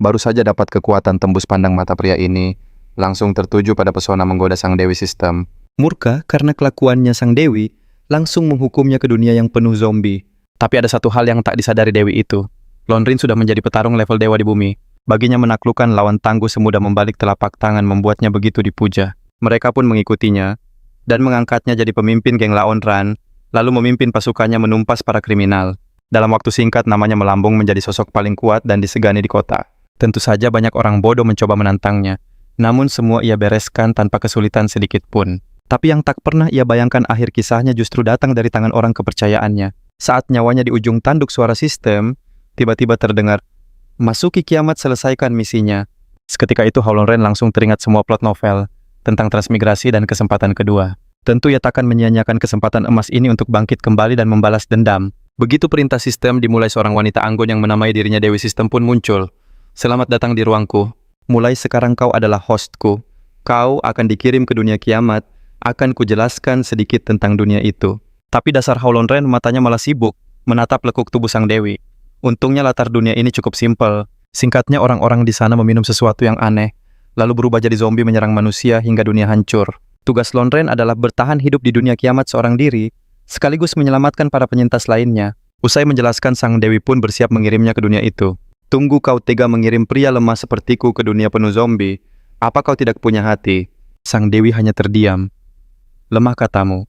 Baru saja dapat kekuatan tembus pandang mata pria ini, langsung tertuju pada pesona menggoda sang Dewi Sistem. Murka karena kelakuannya sang Dewi, langsung menghukumnya ke dunia yang penuh zombie. Tapi ada satu hal yang tak disadari Dewi itu. Lonrin sudah menjadi petarung level dewa di bumi. Baginya menaklukkan lawan tangguh semudah membalik telapak tangan membuatnya begitu dipuja. Mereka pun mengikutinya, dan mengangkatnya jadi pemimpin geng Laonran, lalu memimpin pasukannya menumpas para kriminal. Dalam waktu singkat namanya melambung menjadi sosok paling kuat dan disegani di kota. Tentu saja banyak orang bodoh mencoba menantangnya, namun semua ia bereskan tanpa kesulitan sedikit pun. Tapi yang tak pernah ia bayangkan akhir kisahnya justru datang dari tangan orang kepercayaannya. Saat nyawanya di ujung tanduk suara sistem, tiba-tiba terdengar, "Masuki kiamat, selesaikan misinya." Seketika itu Haulonren langsung teringat semua plot novel tentang transmigrasi dan kesempatan kedua. Tentu ia takkan menyia-nyiakan kesempatan emas ini untuk bangkit kembali dan membalas dendam. Begitu perintah sistem dimulai, seorang wanita anggun yang menamai dirinya Dewi Sistem pun muncul. "Selamat datang di ruangku. Mulai sekarang kau adalah hostku. Kau akan dikirim ke dunia kiamat. Akan kujelaskan sedikit tentang dunia itu." Tapi dasar Haulonren matanya malah sibuk menatap lekuk tubuh sang Dewi. Untungnya latar dunia ini cukup simpel. Singkatnya, orang-orang di sana meminum sesuatu yang aneh, lalu berubah jadi zombie menyerang manusia hingga dunia hancur. Tugas Lonren adalah bertahan hidup di dunia kiamat seorang diri, sekaligus menyelamatkan para penyintas lainnya. Usai menjelaskan, sang Dewi pun bersiap mengirimnya ke dunia itu. "Tunggu, kau tega mengirim pria lemah sepertiku ke dunia penuh zombie? Apa kau tidak punya hati?" Sang Dewi hanya terdiam. "Lemah katamu?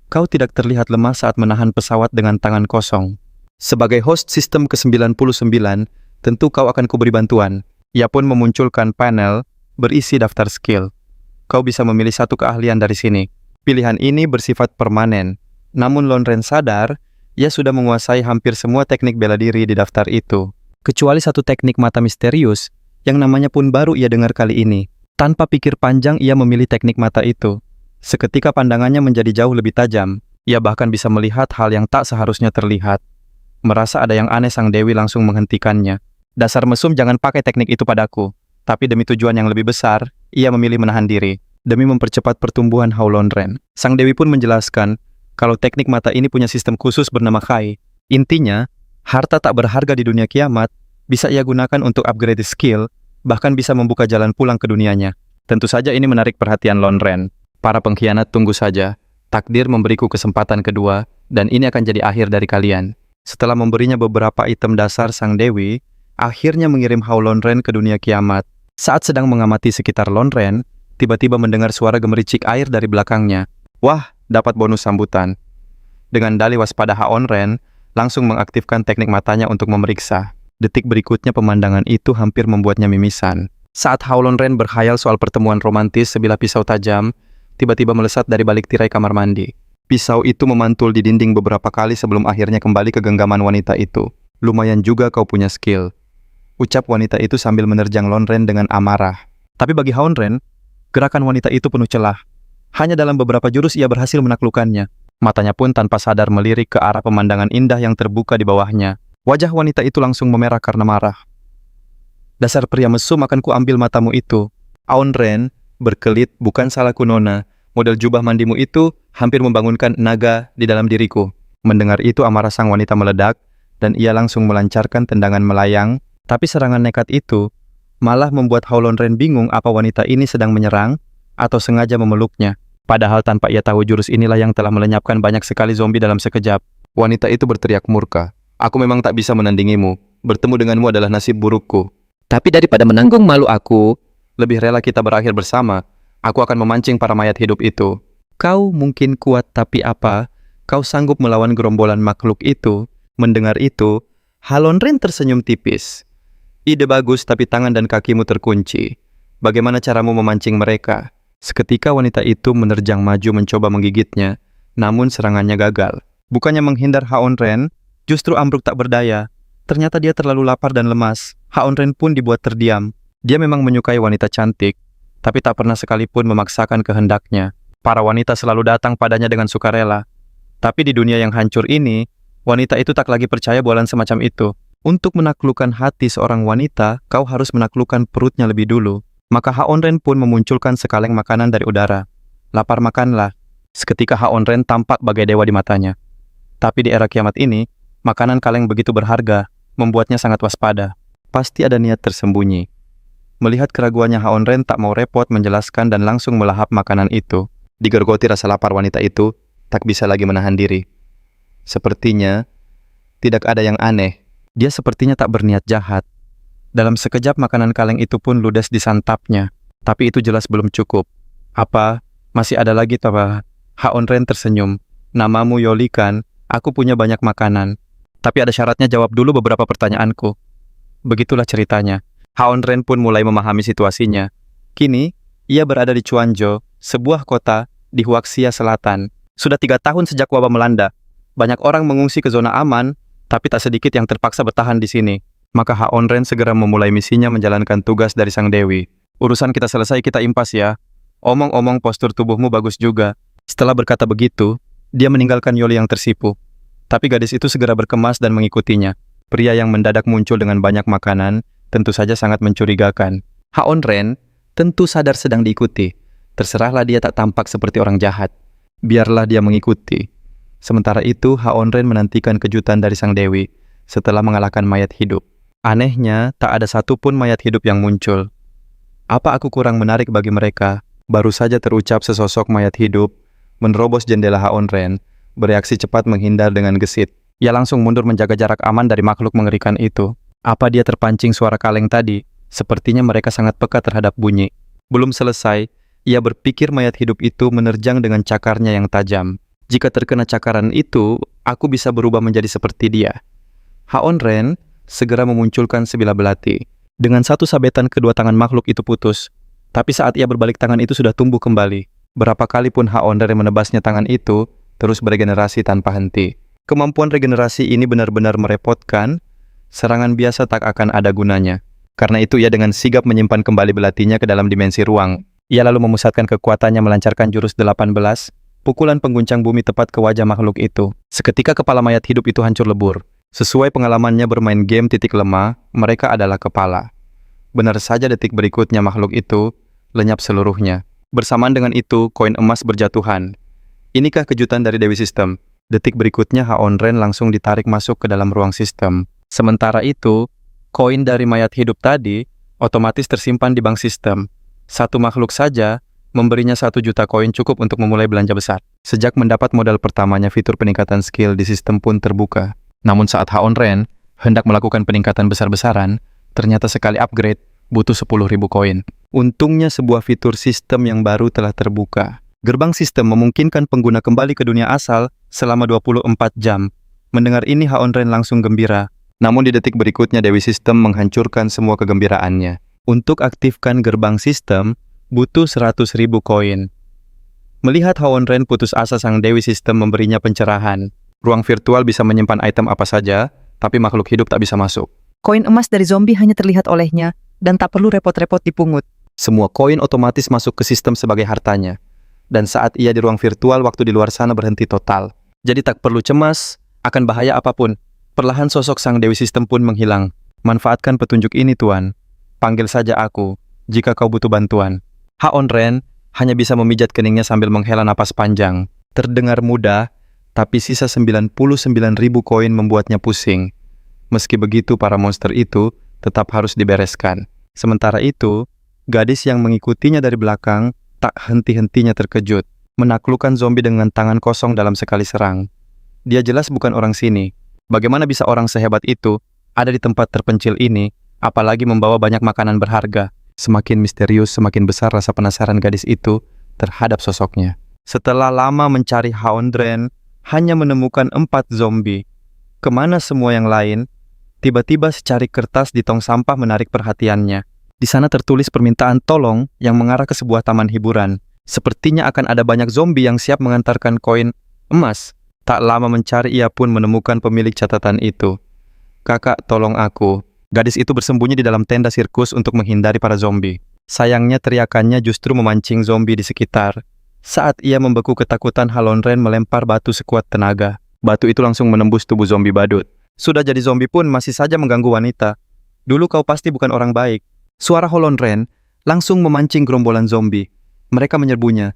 Kau tidak terlihat lemah saat menahan pesawat dengan tangan kosong. Sebagai host sistem ke-99, tentu kau akan kuberi bantuan." Ia pun memunculkan panel berisi daftar skill. "Kau bisa memilih satu keahlian dari sini. Pilihan ini bersifat permanen." Namun Lonren sadar, ia sudah menguasai hampir semua teknik bela diri di daftar itu. Kecuali satu teknik mata misterius, yang namanya pun baru ia dengar kali ini. Tanpa pikir panjang, ia memilih teknik mata itu. Seketika pandangannya menjadi jauh lebih tajam. Ia bahkan bisa melihat hal yang tak seharusnya terlihat. Merasa ada yang aneh, sang Dewi langsung menghentikannya. "Dasar mesum, jangan pakai teknik itu padaku." Tapi demi tujuan yang lebih besar, ia memilih menahan diri. Demi mempercepat pertumbuhan Haulonren, sang Dewi pun menjelaskan kalau teknik mata ini punya sistem khusus bernama Kai. Intinya, harta tak berharga di dunia kiamat bisa ia gunakan untuk upgrade skill, bahkan bisa membuka jalan pulang ke dunianya. Tentu saja ini menarik perhatian Lonren. Para pengkhianat, tunggu saja. Takdir memberiku kesempatan kedua, dan ini akan jadi akhir dari kalian. Setelah memberinya beberapa item dasar, sang Dewi akhirnya mengirim Haulonren ke dunia kiamat. Saat sedang mengamati sekitar Lonren, tiba-tiba mendengar suara gemericik air dari belakangnya. Wah, dapat bonus sambutan. Dengan dalih waspada, Haulonren langsung mengaktifkan teknik matanya untuk memeriksa. Detik berikutnya pemandangan itu hampir membuatnya mimisan. Saat Haulonren berkhayal soal pertemuan romantis, sebilah pisau tajam tiba-tiba melesat dari balik tirai kamar mandi. Pisau itu memantul di dinding beberapa kali sebelum akhirnya kembali ke genggaman wanita itu. "Lumayan juga kau punya skill," ucap wanita itu sambil menerjang Lonren dengan amarah. Tapi bagi Haulonren, gerakan wanita itu penuh celah. Hanya dalam beberapa jurus ia berhasil menaklukkannya. Matanya pun tanpa sadar melirik ke arah pemandangan indah yang terbuka di bawahnya. Wajah wanita itu langsung memerah karena marah. "Dasar pria mesum, akan kuambil matamu itu." Haulonren berkelit, "Bukan salahku, Nona. Model jubah mandimu itu hampir membangunkan naga di dalam diriku." Mendengar itu amarah sang wanita meledak, dan ia langsung melancarkan tendangan melayang. Tapi serangan nekat itu malah membuat Haulonren bingung apa wanita ini sedang menyerang atau sengaja memeluknya. Padahal tanpa ia tahu, jurus inilah yang telah melenyapkan banyak sekali zombie dalam sekejap. Wanita itu berteriak murka. "Aku memang tak bisa menandingimu. Bertemu denganmu adalah nasib burukku. Tapi daripada menanggung malu aku, Lebih rela kita berakhir bersama. Aku akan memancing para mayat hidup itu." "Kau mungkin kuat, tapi apa kau sanggup melawan gerombolan makhluk itu?" Mendengar itu, Haulonren tersenyum tipis. "Ide bagus, tapi tangan dan kakimu terkunci. Bagaimana caramu memancing mereka?" Seketika wanita itu menerjang maju mencoba menggigitnya, namun serangannya gagal. Bukannya menghindar Haulonren, justru ambruk tak berdaya. Ternyata dia terlalu lapar dan lemas. Haulonren pun dibuat terdiam. Dia memang menyukai wanita cantik, tapi tak pernah sekalipun memaksakan kehendaknya. Para wanita selalu datang padanya dengan sukarela. Tapi di dunia yang hancur ini, wanita itu tak lagi percaya bualan semacam itu. Untuk menaklukkan hati seorang wanita, kau harus menaklukkan perutnya lebih dulu. Maka Haulonren pun memunculkan sekaleng makanan dari udara. "Lapar, makanlah." Seketika Haulonren tampak bagai dewa di matanya. Tapi di era kiamat ini, makanan kaleng begitu berharga, membuatnya sangat waspada. pasti ada niat tersembunyi. Melihat keraguannya, Haonren tak mau repot menjelaskan dan langsung melahap makanan itu. Digergoti rasa lapar wanita itu, tak bisa lagi menahan diri. Sepertinya tidak ada yang aneh. Dia sepertinya tak berniat jahat. Dalam sekejap makanan kaleng itu pun ludes disantapnya. Tapi itu jelas belum cukup. Apa? Masih ada lagi toh? Haonren tersenyum. Namamu Yoli kan? Aku punya banyak makanan. Tapi ada syaratnya, jawab dulu beberapa pertanyaanku. Begitulah ceritanya. Haonren pun mulai memahami situasinya. Kini, ia berada di Chuanzhou, sebuah kota di Huaxia Selatan. Sudah 3 tahun sejak wabah melanda. Banyak orang mengungsi ke zona aman, tapi tak sedikit yang terpaksa bertahan di sini. Maka Haonren segera memulai misinya menjalankan tugas dari sang dewi. Urusan kita selesai, kita impas ya. Omong-omong, postur tubuhmu bagus juga. Setelah berkata begitu, dia meninggalkan Yoli yang tersipu. Tapi gadis itu segera berkemas dan mengikutinya. Pria yang mendadak muncul dengan banyak makanan tentu saja sangat mencurigakan. Haonren tentu sadar sedang diikuti. Terserahlah, dia tak tampak seperti orang jahat. Biarlah dia mengikuti. Sementara itu, Haonren menantikan kejutan dari sang dewi setelah mengalahkan mayat hidup. Anehnya, tak ada satupun mayat hidup yang muncul. Apa aku kurang menarik bagi mereka? Baru saja terucap, sesosok mayat hidup menerobos jendela Haonren, bereaksi cepat menghindar dengan gesit. Ia langsung mundur menjaga jarak aman dari makhluk mengerikan itu. Apa dia terpancing suara kaleng tadi? Sepertinya mereka sangat peka terhadap bunyi. Belum selesai, ia berpikir mayat hidup itu menerjang dengan cakarnya yang tajam. Jika terkena cakaran itu, aku bisa berubah menjadi seperti dia. Haonren segera memunculkan sebilah belati. Dengan satu sabetan, kedua tangan makhluk itu putus. Tapi saat ia berbalik, tangan itu sudah tumbuh kembali. Berapa kali pun Haonren menebasnya, tangan itu terus beregenerasi tanpa henti. Kemampuan regenerasi ini benar-benar merepotkan. Serangan biasa tak akan ada gunanya. Karena itu ia dengan sigap menyimpan kembali belatinya ke dalam dimensi ruang. Ia lalu memusatkan kekuatannya melancarkan jurus 18, pukulan pengguncang bumi tepat ke wajah makhluk itu. Seketika kepala mayat hidup itu hancur lebur. Sesuai pengalamannya bermain game titik lemah, mereka adalah kepala. Benar saja, detik berikutnya makhluk itu lenyap seluruhnya. Bersamaan dengan itu, koin emas berjatuhan. Inikah kejutan dari Dewi Sistem? Detik berikutnya Haonren langsung ditarik masuk ke dalam ruang sistem. Sementara itu, koin dari mayat hidup tadi otomatis tersimpan di bank sistem. Satu makhluk saja memberinya 1 juta koin cukup untuk memulai belanja besar. Sejak mendapat modal pertamanya, fitur peningkatan skill di sistem pun terbuka. Namun saat Haonren hendak melakukan peningkatan besar-besaran, ternyata sekali upgrade butuh 10.000 koin. Untungnya sebuah fitur sistem yang baru telah terbuka. Gerbang sistem memungkinkan pengguna kembali ke dunia asal selama 24 jam. Mendengar ini, Haonren langsung gembira. Namun di detik berikutnya, Dewi Sistem menghancurkan semua kegembiraannya. Untuk aktifkan gerbang sistem, butuh 100.000 koin. Melihat Haonren putus asa, sang Dewi Sistem memberinya pencerahan. Ruang virtual bisa menyimpan item apa saja, tapi makhluk hidup tak bisa masuk. Koin emas dari zombie hanya terlihat olehnya, dan tak perlu repot-repot dipungut. Semua koin otomatis masuk ke sistem sebagai hartanya. Dan saat ia di ruang virtual, waktu di luar sana berhenti total. Jadi tak perlu cemas akan bahaya apapun. Perlahan sosok sang Dewi Sistem pun menghilang. Manfaatkan petunjuk ini, Tuan. Panggil saja aku jika kau butuh bantuan. Haonren hanya bisa memijat keningnya sambil menghela napas panjang. Terdengar mudah, tapi sisa 99.000 koin membuatnya pusing. Meski begitu, para monster itu tetap harus dibereskan. Sementara itu, gadis yang mengikutinya dari belakang tak henti-hentinya terkejut. Menaklukkan zombie dengan tangan kosong dalam sekali serang. Dia jelas bukan orang sini. Bagaimana bisa orang sehebat itu ada di tempat terpencil ini, apalagi membawa banyak makanan berharga? Semakin misterius, semakin besar rasa penasaran gadis itu terhadap sosoknya. Setelah lama mencari, Haonren hanya menemukan 4 zombie. Kemana semua yang lain? Tiba-tiba secari kertas di tong sampah menarik perhatiannya. Di sana tertulis permintaan tolong yang mengarah ke sebuah taman hiburan. Sepertinya akan ada banyak zombie yang siap mengantarkan koin emas. Tak lama mencari, ia pun menemukan pemilik catatan itu. Kakak, tolong aku. Gadis itu bersembunyi di dalam tenda sirkus untuk menghindari para zombie. Sayangnya teriakannya justru memancing zombie di sekitar. Saat ia membeku ketakutan, Haonren melempar batu sekuat tenaga. Batu itu langsung menembus tubuh zombie badut. Sudah jadi zombie pun masih saja mengganggu wanita. Dulu kau pasti bukan orang baik. Suara Haonren langsung memancing gerombolan zombie. Mereka menyerbunya.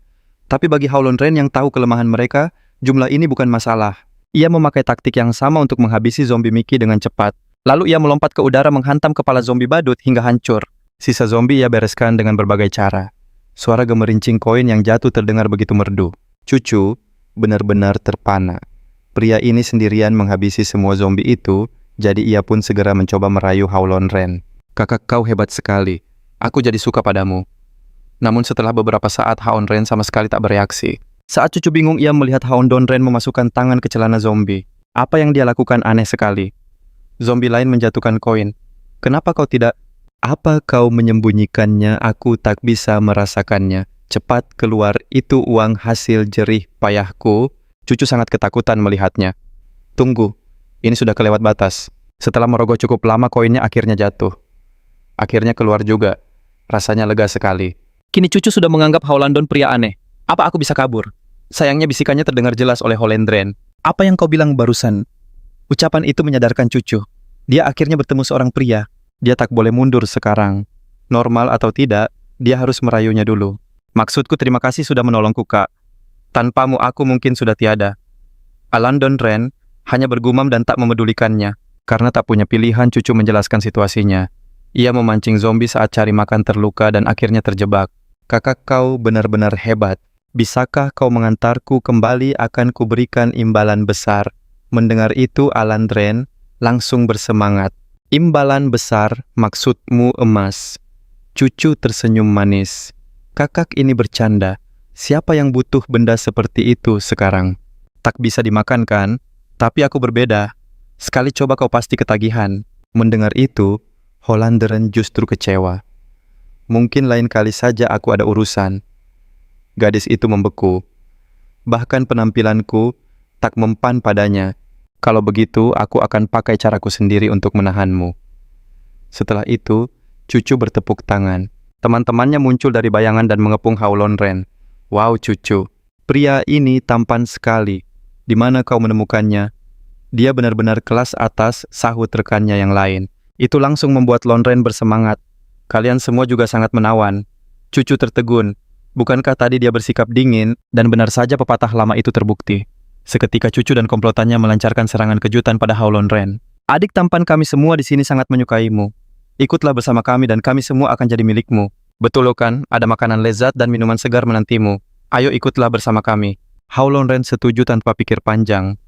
Tapi bagi Haonren yang tahu kelemahan mereka, jumlah ini bukan masalah. Ia memakai taktik yang sama untuk menghabisi zombie Mickey dengan cepat. Lalu ia melompat ke udara menghantam kepala zombie badut hingga hancur. Sisa zombie ia bereskan dengan berbagai cara. Suara gemerincing koin yang jatuh terdengar begitu merdu. Cucu benar-benar terpana. Pria ini sendirian menghabisi semua zombie itu, jadi ia pun segera mencoba merayu Haolon Ren. Kakak, kau hebat sekali. Aku jadi suka padamu. Namun setelah beberapa saat Haon Ren sama sekali tak bereaksi. Saat cucu bingung, ia melihat Haon Ren memasukkan tangan ke celana zombie. Apa yang dia lakukan aneh sekali. Zombie lain menjatuhkan koin. Kenapa kau tidak? Apa kau menyembunyikannya? Aku tak bisa merasakannya. Cepat keluar, itu uang hasil jerih payahku. Cucu sangat ketakutan melihatnya. Tunggu, ini sudah kelewat batas. Setelah merogoh cukup lama, koinnya akhirnya jatuh. Akhirnya keluar juga. Rasanya lega sekali. Kini cucu sudah menganggap Haulandon pria aneh. Apa aku bisa kabur? Sayangnya bisikannya terdengar jelas oleh Holendren. Apa yang kau bilang barusan? Ucapan itu menyadarkan cucu. Dia akhirnya bertemu seorang pria. Dia tak boleh mundur sekarang. Normal atau tidak, dia harus merayunya dulu. Maksudku, terima kasih sudah menolongku, Kak. Tanpamu aku mungkin sudah tiada. Alandon Ren hanya bergumam dan tak memedulikannya. Karena tak punya pilihan, cucu menjelaskan situasinya. Ia memancing zombie saat cari makan terluka dan akhirnya terjebak. Kakak, kau benar-benar hebat. Bisakah kau mengantarku kembali, akan kuberikan imbalan besar. Mendengar itu, Alandren langsung bersemangat. Imbalan besar, maksudmu emas. Cucu tersenyum manis. Kakak ini bercanda. Siapa yang butuh benda seperti itu sekarang? Tak bisa dimakan kan? Tapi aku berbeda. Sekali coba kau pasti ketagihan. Mendengar itu, Hollanderen justru kecewa. Mungkin lain kali saja aku ada urusan. Gadis itu membeku. Bahkan penampilanku tak mempan padanya. Kalau begitu, aku akan pakai caraku sendiri untuk menahanmu. Setelah itu, cucu bertepuk tangan. Teman-temannya muncul dari bayangan dan mengepung Haolon Ren. Wow, cucu. Pria ini tampan sekali. Di mana kau menemukannya? Dia benar-benar kelas atas, sahut rekannya yang lain. Itu langsung membuat Lonren bersemangat. Kalian semua juga sangat menawan. Cucu tertegun. Bukankah tadi dia bersikap dingin, dan benar saja pepatah lama itu terbukti. Seketika cucu dan komplotannya melancarkan serangan kejutan pada Haolon Ren. Adik tampan, kami semua di sini sangat menyukaimu. Ikutlah bersama kami dan kami semua akan jadi milikmu. Betul kan? Ada makanan lezat dan minuman segar menantimu. Ayo ikutlah bersama kami. Haolon Ren setuju tanpa pikir panjang.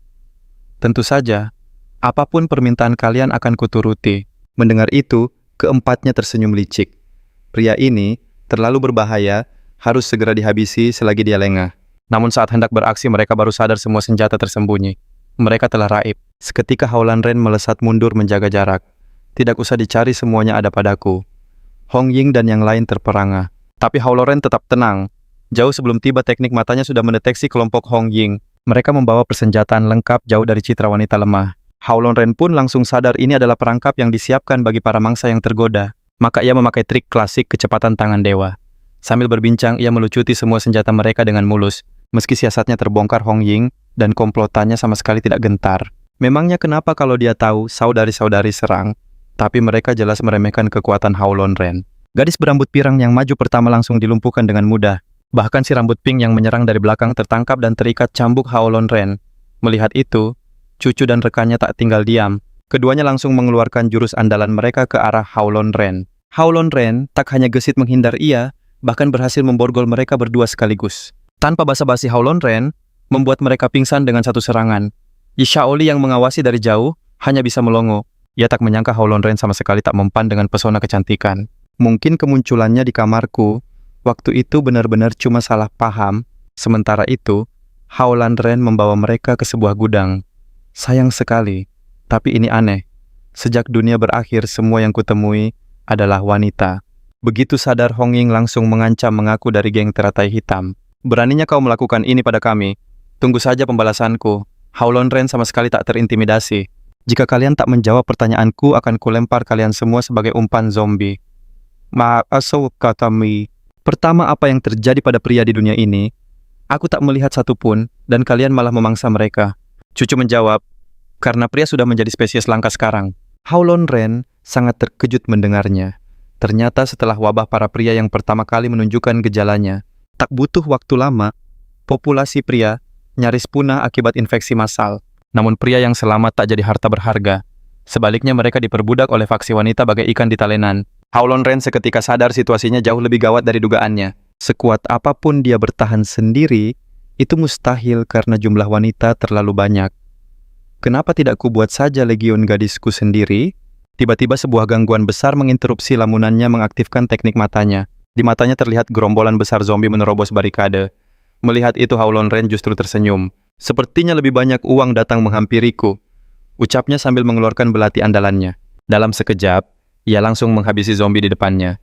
Tentu saja, apapun permintaan kalian akan kuturuti. Mendengar itu, keempatnya tersenyum licik. Pria ini terlalu berbahaya, harus segera dihabisi selagi dia lengah. Namun saat hendak beraksi, mereka baru sadar semua senjata tersembunyi. Mereka telah raib. Seketika Haolon Ren melesat mundur menjaga jarak. Tidak usah dicari, semuanya ada padaku. Hong Ying dan yang lain terperangah. Tapi Haolon Ren tetap tenang. Jauh sebelum tiba, teknik matanya sudah mendeteksi kelompok Hong Ying. Mereka membawa persenjataan lengkap jauh dari citra wanita lemah. Haolon Ren pun langsung sadar ini adalah perangkap yang disiapkan bagi para mangsa yang tergoda. Maka ia memakai trik klasik kecepatan tangan dewa. Sambil berbincang, ia melucuti semua senjata mereka dengan mulus. Meski siasatnya terbongkar, Hong Ying dan komplotannya sama sekali tidak gentar. Memangnya kenapa kalau dia tahu saudari-saudari serang, tapi mereka jelas meremehkan kekuatan Haolon Ren. Gadis berambut pirang yang maju pertama langsung dilumpuhkan dengan mudah. Bahkan si rambut pink yang menyerang dari belakang tertangkap dan terikat cambuk Haolon Ren. Melihat itu, cucu dan rekannya tak tinggal diam. Keduanya langsung mengeluarkan jurus andalan mereka ke arah Haolon Ren. Haolon Ren tak hanya gesit menghindar, ia bahkan berhasil memborgol mereka berdua sekaligus. Tanpa basa-basi, Haolon Ren membuat mereka pingsan dengan satu serangan. Yi Shaoli yang mengawasi dari jauh hanya bisa melongo. Ia tak menyangka Haolon Ren sama sekali tak mempan dengan pesona kecantikan. Mungkin kemunculannya di kamarku waktu itu benar-benar cuma salah paham. Sementara itu, Haolon Ren membawa mereka ke sebuah gudang. Sayang sekali, tapi ini aneh. Sejak dunia berakhir, semua yang kutemui adalah wanita. Begitu sadar, Hong Ying langsung mengancam mengaku dari geng teratai hitam. Beraninya kau melakukan ini pada kami? Tunggu saja pembalasanku. Haolon Ren sama sekali tak terintimidasi. Jika kalian tak menjawab pertanyaanku, akan kulempar kalian semua sebagai umpan zombie. Maaf, kata Mi. Pertama, apa yang terjadi pada pria di dunia ini? Aku tak melihat satupun, dan kalian malah memangsa mereka. Cucu menjawab, karena pria sudah menjadi spesies langka sekarang. Haolon Ren sangat terkejut mendengarnya. Ternyata setelah wabah para pria yang pertama kali menunjukkan gejalanya, tak butuh waktu lama, populasi pria nyaris punah akibat infeksi massal. Namun pria yang selamat tak jadi harta berharga. Sebaliknya mereka diperbudak oleh faksi wanita bagai ikan di talenan. Howlon Ren seketika sadar situasinya jauh lebih gawat dari dugaannya. Sekuat apapun dia bertahan sendiri, itu mustahil karena jumlah wanita terlalu banyak. Kenapa tidak kubuat saja legion gadisku sendiri? Tiba-tiba sebuah gangguan besar menginterupsi lamunannya mengaktifkan teknik matanya. Di matanya terlihat gerombolan besar zombie menerobos barikade. Melihat itu Howlon Ren justru tersenyum. Sepertinya lebih banyak uang datang menghampiriku, ucapnya sambil mengeluarkan belati andalannya. Dalam sekejap, ia langsung menghabisi zombie di depannya.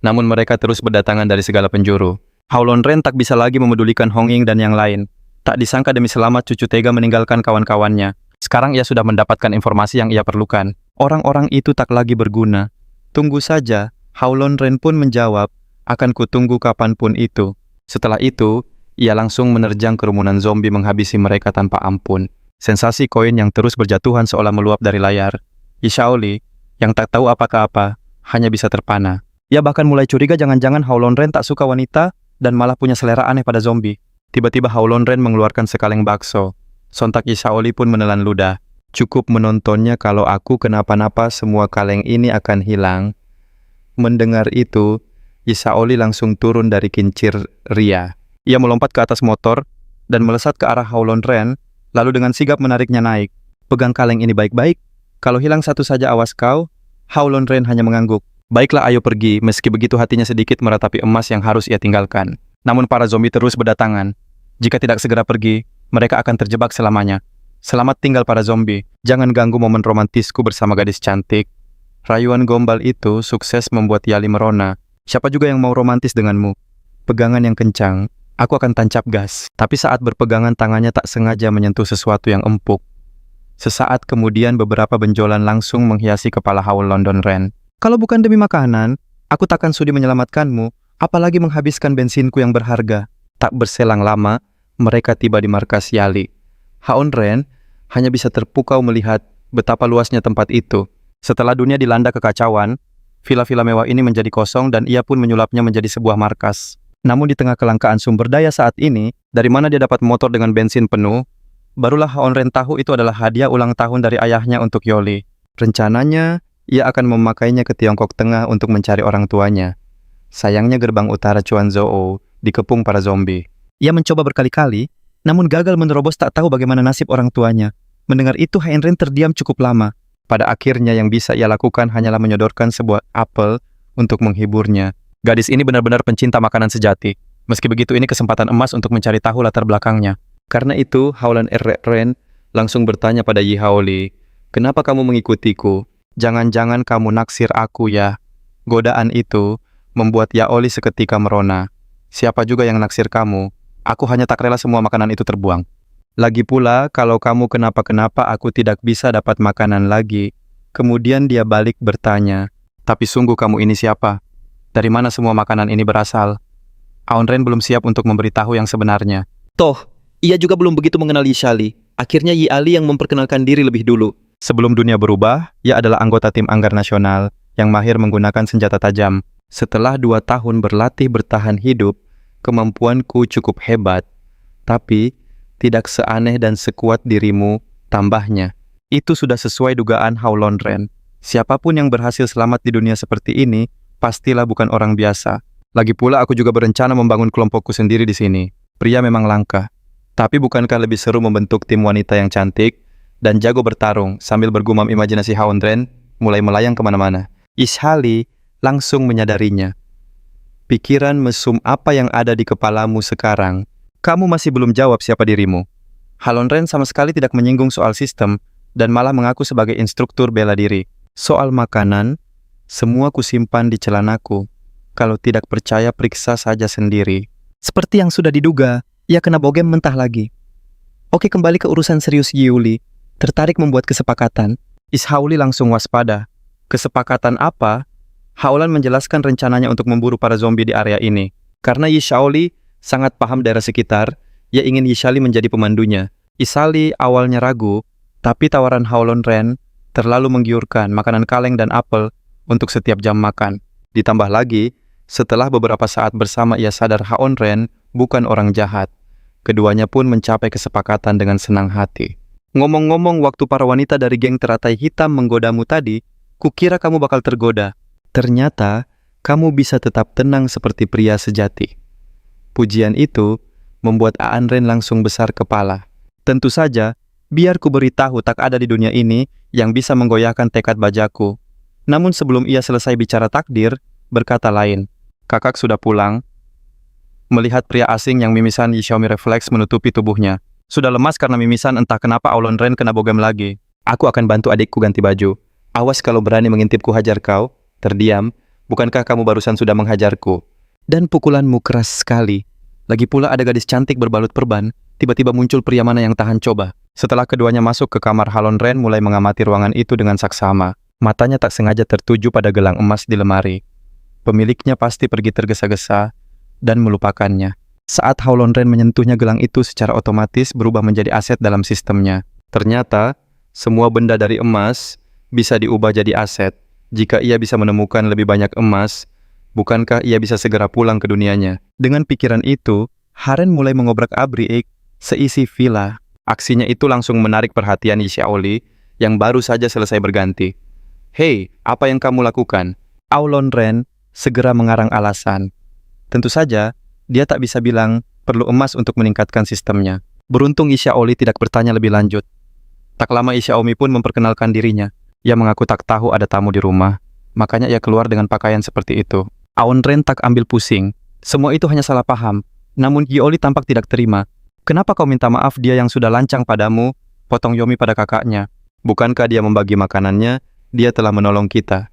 Namun mereka terus berdatangan dari segala penjuru. Howlon Ren tak bisa lagi memedulikan Hong Ying dan yang lain. Tak disangka demi selamat cucu tega meninggalkan kawan-kawannya. Sekarang ia sudah mendapatkan informasi yang ia perlukan. Orang-orang itu tak lagi berguna. Tunggu saja, Howlon Ren pun menjawab, akan kutunggu kapanpun itu. Setelah itu, ia langsung menerjang kerumunan zombie menghabisi mereka tanpa ampun. Sensasi koin yang terus berjatuhan seolah meluap dari layar. Yi Shaoli, yang tak tahu apa-apa, hanya bisa terpana. Ia bahkan mulai curiga jangan-jangan Howlon Ren tak suka wanita dan malah punya selera aneh pada zombie. Tiba-tiba Howlon Ren mengeluarkan sekaleng bakso. Sontak Yi Shaoli pun menelan ludah. Cukup menontonnya, kalau aku kenapa-napa semua kaleng ini akan hilang. Mendengar itu, Yi Shaoli langsung turun dari kincir ria. Ia melompat ke atas motor dan melesat ke arah Howlon Ren, lalu dengan sigap menariknya naik. Pegang kaleng ini baik-baik. Kalau hilang satu saja awas kau. Howlon Ren hanya mengangguk. Baiklah, ayo pergi. Meski begitu hatinya sedikit meratapi emas yang harus ia tinggalkan. Namun para zombie terus berdatangan. Jika tidak segera pergi, mereka akan terjebak selamanya. Selamat tinggal para zombie. Jangan ganggu momen romantisku bersama gadis cantik. Rayuan gombal itu sukses membuat Yali merona. Siapa juga yang mau romantis denganmu? Pegangan yang kencang. Aku akan tancap gas. Tapi saat berpegangan tangannya tak sengaja menyentuh sesuatu yang empuk. Sesaat kemudian beberapa benjolan langsung menghiasi kepala Howlon Ren. Kalau bukan demi makanan, aku takkan sudi menyelamatkanmu, apalagi menghabiskan bensinku yang berharga. Tak berselang lama, mereka tiba di markas Yali. Howlon Ren hanya bisa terpukau melihat betapa luasnya tempat itu. Setelah dunia dilanda kekacauan, villa-villa mewah ini menjadi kosong dan ia pun menyulapnya menjadi sebuah markas. Namun di tengah kelangkaan sumber daya saat ini, dari mana dia dapat motor dengan bensin penuh? Barulah Howlon Ren tahu itu adalah hadiah ulang tahun dari ayahnya untuk Yoli. Rencananya, ia akan memakainya ke Tiongkok Tengah untuk mencari orang tuanya. Sayangnya gerbang utara Chuanzhou dikepung para zombie. Ia mencoba berkali-kali, namun gagal menerobos. Tak tahu bagaimana nasib orang tuanya. Mendengar itu, Howlon Ren terdiam cukup lama. Pada akhirnya yang bisa ia lakukan hanyalah menyodorkan sebuah apel untuk menghiburnya. Gadis ini benar-benar pencinta makanan sejati. Meski begitu, ini kesempatan emas untuk mencari tahu latar belakangnya. Karena itu, Howlon Ren langsung bertanya pada Yi Haoli, "Kenapa kamu mengikutiku? Jangan-jangan kamu naksir aku ya?" Godaan itu membuat Yaoli seketika merona. "Siapa juga yang naksir kamu? Aku hanya tak rela semua makanan itu terbuang. Lagi pula, kalau kamu kenapa-kenapa aku tidak bisa dapat makanan lagi." Kemudian dia balik bertanya, "Tapi sungguh kamu ini siapa? Dari mana semua makanan ini berasal?" Howlon Ren belum siap untuk memberitahu yang sebenarnya. Toh, ia juga belum begitu mengenal Yi Shali. Akhirnya Yi Ali yang memperkenalkan diri lebih dulu. Sebelum dunia berubah, ia adalah anggota tim Anggar Nasional yang mahir menggunakan senjata tajam. Setelah 2 tahun berlatih bertahan hidup, kemampuanku cukup hebat. Tapi, tidak seaneh dan sekuat dirimu, tambahnya. Itu sudah sesuai dugaan Howlon Ren. Siapapun yang berhasil selamat di dunia seperti ini, pastilah bukan orang biasa. Lagi pula aku juga berencana membangun kelompokku sendiri di sini. Pria memang langka. Tapi bukankah lebih seru membentuk tim wanita yang cantik dan jago bertarung? Sambil bergumam imajinasi Howlon Ren mulai melayang kemana-mana. Yi Shali langsung menyadarinya. Pikiran mesum apa yang ada di kepalamu sekarang? Kamu masih belum jawab siapa dirimu. Howlon Ren sama sekali tidak menyinggung soal sistem dan malah mengaku sebagai instruktur bela diri. Soal makanan, semua kusimpan di celanaku. Kalau tidak percaya, periksa saja sendiri. Seperti yang sudah diduga, ia kena bogem mentah lagi. Oke, kembali ke urusan serius Yuli. Tertarik membuat kesepakatan. Ishauli langsung waspada. Kesepakatan apa? Howlon menjelaskan rencananya untuk memburu para zombie di area ini. Karena Yi Shaoli sangat paham daerah sekitar, ia ingin Yi Shali menjadi pemandunya. Yi Shali awalnya ragu, tapi tawaran Howlon Ren terlalu menggiurkan, makanan kaleng dan apel untuk setiap jam makan. Ditambah lagi, setelah beberapa saat bersama ia sadar Howlon Ren bukan orang jahat. Keduanya pun mencapai kesepakatan dengan senang hati. Ngomong-ngomong, waktu para wanita dari geng teratai hitam menggodamu tadi, kukira kamu bakal tergoda. Ternyata, kamu bisa tetap tenang seperti pria sejati. Pujian itu membuat Aan Ren langsung besar kepala. Tentu saja, biar ku beritahu tak ada di dunia ini yang bisa menggoyahkan tekad bajaku. Namun sebelum ia selesai bicara takdir, berkata lain. Kakak sudah pulang. Melihat pria asing yang mimisan Xiaomi refleks menutupi tubuhnya. Sudah lemas karena mimisan, entah kenapa Aulon Ren kena bogem lagi. Aku akan bantu adikku ganti baju. Awas kalau berani mengintipku hajar kau. Terdiam, bukankah kamu barusan sudah menghajarku? Dan pukulanmu keras sekali. Lagi pula ada gadis cantik berbalut perban, tiba-tiba muncul pria mana yang tahan coba. Setelah keduanya masuk ke kamar, Halon Ren mulai mengamati ruangan itu dengan saksama. Matanya tak sengaja tertuju pada gelang emas di lemari. Pemiliknya pasti pergi tergesa-gesa dan melupakannya. Saat Halon Ren menyentuhnya, gelang itu secara otomatis berubah menjadi aset dalam sistemnya. Ternyata, semua benda dari emas bisa diubah jadi aset. Jika ia bisa menemukan lebih banyak emas, bukankah ia bisa segera pulang ke dunianya? Dengan pikiran itu, Haren mulai mengobrak-abrik seisi villa. Aksinya itu langsung menarik perhatian Xiaoli yang baru saja selesai berganti. Hei, apa yang kamu lakukan? Aulon Ren segera mengarang alasan. Tentu saja, dia tak bisa bilang perlu emas untuk meningkatkan sistemnya. Beruntung Xiaoli tidak bertanya lebih lanjut. Tak lama Xiaomi pun memperkenalkan dirinya. Ia mengaku tak tahu ada tamu di rumah, makanya ia keluar dengan pakaian seperti itu. Aon Ren tak ambil pusing. Semua itu hanya salah paham. Namun Xiaoli tampak tidak terima. Kenapa kau minta maaf dia yang sudah lancang padamu? Potong Yomi pada kakaknya. Bukankah dia membagi makanannya? Dia telah menolong kita.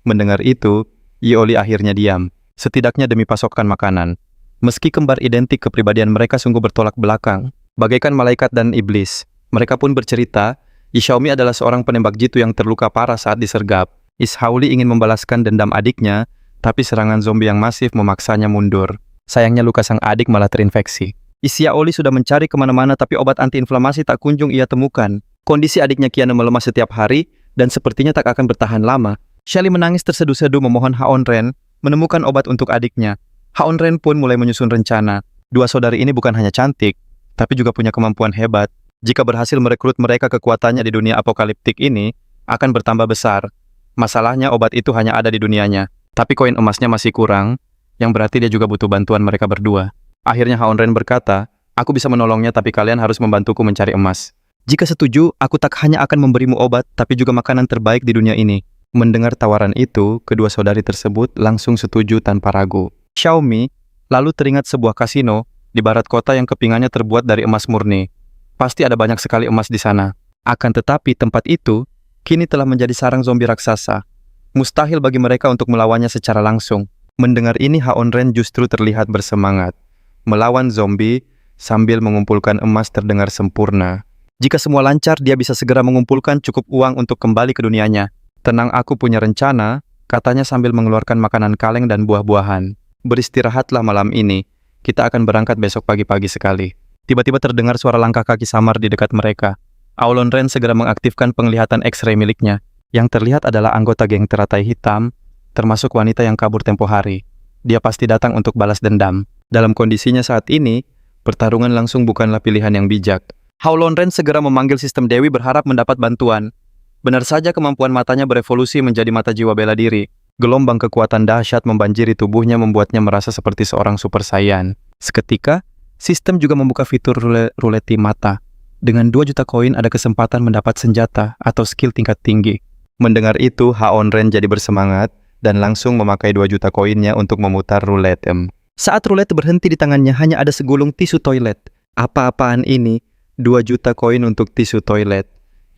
Mendengar itu, Xiaoli akhirnya diam. Setidaknya demi pasokan makanan. Meski kembar identik, kepribadian mereka sungguh bertolak belakang. Bagaikan malaikat dan iblis. Mereka pun bercerita, Xiaomi adalah seorang penembak jitu yang terluka parah saat disergap. Ishauli ingin membalaskan dendam adiknya, tapi serangan zombie yang masif memaksanya mundur. Sayangnya luka sang adik malah terinfeksi. Xiaoli sudah mencari kemana-mana, tapi obat antiinflamasi tak kunjung ia temukan. Kondisi adiknya kian melemah setiap hari, dan sepertinya tak akan bertahan lama. Shelly menangis terseduh-seduh memohon Haon Ren menemukan obat untuk adiknya. Haon Ren pun mulai menyusun rencana. Dua saudari ini bukan hanya cantik, tapi juga punya kemampuan hebat. Jika berhasil merekrut mereka, kekuatannya di dunia apokaliptik ini akan bertambah besar. Masalahnya obat itu hanya ada di dunianya, tapi koin emasnya masih kurang, yang berarti dia juga butuh bantuan mereka berdua. Akhirnya Haon Ren berkata, aku bisa menolongnya tapi kalian harus membantuku mencari emas. Jika setuju, aku tak hanya akan memberimu obat, tapi juga makanan terbaik di dunia ini. Mendengar tawaran itu, kedua saudari tersebut langsung setuju tanpa ragu. Xiaomi lalu teringat sebuah kasino di barat kota yang kepingannya terbuat dari emas murni. Pasti ada banyak sekali emas di sana. Akan tetapi tempat itu kini telah menjadi sarang zombie raksasa. Mustahil bagi mereka untuk melawannya secara langsung. Mendengar ini, Haon Ren justru terlihat bersemangat. Melawan zombie sambil mengumpulkan emas terdengar sempurna. Jika semua lancar, dia bisa segera mengumpulkan cukup uang untuk kembali ke dunianya. Tenang, aku punya rencana, katanya sambil mengeluarkan makanan kaleng dan buah-buahan. Beristirahatlah malam ini, kita akan berangkat besok pagi-pagi sekali. Tiba-tiba terdengar suara langkah kaki samar di dekat mereka. Aulon Ren segera mengaktifkan penglihatan X-ray miliknya. Yang terlihat adalah anggota geng teratai hitam, termasuk wanita yang kabur tempo hari. Dia pasti datang untuk balas dendam. Dalam kondisinya saat ini, pertarungan langsung bukanlah pilihan yang bijak. Aulon Ren segera memanggil sistem Dewi berharap mendapat bantuan. Benar saja kemampuan matanya berevolusi menjadi mata jiwa bela diri. Gelombang kekuatan dahsyat membanjiri tubuhnya membuatnya merasa seperti seorang super saiyan. Seketika, sistem juga membuka fitur ruleti mata. Dengan 2 juta koin ada kesempatan mendapat senjata atau skill tingkat tinggi. Mendengar itu, Haon Ren jadi bersemangat dan langsung memakai 2 juta koinnya untuk memutar roulette. Saat roulette berhenti di tangannya, hanya ada segulung tisu toilet. Apa-apaan ini? 2 juta koin untuk tisu toilet.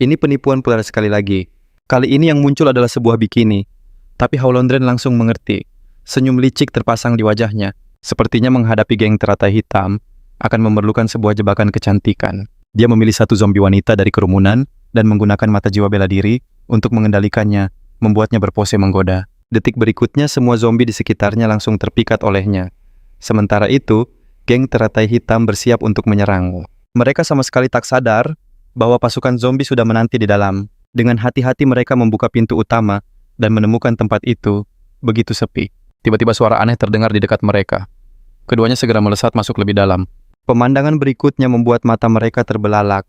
Ini penipuan pula sekali lagi. Kali ini yang muncul adalah sebuah bikini. Tapi Haolon Ren langsung mengerti. Senyum licik terpasang di wajahnya. Sepertinya menghadapi geng teratai hitam akan memerlukan sebuah jebakan kecantikan. Dia memilih satu zombie wanita dari kerumunan dan menggunakan mata jiwa bela diri untuk mengendalikannya, membuatnya berpose menggoda. Detik berikutnya, semua zombie di sekitarnya langsung terpikat olehnya. Sementara itu, geng teratai hitam bersiap untuk menyerang. Mereka sama sekali tak sadar bahwa pasukan zombie sudah menanti di dalam. Dengan hati-hati mereka membuka pintu utama dan menemukan tempat itu begitu sepi. Tiba-tiba suara aneh terdengar di dekat mereka. Keduanya segera melesat masuk lebih dalam. Pemandangan berikutnya membuat mata mereka terbelalak.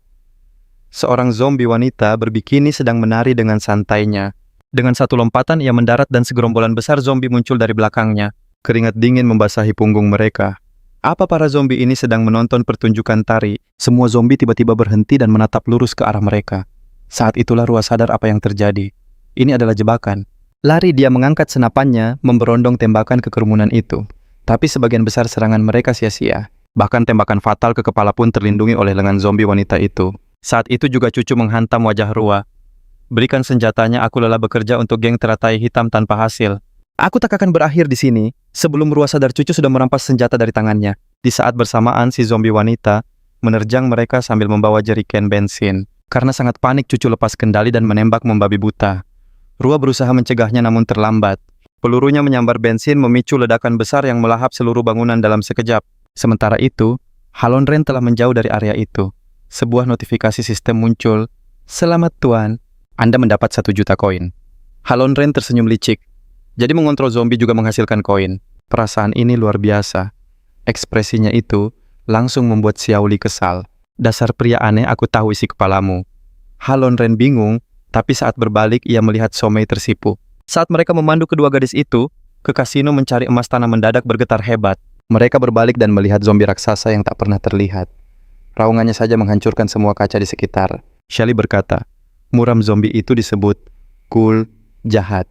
Seorang zombie wanita berbikini sedang menari dengan santainya. Dengan satu lompatan ia mendarat dan segerombolan besar zombie muncul dari belakangnya. Keringat dingin membasahi punggung mereka. Apa para zombie ini sedang menonton pertunjukan tari? Semua zombie tiba-tiba berhenti dan menatap lurus ke arah mereka. Saat itulah Rua sadar apa yang terjadi. Ini adalah jebakan. Lari dia mengangkat senapannya, memberondong tembakan ke kerumunan itu. Tapi sebagian besar serangan mereka sia-sia. Bahkan tembakan fatal ke kepala pun terlindungi oleh lengan zombie wanita itu. Saat itu juga Cucu menghantam wajah Rua. Berikan senjatanya, aku lelah bekerja untuk geng teratai hitam tanpa hasil. Aku tak akan berakhir di sini. Sebelum Rua sadar, Cucu sudah merampas senjata dari tangannya. Di saat bersamaan, si zombie wanita menerjang mereka sambil membawa jeriken bensin. Karena sangat panik, Cucu lepas kendali dan menembak membabi buta. Rua berusaha mencegahnya namun terlambat. Pelurunya menyambar bensin memicu ledakan besar yang melahap seluruh bangunan dalam sekejap. Sementara itu, Halonren telah menjauh dari area itu. Sebuah notifikasi sistem muncul. Selamat Tuan, Anda mendapat 1 juta koin. Halonren tersenyum licik. Jadi mengontrol zombie juga menghasilkan koin. Perasaan ini luar biasa. Ekspresinya itu langsung membuat Xiaoli kesal. Dasar pria aneh, aku tahu isi kepalamu. Halonren bingung, tapi saat berbalik ia melihat Somei tersipu. Saat mereka memandu kedua gadis itu ke kasino mencari emas, tanah mendadak bergetar hebat. Mereka berbalik dan melihat zombie raksasa yang tak pernah terlihat. Raungannya saja menghancurkan semua kaca di sekitar. Shelly berkata, muram zombie itu disebut Ghoul Jahat.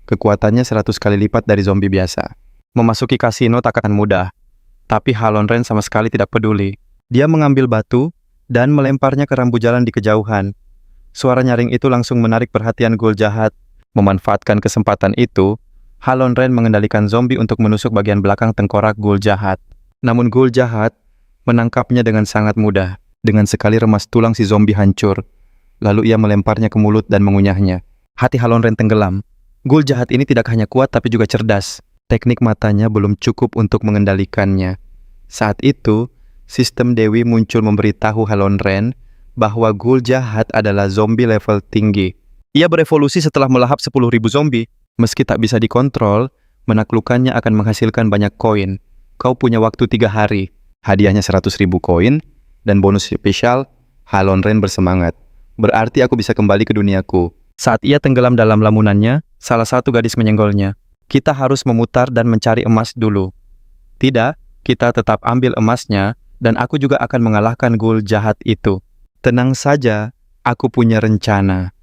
Kekuatannya 100 kali lipat dari zombie biasa. Memasuki kasino tak akan mudah. Tapi Halonren sama sekali tidak peduli. Dia mengambil batu dan melemparnya ke rambu jalan di kejauhan. Suara nyaring itu langsung menarik perhatian Ghoul Jahat. Memanfaatkan kesempatan itu, Halonren mengendalikan zombie untuk menusuk bagian belakang tengkorak Ghoul Jahat. Namun Ghoul Jahat menangkapnya dengan sangat mudah. Dengan sekali remas tulang si zombie hancur. Lalu ia melemparnya ke mulut dan mengunyahnya. Hati Halonren tenggelam. Ghoul Jahat ini tidak hanya kuat tapi juga cerdas. Teknik matanya belum cukup untuk mengendalikannya. Saat itu, sistem Dewi muncul memberitahu Halonren bahwa Ghoul Jahat adalah zombie level tinggi. Ia berevolusi setelah melahap 10.000 zombie. Meski tak bisa dikontrol, menaklukkannya akan menghasilkan banyak koin. Kau punya waktu 3 hari. Hadiahnya 100.000 koin, dan bonus spesial, Halonren bersemangat. Berarti aku bisa kembali ke duniaku. Saat ia tenggelam dalam lamunannya, salah satu gadis menyenggolnya. Kita harus memutar dan mencari emas dulu. Tidak, kita tetap ambil emasnya, dan aku juga akan mengalahkan Ghoul Jahat itu. Tenang saja, aku punya rencana.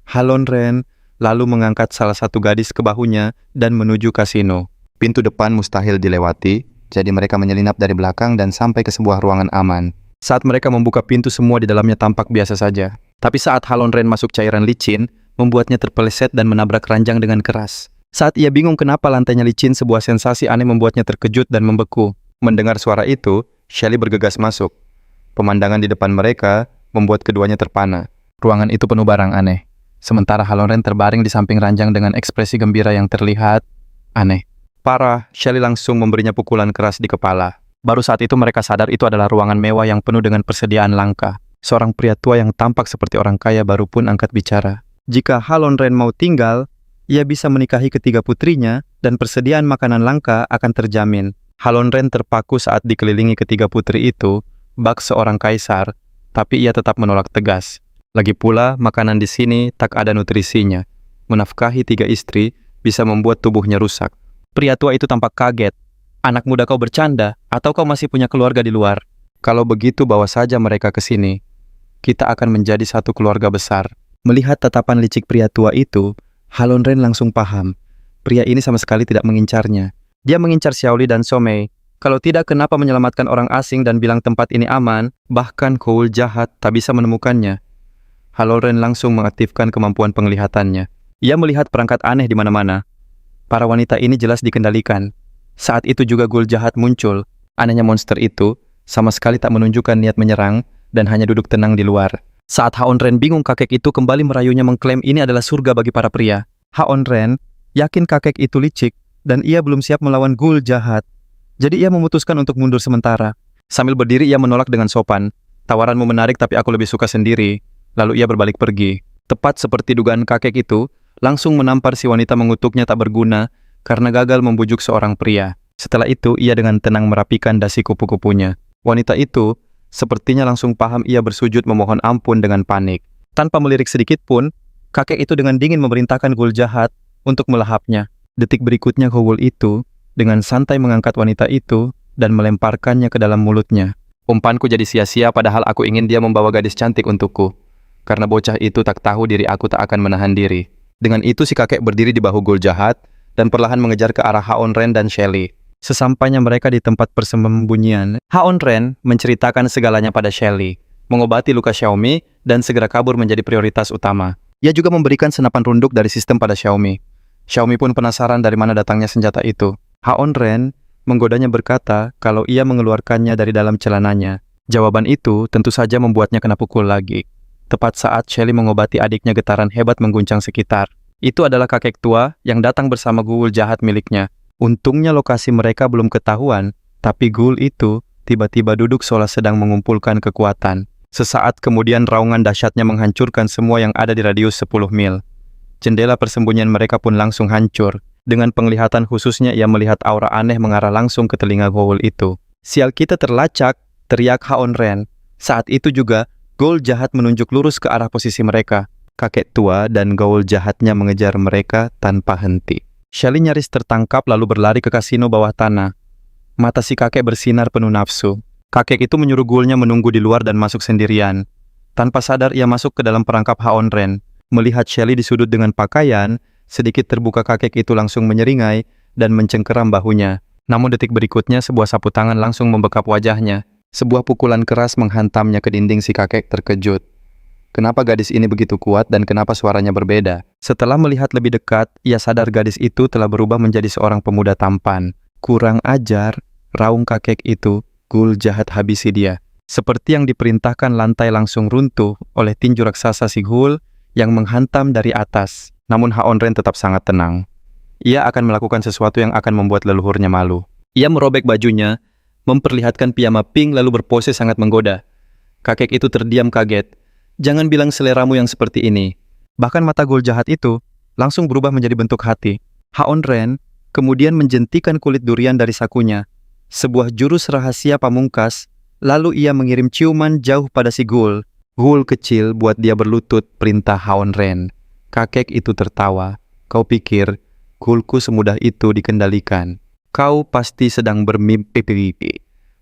Halonren lalu mengangkat salah satu gadis ke bahunya dan menuju kasino. Pintu depan mustahil dilewati, jadi mereka menyelinap dari belakang dan sampai ke sebuah ruangan aman. Saat mereka membuka pintu, semua di dalamnya tampak biasa saja. Tapi saat Halonren masuk, cairan licin membuatnya terpeleset dan menabrak ranjang dengan keras. Saat ia bingung kenapa lantainya licin, sebuah sensasi aneh membuatnya terkejut dan membeku. Mendengar suara itu, Shelly bergegas masuk. Pemandangan di depan mereka membuat keduanya terpana. Ruangan itu penuh barang aneh. Sementara Halonren terbaring di samping ranjang dengan ekspresi gembira yang terlihat aneh. Parah, Shelly langsung memberinya pukulan keras di kepala. Baru saat itu mereka sadar itu adalah ruangan mewah yang penuh dengan persediaan langka. Seorang pria tua yang tampak seperti orang kaya baru pun angkat bicara. Jika Halonren mau tinggal, ia bisa menikahi ketiga putrinya dan persediaan makanan langka akan terjamin. Halonren terpaku saat dikelilingi ketiga putri itu, bak seorang kaisar, tapi ia tetap menolak tegas. Lagi pula, makanan di sini tak ada nutrisinya. Menafkahi 3 istri bisa membuat tubuhnya rusak. Pria tua itu tampak kaget. Anak muda, kau bercanda, atau kau masih punya keluarga di luar? Kalau begitu, bawa saja mereka ke sini. Kita akan menjadi satu keluarga besar. Melihat tatapan licik pria tua itu, Halonren langsung paham. Pria ini sama sekali tidak mengincarnya. Dia mengincar Xiaoli dan Somei. Kalau tidak, kenapa menyelamatkan orang asing dan bilang tempat ini aman, bahkan Ghoul Jahat tak bisa menemukannya. Halonren langsung mengaktifkan kemampuan penglihatannya. Ia melihat perangkat aneh di mana-mana. Para wanita ini jelas dikendalikan. Saat itu juga Ghoul Jahat muncul. Anehnya monster itu sama sekali tak menunjukkan niat menyerang dan hanya duduk tenang di luar. Saat Halonren bingung, kakek itu kembali merayunya mengklaim ini adalah surga bagi para pria. Halonren yakin kakek itu licik dan ia belum siap melawan Ghoul Jahat. Jadi ia memutuskan untuk mundur sementara. Sambil berdiri ia menolak dengan sopan. Tawaranmu menarik tapi aku lebih suka sendiri. Lalu ia berbalik pergi. Tepat seperti dugaan kakek itu, langsung menampar si wanita mengutuknya tak berguna karena gagal membujuk seorang pria. Setelah itu, ia dengan tenang merapikan dasi kupu-kupunya. Wanita itu Sepertinya langsung paham ia bersujud memohon ampun dengan panik. Tanpa melirik sedikit pun, kakek itu dengan dingin memerintahkan Ghoul jahat untuk melahapnya. Detik berikutnya Ghoul itu dengan santai mengangkat wanita itu dan melemparkannya ke dalam mulutnya. Umpanku jadi sia-sia padahal aku ingin dia membawa gadis cantik untukku. Karena bocah itu tak tahu diri aku tak akan menahan diri. Dengan itu si kakek berdiri di bahu Ghoul jahat dan perlahan mengejar ke arah Haon Ren dan Shelly. Sesampainya mereka di tempat persembunyian, Haon Ren menceritakan segalanya pada Shelly, mengobati luka Xiaomi dan segera kabur menjadi prioritas utama. Ia juga memberikan senapan runduk dari sistem pada Xiaomi. Xiaomi pun penasaran dari mana datangnya senjata itu. Haon Ren menggodanya berkata kalau ia mengeluarkannya dari dalam celananya. Jawaban itu tentu saja membuatnya kena pukul lagi. Tepat saat Shelly mengobati adiknya, getaran hebat mengguncang sekitar. Itu adalah kakek tua yang datang bersama ghoul jahat miliknya. Untungnya lokasi mereka belum ketahuan, tapi ghoul itu tiba-tiba duduk seolah sedang mengumpulkan kekuatan. Sesaat kemudian raungan dahsyatnya menghancurkan semua yang ada di radius 10 mil. Jendela persembunyian mereka pun langsung hancur. Dengan penglihatan khususnya ia melihat aura aneh mengarah langsung ke telinga ghoul itu. Sial kita terlacak, teriak Haon Ren. Saat itu juga, ghoul jahat menunjuk lurus ke arah posisi mereka. Kakek tua dan ghoul jahatnya mengejar mereka tanpa henti. Shelly nyaris tertangkap lalu berlari ke kasino bawah tanah. Mata si kakek bersinar penuh nafsu. Kakek itu menyuruh ghoulnya menunggu di luar dan masuk sendirian. Tanpa sadar ia masuk ke dalam perangkap Haon Ren. Melihat Shelly di sudut dengan pakaian, sedikit terbuka kakek itu langsung menyeringai dan mencengkeram bahunya. Namun detik berikutnya sebuah sapu tangan langsung membekap wajahnya. Sebuah pukulan keras menghantamnya ke dinding. Si kakek terkejut. Kenapa gadis ini begitu kuat dan kenapa suaranya berbeda? Setelah melihat lebih dekat, ia sadar gadis itu telah berubah menjadi seorang pemuda tampan. Kurang ajar, raung kakek itu, ghoul jahat habisi dia. Seperti yang diperintahkan, lantai langsung runtuh oleh tinju raksasa si ghoul yang menghantam dari atas. Namun Haon Ren tetap sangat tenang. Ia akan melakukan sesuatu yang akan membuat leluhurnya malu. Ia merobek bajunya, memperlihatkan piyama pink lalu berpose sangat menggoda. Kakek itu terdiam kaget. Jangan bilang seleramu yang seperti ini. Bahkan mata ghoul jahat itu langsung berubah menjadi bentuk hati. Haon Ren kemudian menjentikan kulit durian dari sakunya. Sebuah jurus rahasia pamungkas, lalu ia mengirim ciuman jauh pada si ghoul. Ghoul kecil buat dia berlutut, perintah Haon Ren. Kakek itu tertawa. Kau pikir ghoulku semudah itu dikendalikan? Kau pasti sedang bermimpi.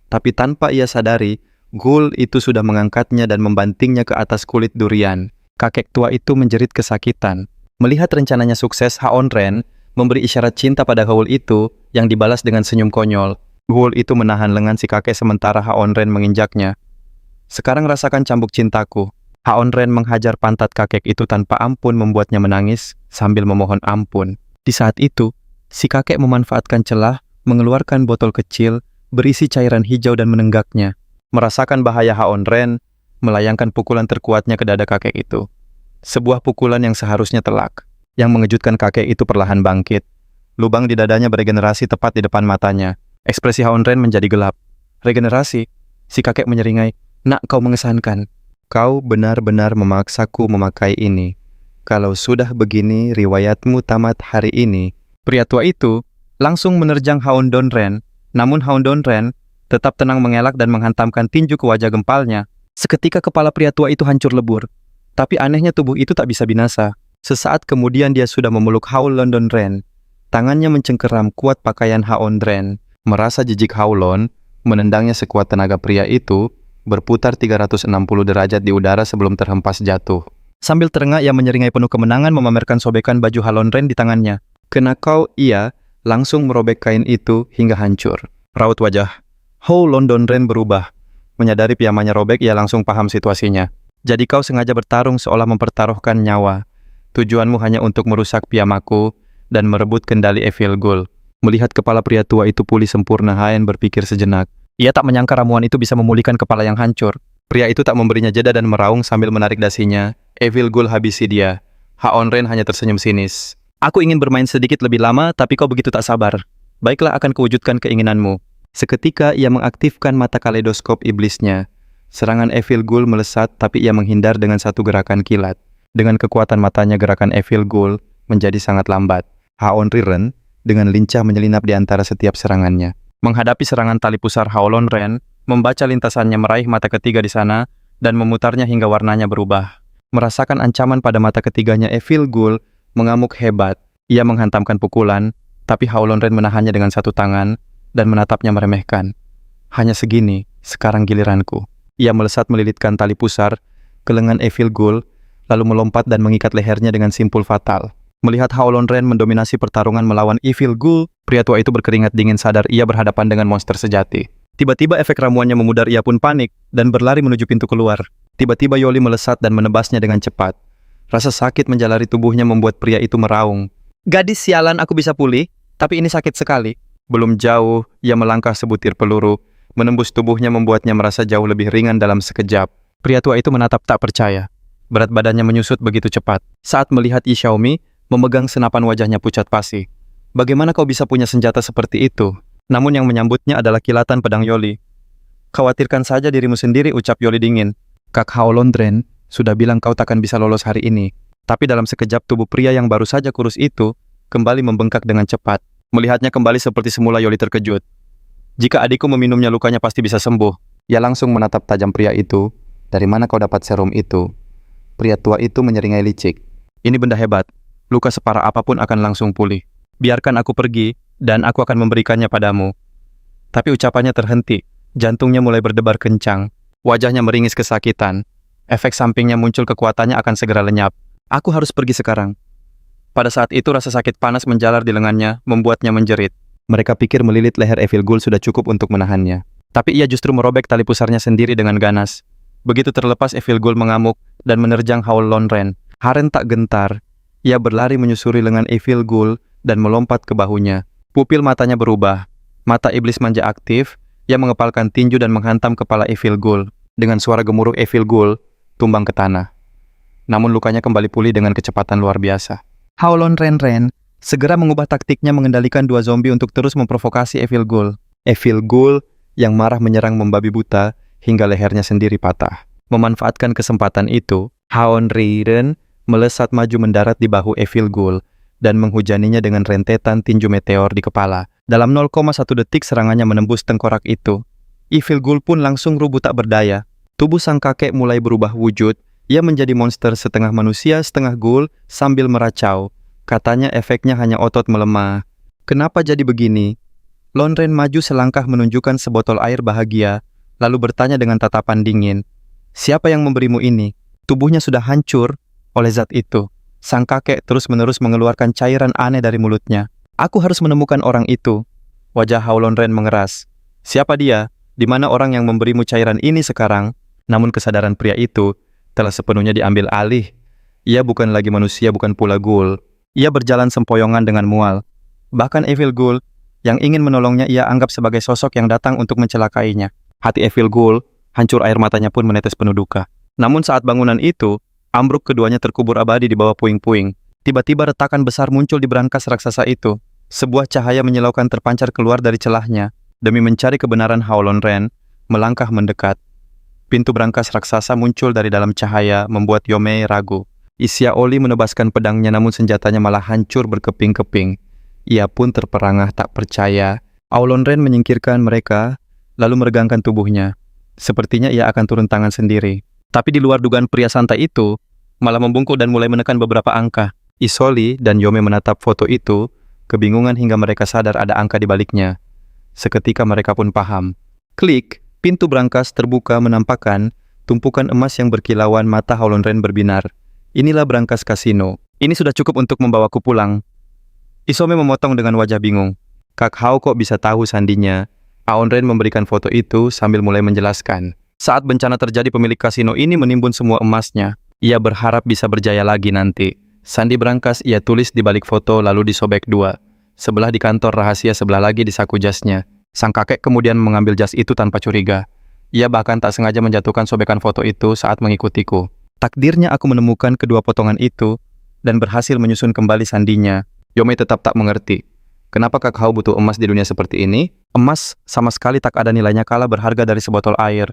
Tapi tanpa ia sadari, ghoul itu sudah mengangkatnya dan membantingnya ke atas kulit durian. Kakek tua itu menjerit kesakitan. Melihat rencananya sukses, Haon Ren memberi isyarat cinta pada ghoul itu yang dibalas dengan senyum konyol. Ghoul itu menahan lengan si kakek sementara Haon Ren menginjaknya. Sekarang rasakan cambuk cintaku. Haon Ren menghajar pantat kakek itu tanpa ampun membuatnya menangis sambil memohon ampun. Di saat itu, si kakek memanfaatkan celah, mengeluarkan botol kecil berisi cairan hijau dan menenggaknya. Merasakan bahaya, Haon Ren melayangkan pukulan terkuatnya ke dada kakek itu. Sebuah pukulan yang seharusnya telak. Yang mengejutkan kakek itu perlahan bangkit. Lubang di dadanya beregenerasi tepat di depan matanya. Ekspresi Haon Ren menjadi gelap. Regenerasi? Si kakek menyeringai. Nak, kau mengesankan. Kau benar-benar memaksaku memakai ini. Kalau sudah begini, riwayatmu tamat hari ini. Pria tua itu langsung menerjang Haon Ren. Namun Haon Ren tetap tenang mengelak dan menghantamkan tinju ke wajah gempalnya. Seketika kepala pria tua itu hancur lebur. Tapi anehnya tubuh itu tak bisa binasa. Sesaat kemudian dia sudah memeluk Haon Ren. Tangannya mencengkeram kuat pakaian Haon Ren. Merasa jijik, Haolon menendangnya sekuat tenaga. Pria itu berputar 360 derajat di udara sebelum terhempas jatuh. Sambil terengah ia menyeringai penuh kemenangan memamerkan sobekan baju Haon Ren di tangannya. Kena kau, ia langsung merobek kain itu hingga hancur. Raut wajah Haon Ren berubah. Menyadari piyamanya robek, ia langsung paham situasinya. Jadi kau sengaja bertarung seolah mempertaruhkan nyawa. Tujuanmu hanya untuk merusak piyamaku dan merebut kendali Evil Ghoul. Melihat kepala pria tua itu pulih sempurna, Haen berpikir sejenak. Ia tak menyangka ramuan itu bisa memulihkan kepala yang hancur. Pria itu tak memberinya jeda dan meraung sambil menarik dasinya. Evil Ghoul habisi dia. Haon Ren hanya tersenyum sinis. Aku ingin bermain sedikit lebih lama, tapi kau begitu tak sabar. Baiklah, akan kuwujudkan keinginanmu. Seketika ia mengaktifkan mata kaleidoskop iblisnya. Serangan Evil Ghoul melesat, tapi ia menghindar dengan satu gerakan kilat. Dengan kekuatan matanya, gerakan Evil Ghoul menjadi sangat lambat. Haon Ren dengan lincah menyelinap di antara setiap serangannya. Menghadapi serangan tali pusar Haon Ren, membaca lintasannya meraih mata ketiga di sana, dan memutarnya hingga warnanya berubah. Merasakan ancaman pada mata ketiganya, Evil Ghoul mengamuk hebat. Ia menghantamkan pukulan, tapi Howlon Ren menahannya dengan satu tangan, dan menatapnya meremehkan. Hanya segini, sekarang giliranku. Ia melesat melilitkan tali pusar ke lengan Evil Ghoul, lalu melompat dan mengikat lehernya dengan simpul fatal. Melihat Howlon Ren mendominasi pertarungan melawan Evil Ghoul, pria tua itu berkeringat dingin sadar ia berhadapan dengan monster sejati. Tiba-tiba efek ramuannya memudar, ia pun panik dan berlari menuju pintu keluar. Tiba-tiba Yoli melesat dan menebasnya dengan cepat. Rasa sakit menjalari tubuhnya membuat pria itu meraung. "Gadis sialan, aku bisa pulih, tapi ini sakit sekali." Belum jauh, ia melangkah sebutir peluru, menembus tubuhnya membuatnya merasa jauh lebih ringan dalam sekejap. Pria tua itu menatap tak percaya. Berat badannya menyusut begitu cepat. Saat melihat Yi Xiaomi memegang senapan, wajahnya pucat pasi. "Bagaimana kau bisa punya senjata seperti itu?" Namun yang menyambutnya adalah kilatan pedang Yoli. "Khawatirkan saja dirimu sendiri," ucap Yoli dingin. "Kak Howlon Ren sudah bilang kau takkan bisa lolos hari ini." Tapi dalam sekejap tubuh pria yang baru saja kurus itu kembali membengkak dengan cepat. Melihatnya kembali seperti semula, Yoli terkejut. "Jika adikku meminumnya, lukanya pasti bisa sembuh." Ia langsung menatap tajam pria itu. "Dari mana kau dapat serum itu?" Pria tua itu menyeringai licik. "Ini benda hebat. Luka separah apapun akan langsung pulih. Biarkan aku pergi, dan aku akan memberikannya padamu." Tapi ucapannya terhenti. Jantungnya mulai berdebar kencang. Wajahnya meringis kesakitan. Efek sampingnya muncul, kekuatannya akan segera lenyap. "Aku harus pergi sekarang." Pada saat itu rasa sakit panas menjalar di lengannya, membuatnya menjerit. Mereka pikir melilit leher Evil Ghoul sudah cukup untuk menahannya. Tapi ia justru merobek tali pusarnya sendiri dengan ganas. Begitu terlepas, Evil Ghoul mengamuk dan menerjang Howlon Ren. Haren tak gentar. Ia berlari menyusuri lengan Evil Ghoul dan melompat ke bahunya. Pupil matanya berubah. Mata iblis manja aktif. Ia mengepalkan tinju dan menghantam kepala Evil Ghoul. Dengan suara gemuruh, Evil Ghoul tumbang ke tanah. Namun lukanya kembali pulih dengan kecepatan luar biasa. Howlon Ren Segera mengubah taktiknya mengendalikan dua zombie untuk terus memprovokasi Evil Ghoul. Evil Ghoul yang marah menyerang membabi buta hingga lehernya sendiri patah. Memanfaatkan kesempatan itu, Howlon Ren melesat maju mendarat di bahu Evil Ghoul dan menghujaninya dengan rentetan tinju meteor di kepala. Dalam 0,1 detik serangannya menembus tengkorak itu. Evil Ghoul pun langsung rubuh tak berdaya. Tubuh sang kakek mulai berubah wujud. Ia menjadi monster setengah manusia, setengah ghoul sambil meracau. Katanya efeknya hanya otot melemah. "Kenapa jadi begini?" Lon Ren maju selangkah menunjukkan sebotol air bahagia, lalu bertanya dengan tatapan dingin. "Siapa yang memberimu ini?" Tubuhnya sudah hancur oleh zat itu. Sang kakek terus-menerus mengeluarkan cairan aneh dari mulutnya. "Aku harus menemukan orang itu." Wajah Howlon Ren mengeras. "Siapa dia? Di mana orang yang memberimu cairan ini sekarang?" Namun kesadaran pria itu telah sepenuhnya diambil alih. Ia bukan lagi manusia, bukan pula ghoul. Ia berjalan sempoyongan dengan mual. Bahkan Evil Ghoul yang ingin menolongnya ia anggap sebagai sosok yang datang untuk mencelakainya. Hati Evil Ghoul hancur, air matanya pun menetes penuh duka. Namun saat bangunan itu, ambruk, keduanya terkubur abadi di bawah puing-puing. Tiba-tiba retakan besar muncul di brankas raksasa itu. Sebuah cahaya menyilaukan terpancar keluar dari celahnya. Demi mencari kebenaran, Howlon Ren melangkah mendekat. Pintu brankas raksasa muncul dari dalam cahaya, membuat Yomei ragu. Xia Oli menebaskan pedangnya, namun senjatanya malah hancur berkeping-keping. Ia pun terperangah tak percaya. Howlon Ren menyingkirkan mereka, lalu meregangkan tubuhnya. Sepertinya ia akan turun tangan sendiri. Tapi di luar dugaan, pria santai itu malah membungkuk dan mulai menekan beberapa angka. Isoli dan Yomei menatap foto itu, kebingungan hingga mereka sadar ada angka di baliknya. Seketika mereka pun paham. Klik! Pintu brankas terbuka menampakkan tumpukan emas yang berkilauan. Mata Howlon Ren berbinar. "Inilah brankas kasino. Ini sudah cukup untuk membawaku pulang." Isome memotong dengan wajah bingung. "Kak Hao kok bisa tahu sandinya?" Howlon Ren memberikan foto itu sambil mulai menjelaskan. "Saat bencana terjadi, pemilik kasino ini menimbun semua emasnya. Ia berharap bisa berjaya lagi nanti. Sandi brankas ia tulis di balik foto lalu disobek dua. Sebelah di kantor rahasia, sebelah lagi di saku jasnya." Sang kakek kemudian mengambil jas itu tanpa curiga. Ia bahkan tak sengaja menjatuhkan sobekan foto itu saat mengikutiku. Takdirnya aku menemukan kedua potongan itu dan berhasil menyusun kembali sandinya. Yomei tetap tak mengerti. Kenapa Kak Hao butuh emas di dunia seperti ini? Emas sama sekali tak ada nilainya kalah berharga dari sebotol air.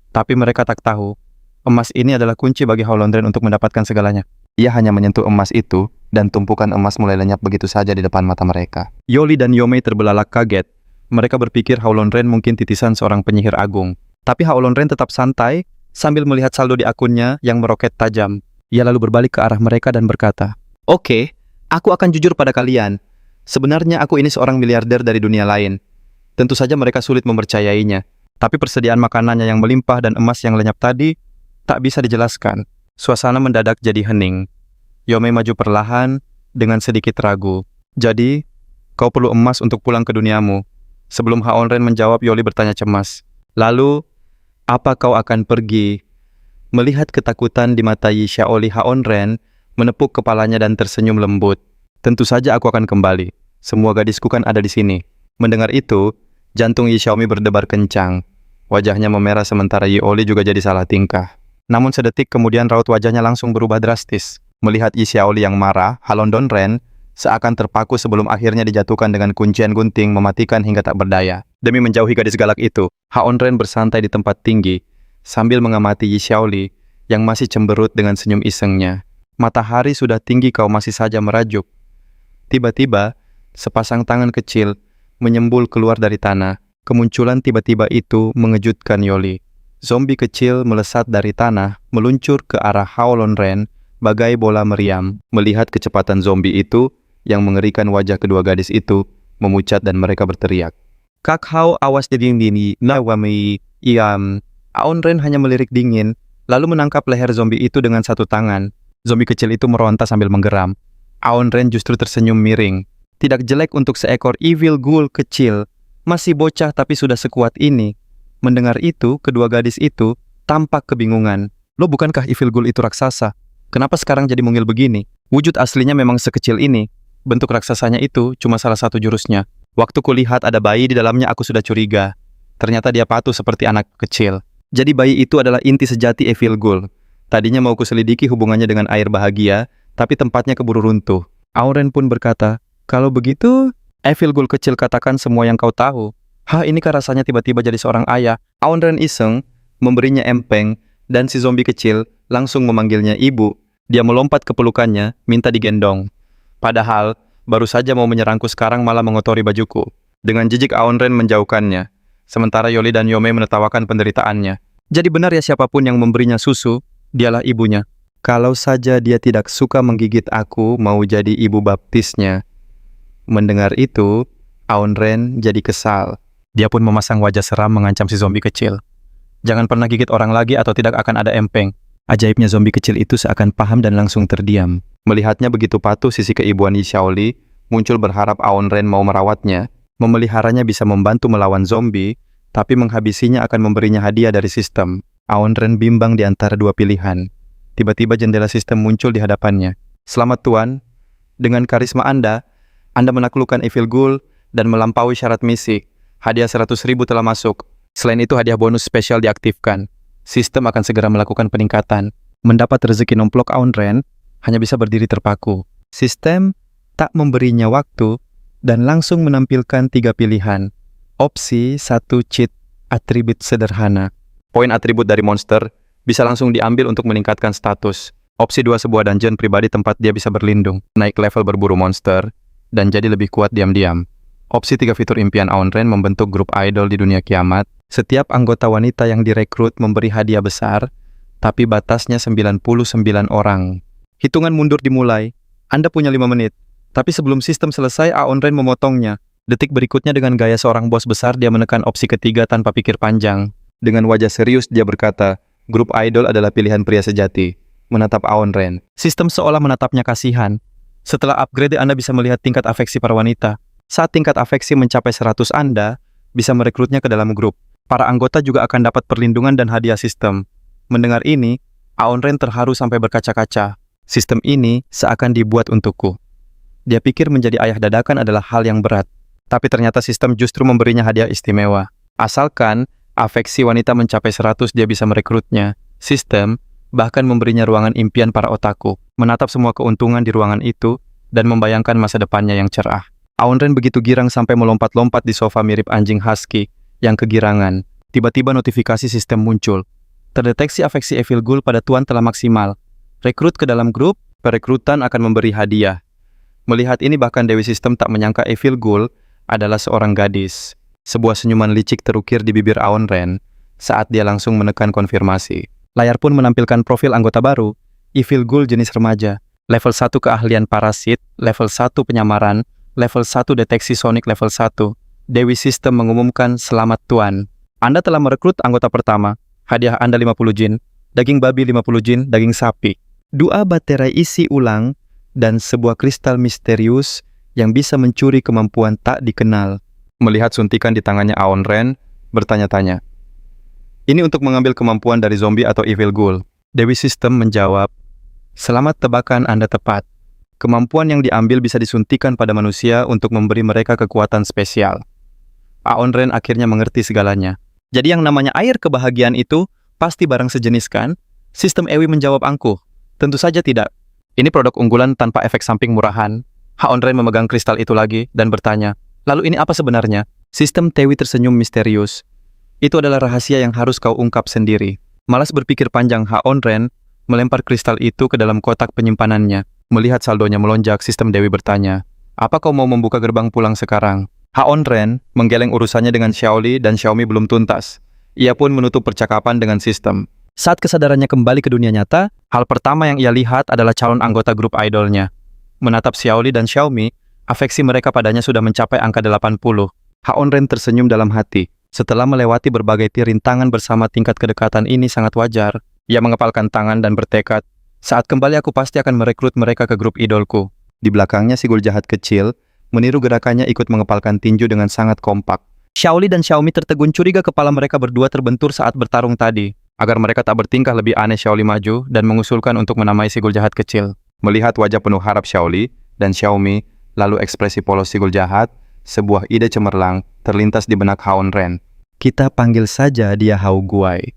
Tapi mereka tak tahu, emas ini adalah kunci bagi Howlon Ren untuk mendapatkan segalanya. Ia hanya menyentuh emas itu, dan tumpukan emas mulai lenyap begitu saja di depan mata mereka. Yoli dan Yomei terbelalak kaget. Mereka berpikir Haolonren mungkin titisan seorang penyihir agung. Tapi Haolonren tetap santai sambil melihat saldo di akunnya yang meroket tajam. Ia lalu berbalik ke arah mereka dan berkata, Oke, aku akan jujur pada kalian. Sebenarnya aku ini seorang miliarder dari dunia lain. Tentu saja mereka sulit mempercayainya. tapi persediaan makanannya yang melimpah dan emas yang lenyap tadi tak bisa dijelaskan. Suasana mendadak jadi hening. Yome maju perlahan dengan sedikit ragu. Jadi, kau perlu emas untuk pulang ke duniamu. Sebelum Haonren menjawab, Yoli bertanya cemas. Lalu, apa kau akan pergi? Melihat ketakutan di mata Yi Xiaoli, Haonren menepuk kepalanya dan tersenyum lembut. Tentu saja aku akan kembali. Semua gadisku kan ada di sini. Mendengar itu, jantung Yi Xiaomi berdebar kencang. Wajahnya memerah sementara Yi Oli juga jadi salah tingkah. Namun sedetik kemudian raut wajahnya langsung berubah drastis. Melihat Yi Xiaoli yang marah, Halondonren seakan terpaku sebelum akhirnya dijatuhkan dengan kuncian gunting mematikan hingga tak berdaya. Demi menjauhi gadis galak itu, Haonren bersantai di tempat tinggi sambil mengamati Yi Xiaoli yang masih cemberut dengan senyum isengnya. Matahari sudah tinggi kau masih saja merajuk. Tiba-tiba, sepasang tangan kecil menyembul keluar dari tanah. Kemunculan tiba-tiba itu mengejutkan Yoli. Zombie kecil melesat dari tanah, meluncur ke arah Haolonren bagai bola meriam. Melihat kecepatan zombie itu, yang mengerikan wajah kedua gadis itu memucat dan mereka berteriak. Kak Hao awas dini nawami iam. Haonren hanya melirik dingin, lalu menangkap leher zombie itu dengan satu tangan. Zombie kecil itu meronta sambil menggeram. Haonren justru tersenyum miring. Tidak jelek untuk seekor evil ghoul kecil. Masih bocah tapi sudah sekuat ini. Mendengar itu, kedua gadis itu tampak kebingungan. Lo bukankah evil ghoul itu raksasa? Kenapa sekarang jadi mungil begini? Wujud aslinya memang sekecil ini. Bentuk raksasanya itu cuma salah satu jurusnya. Waktu kulihat ada bayi di dalamnya aku sudah curiga. Ternyata dia patuh seperti anak kecil. Jadi bayi itu adalah inti sejati evil ghoul. Tadinya mau kuselidiki hubungannya dengan air bahagia, tapi tempatnya keburu runtuh. Auren pun berkata, kalau begitu, evil ghoul kecil katakan semua yang kau tahu. Hah, ini kan rasanya tiba-tiba jadi seorang ayah. Aonren iseng, memberinya empeng, dan si zombie kecil langsung memanggilnya ibu. Dia melompat ke pelukannya, minta digendong. Padahal, baru saja mau menyerangku sekarang malah mengotori bajuku. Dengan jijik Aonren menjauhkannya. Sementara Yoli dan Yome menertawakan penderitaannya. Jadi benar ya siapapun yang memberinya susu, dialah ibunya. Kalau saja dia tidak suka menggigit aku, mau jadi ibu baptisnya. Mendengar itu, Aonren jadi kesal. Dia pun memasang wajah seram mengancam si zombie kecil. Jangan pernah gigit orang lagi atau tidak akan ada empeng. Ajaibnya zombie kecil itu seakan paham dan langsung terdiam. Melihatnya begitu patuh sisi keibuan Yi Xiaoli, muncul berharap Aonren mau merawatnya. Memeliharanya bisa membantu melawan zombie, tapi menghabisinya akan memberinya hadiah dari sistem. Aonren bimbang di antara dua pilihan. Tiba-tiba jendela sistem muncul di hadapannya. Selamat Tuan, dengan karisma Anda menaklukkan evil ghoul dan melampaui syarat misi. Hadiah 100.000 telah masuk. Selain itu hadiah bonus spesial diaktifkan. Sistem akan segera melakukan peningkatan. Mendapat rezeki nomplok Aonren hanya bisa berdiri terpaku. Sistem tak memberinya waktu dan langsung menampilkan 3 pilihan. Opsi 1 cheat atribut sederhana. Poin atribut dari monster bisa langsung diambil untuk meningkatkan status. Opsi 2 sebuah dungeon pribadi tempat dia bisa berlindung, naik level berburu monster, dan jadi lebih kuat diam-diam. Opsi 3 fitur impian Aonren membentuk grup idol di dunia kiamat. Setiap anggota wanita yang direkrut memberi hadiah besar, tapi batasnya 99 orang. Hitungan mundur dimulai. Anda punya 5 menit. Tapi sebelum sistem selesai, Aonren memotongnya. Detik berikutnya dengan gaya seorang bos besar, dia menekan opsi ketiga tanpa pikir panjang. Dengan wajah serius, dia berkata, grup idol adalah pilihan pria sejati. Menatap Aonren. Sistem seolah menatapnya kasihan. Setelah upgrade, Anda bisa melihat tingkat afeksi para wanita. Saat tingkat afeksi mencapai 100, Anda bisa merekrutnya ke dalam grup. Para anggota juga akan dapat perlindungan dan hadiah sistem. Mendengar ini, Aonren terharu sampai berkaca-kaca. Sistem ini seakan dibuat untukku. Dia pikir menjadi ayah dadakan adalah hal yang berat. Tapi ternyata sistem justru memberinya hadiah istimewa. Asalkan afeksi wanita mencapai 100, dia bisa merekrutnya. Sistem bahkan memberinya ruangan impian para otaku. Menatap semua keuntungan di ruangan itu dan membayangkan masa depannya yang cerah. Aonren begitu girang sampai melompat-lompat di sofa mirip anjing husky yang kegirangan. Tiba-tiba notifikasi sistem muncul. Terdeteksi afeksi evil ghoul pada Tuan telah maksimal. Rekrut ke dalam grup, perekrutan akan memberi hadiah. Melihat ini bahkan Dewi Sistem tak menyangka evil ghoul adalah seorang gadis. Sebuah senyuman licik terukir di bibir Aon Ren saat dia langsung menekan konfirmasi. Layar pun menampilkan profil anggota baru, Evil Ghoul jenis remaja. Level 1 keahlian parasit, level 1 penyamaran, level 1 deteksi sonik level 1. Dewi Sistem mengumumkan, selamat Tuan. Anda telah merekrut anggota pertama. Hadiah Anda 50 jin, daging babi 50 jin, daging sapi. 2 baterai isi ulang, dan sebuah kristal misterius yang bisa mencuri kemampuan tak dikenal. Melihat suntikan di tangannya Aon Ren, bertanya-tanya. Ini untuk mengambil kemampuan dari zombie atau Evil Ghoul. Dewi Sistem menjawab, selamat tebakan Anda tepat. Kemampuan yang diambil bisa disuntikan pada manusia untuk memberi mereka kekuatan spesial. Aon Ren akhirnya mengerti segalanya. Jadi yang namanya air kebahagiaan itu pasti barang sejenis kan? Sistem Ewi menjawab angkuh. Tentu saja tidak. Ini produk unggulan tanpa efek samping murahan. Aon Ren memegang kristal itu lagi dan bertanya, lalu ini apa sebenarnya? Sistem Tewi tersenyum misterius. Itu adalah rahasia yang harus kau ungkap sendiri. Malas berpikir panjang, Aon Ren melempar kristal itu ke dalam kotak penyimpanannya. Melihat saldonya melonjak, Sistem Dewi bertanya, apa kau mau membuka gerbang pulang sekarang? Aon Ren menggeleng urusannya dengan Xiaoli dan Xiaomi belum tuntas. Ia pun menutup percakapan dengan Sistem. Saat kesadarannya kembali ke dunia nyata, hal pertama yang ia lihat adalah calon anggota grup idolnya. Menatap Xiaoli dan Xiaomi, afeksi mereka padanya sudah mencapai angka 80. Aon Ren tersenyum dalam hati. Setelah melewati berbagai rintangan bersama, tingkat kedekatan ini sangat wajar. Ia mengepalkan tangan dan bertekad, saat kembali aku pasti akan merekrut mereka ke grup idolku. Di belakangnya si Ghoul jahat kecil meniru gerakannya ikut mengepalkan tinju dengan sangat kompak. Xiaoli dan Xiaomi tertegun curiga kepala mereka berdua terbentur saat bertarung tadi. Agar mereka tak bertingkah lebih aneh, Xiaoli maju dan mengusulkan untuk menamai si Ghoul jahat kecil. Melihat wajah penuh harap Xiaoli dan Xiaomi, lalu ekspresi polos si Ghoul jahat, sebuah ide cemerlang terlintas di benak Aon Ren. Kita panggil saja dia Hao Guai.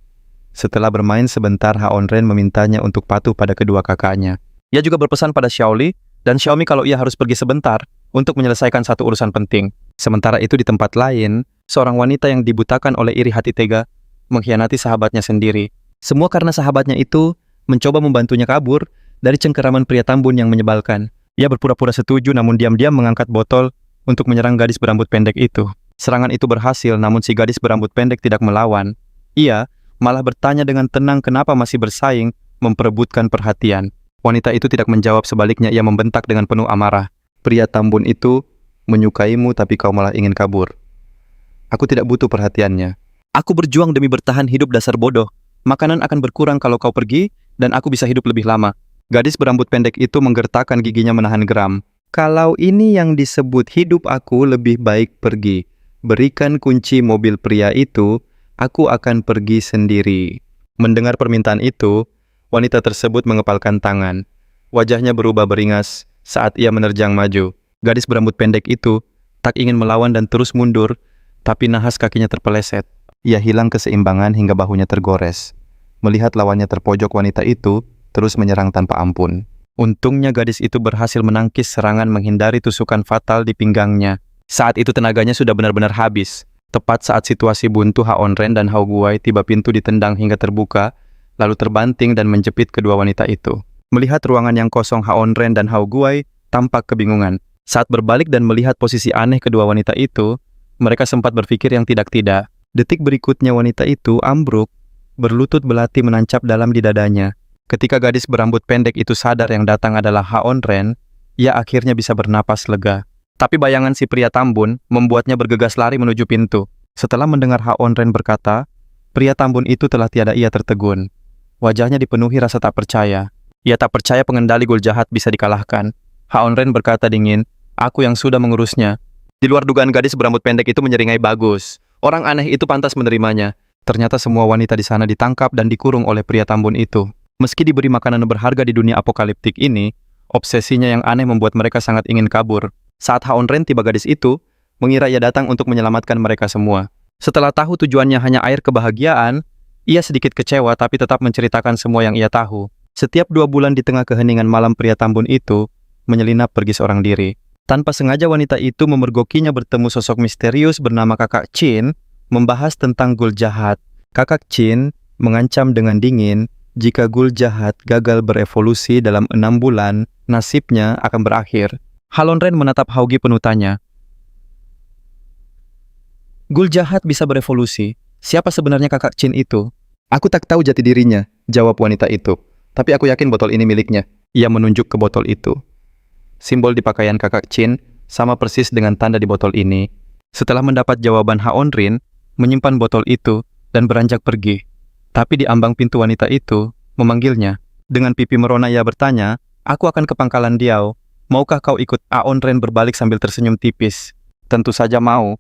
Setelah bermain sebentar, Aon Ren memintanya untuk patuh pada kedua kakaknya. Ia juga berpesan pada Xiaoli dan Xiaomi kalau ia harus pergi sebentar untuk menyelesaikan satu urusan penting. Sementara itu di tempat lain, seorang wanita yang dibutakan oleh iri hati tega mengkhianati sahabatnya sendiri. Semua karena sahabatnya itu mencoba membantunya kabur dari cengkeraman pria Tambun yang menyebalkan. Ia berpura-pura setuju namun diam-diam mengangkat botol untuk menyerang gadis berambut pendek itu. Serangan itu berhasil namun si gadis berambut pendek tidak melawan. Ia malah bertanya dengan tenang kenapa masih bersaing memperebutkan perhatian. Wanita itu tidak menjawab, sebaliknya ia membentak dengan penuh amarah. Pria Tambun itu menyukaimu tapi kau malah ingin kabur. Aku tidak butuh perhatiannya. Aku berjuang demi bertahan hidup, dasar bodoh. Makanan akan berkurang kalau kau pergi dan aku bisa hidup lebih lama. Gadis berambut pendek itu menggertakkan giginya menahan geram. Kalau ini yang disebut hidup, aku lebih baik pergi. Berikan kunci mobil pria itu. Aku akan pergi sendiri. Mendengar permintaan itu, wanita tersebut mengepalkan tangan. Wajahnya berubah beringas saat ia menerjang maju. Gadis berambut pendek itu tak ingin melawan dan terus mundur, tapi nahas kakinya terpeleset. Ia hilang keseimbangan hingga bahunya tergores. Melihat lawannya terpojok, wanita itu terus menyerang tanpa ampun. Untungnya gadis itu berhasil menangkis serangan menghindari tusukan fatal di pinggangnya. Saat itu tenaganya sudah benar-benar habis. Tepat saat situasi buntu, Aon Ren dan Hao Guai tiba pintu ditendang hingga terbuka, lalu terbanting dan menjepit kedua wanita itu. Melihat ruangan yang kosong, Aon Ren dan Hao Guai tampak kebingungan. Saat berbalik dan melihat posisi aneh kedua wanita itu, mereka sempat berpikir yang tidak-tidak. Detik berikutnya wanita itu ambruk, berlutut belati menancap dalam di dadanya. Ketika gadis berambut pendek itu sadar yang datang adalah Aon Ren, ia akhirnya bisa bernapas lega. Tapi bayangan si pria Tambun membuatnya bergegas lari menuju pintu. Setelah mendengar Aon Ren berkata, pria Tambun itu telah tiada, ia tertegun. Wajahnya dipenuhi rasa tak percaya. Ia tak percaya pengendali Ghoul jahat bisa dikalahkan. Aon Ren berkata dingin, aku yang sudah mengurusnya. Di luar dugaan, gadis berambut pendek itu menyeringai, bagus. Orang aneh itu pantas menerimanya. Ternyata semua wanita di sana ditangkap dan dikurung oleh pria Tambun itu. Meski diberi makanan berharga di dunia apokaliptik ini, obsesinya yang aneh membuat mereka sangat ingin kabur. Saat Aon Ren tiba, gadis itu mengira ia datang untuk menyelamatkan mereka semua. Setelah tahu tujuannya hanya air kebahagiaan, ia sedikit kecewa tapi tetap menceritakan semua yang ia tahu. Setiap 2 bulan di tengah keheningan malam, pria Tambun itu menyelinap pergi seorang diri. Tanpa sengaja wanita itu memergokinya bertemu sosok misterius bernama Kakak Chin, membahas tentang Ghoul jahat. Kakak Chin mengancam dengan dingin, jika Ghoul jahat gagal berevolusi dalam 6 bulan, nasibnya akan berakhir. Aon Ren menatap Haogi penuh tanya. Ghoul jahat bisa berevolusi. Siapa sebenarnya kakak Chin itu? Aku tak tahu jati dirinya, jawab wanita itu. Tapi aku yakin botol ini miliknya. Ia menunjuk ke botol itu. Simbol di pakaian kakak Chin sama persis dengan tanda di botol ini. Setelah mendapat jawaban Haonrin, menyimpan botol itu dan beranjak pergi. Tapi di ambang pintu wanita itu memanggilnya. Dengan pipi merona ia bertanya, "Aku akan ke pangkalan Diao. Maukah kau ikut?" Haonrin berbalik sambil tersenyum tipis. "Tentu saja mau.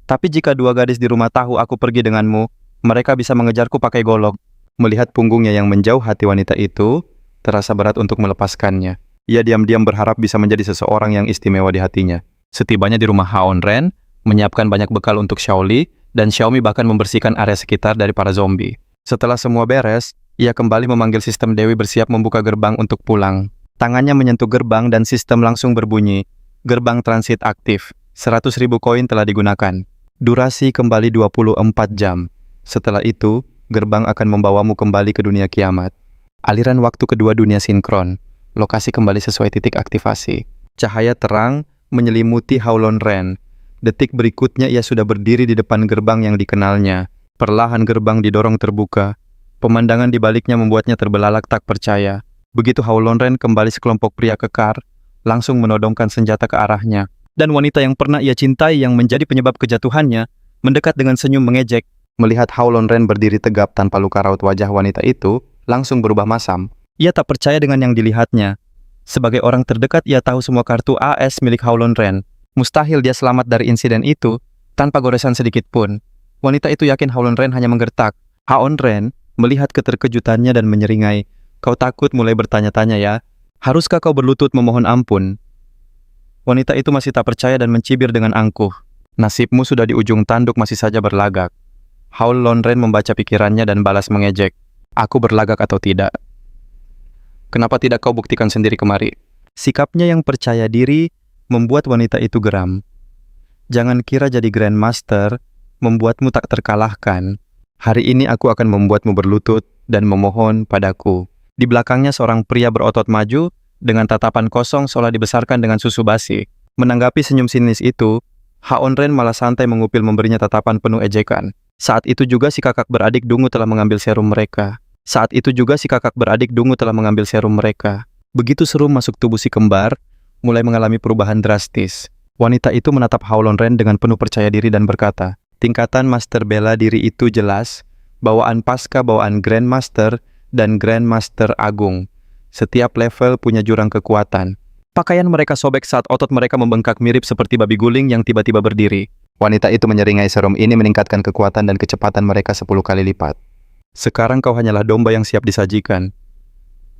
Tapi jika dua gadis di rumah tahu aku pergi denganmu, mereka bisa mengejarku pakai golok." Melihat punggungnya yang menjauh, hati wanita itu terasa berat untuk melepaskannya. Ia diam-diam berharap bisa menjadi seseorang yang istimewa di hatinya. Setibanya di rumah Haonren, menyiapkan banyak bekal untuk Xiaoli, dan Xiaomi bahkan membersihkan area sekitar dari para zombie. Setelah semua beres, ia kembali memanggil sistem Dewi bersiap membuka gerbang untuk pulang. Tangannya menyentuh gerbang dan sistem langsung berbunyi. Gerbang transit aktif. 100.000 koin telah digunakan. Durasi kembali 24 jam. Setelah itu, gerbang akan membawamu kembali ke dunia kiamat. Aliran waktu kedua dunia sinkron. Lokasi kembali sesuai titik aktivasi. Cahaya terang menyelimuti Haolon Ren. Detik berikutnya ia sudah berdiri di depan gerbang yang dikenalnya. Perlahan gerbang didorong terbuka. Pemandangan di baliknya membuatnya terbelalak tak percaya. Begitu Haolon Ren kembali sekelompok pria kekar, langsung menodongkan senjata ke arahnya. Dan wanita yang pernah ia cintai yang menjadi penyebab kejatuhannya, mendekat dengan senyum mengejek. Melihat Haolon Ren berdiri tegap tanpa luka raut, wajah wanita itu langsung berubah masam. Ia tak percaya dengan yang dilihatnya. Sebagai orang terdekat, ia tahu semua kartu AS milik Haolon Ren. Mustahil dia selamat dari insiden itu tanpa goresan sedikit pun. Wanita itu yakin Haolon Ren hanya menggertak. Haolon Ren melihat keterkejutannya dan menyeringai. "Kau takut?" mulai bertanya-tanya ya. "Haruskah kau berlutut memohon ampun?" Wanita itu masih tak percaya dan mencibir dengan angkuh. "Nasibmu sudah di ujung tanduk masih saja berlagak." Haolon Ren membaca pikirannya dan balas mengejek. "Aku berlagak atau tidak? Kenapa tidak kau buktikan sendiri kemari?" Sikapnya yang percaya diri membuat wanita itu geram. "Jangan kira jadi Grandmaster membuatmu tak terkalahkan. Hari ini aku akan membuatmu berlutut dan memohon padaku." Di belakangnya seorang pria berotot maju dengan tatapan kosong seolah dibesarkan dengan susu basi. Menanggapi senyum sinis itu, Haolon Ren malah santai mengupil memberinya tatapan penuh ejekan. Saat itu juga si kakak beradik Dungu telah mengambil serum mereka. Begitu serum masuk tubuh si kembar, mulai mengalami perubahan drastis. Wanita itu menatap Haolon Ren dengan penuh percaya diri dan berkata, "Tingkatan Master bela diri itu jelas, bawaan pasca bawaan Grandmaster dan Grandmaster Agung. Setiap level punya jurang kekuatan." Pakaian mereka sobek saat otot mereka membengkak mirip seperti babi guling yang tiba-tiba berdiri. Wanita itu menyeringai, serum ini meningkatkan kekuatan dan kecepatan mereka 10 kali lipat. "Sekarang kau hanyalah domba yang siap disajikan."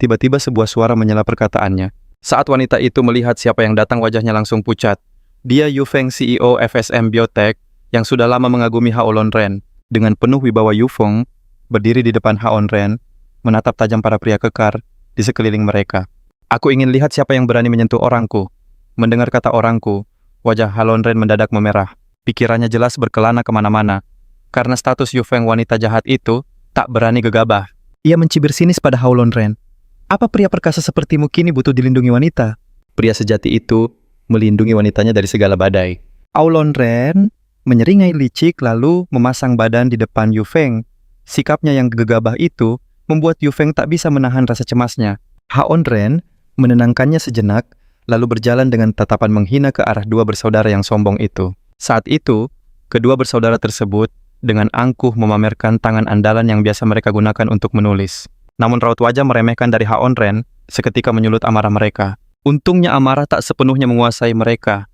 Tiba-tiba sebuah suara menyela perkataannya. Saat wanita itu melihat siapa yang datang, wajahnya langsung pucat. Dia Yu Feng, CEO FSM Biotech, yang sudah lama mengagumi Haolon Ren. Dengan penuh wibawa, Yu Feng berdiri di depan Haolon Ren, menatap tajam para pria kekar di sekeliling mereka. "Aku ingin lihat siapa yang berani menyentuh orangku." Mendengar kata orangku, wajah Haolon Ren mendadak memerah. Pikirannya jelas berkelana kemana-mana. Karena status Yu Feng wanita jahat itu tak berani gegabah. Ia mencibir sinis pada Haolon Ren. "Apa pria perkasa sepertimu kini butuh dilindungi wanita?" Pria sejati itu melindungi wanitanya dari segala badai. Haolon Ren menyeringai licik lalu memasang badan di depan Yu Feng. Sikapnya yang gegabah itu membuat Yu Feng tak bisa menahan rasa cemasnya. Haolon Ren menenangkannya sejenak, lalu berjalan dengan tatapan menghina ke arah dua bersaudara yang sombong itu. Saat itu, kedua bersaudara tersebut dengan angkuh memamerkan tangan andalan yang biasa mereka gunakan untuk menulis. Namun raut wajah meremehkan dari Haolon Ren seketika menyulut amarah mereka. Untungnya amarah tak sepenuhnya menguasai mereka.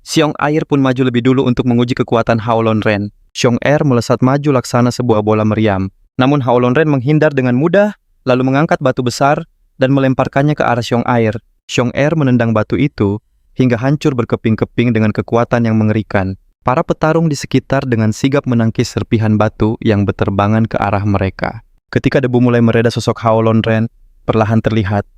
Xiong Air pun maju lebih dulu untuk menguji kekuatan Haolon Ren. Xiong Air melesat maju laksana sebuah bola meriam. Namun Haolon Ren menghindar dengan mudah, lalu mengangkat batu besar dan melemparkannya ke arah Xiong Air. Xiong Air menendang batu itu hingga hancur berkeping-keping dengan kekuatan yang mengerikan. Para petarung di sekitar dengan sigap menangkis serpihan batu yang berterbangan ke arah mereka. Ketika debu mulai mereda, sosok Haolon Ren perlahan terlihat.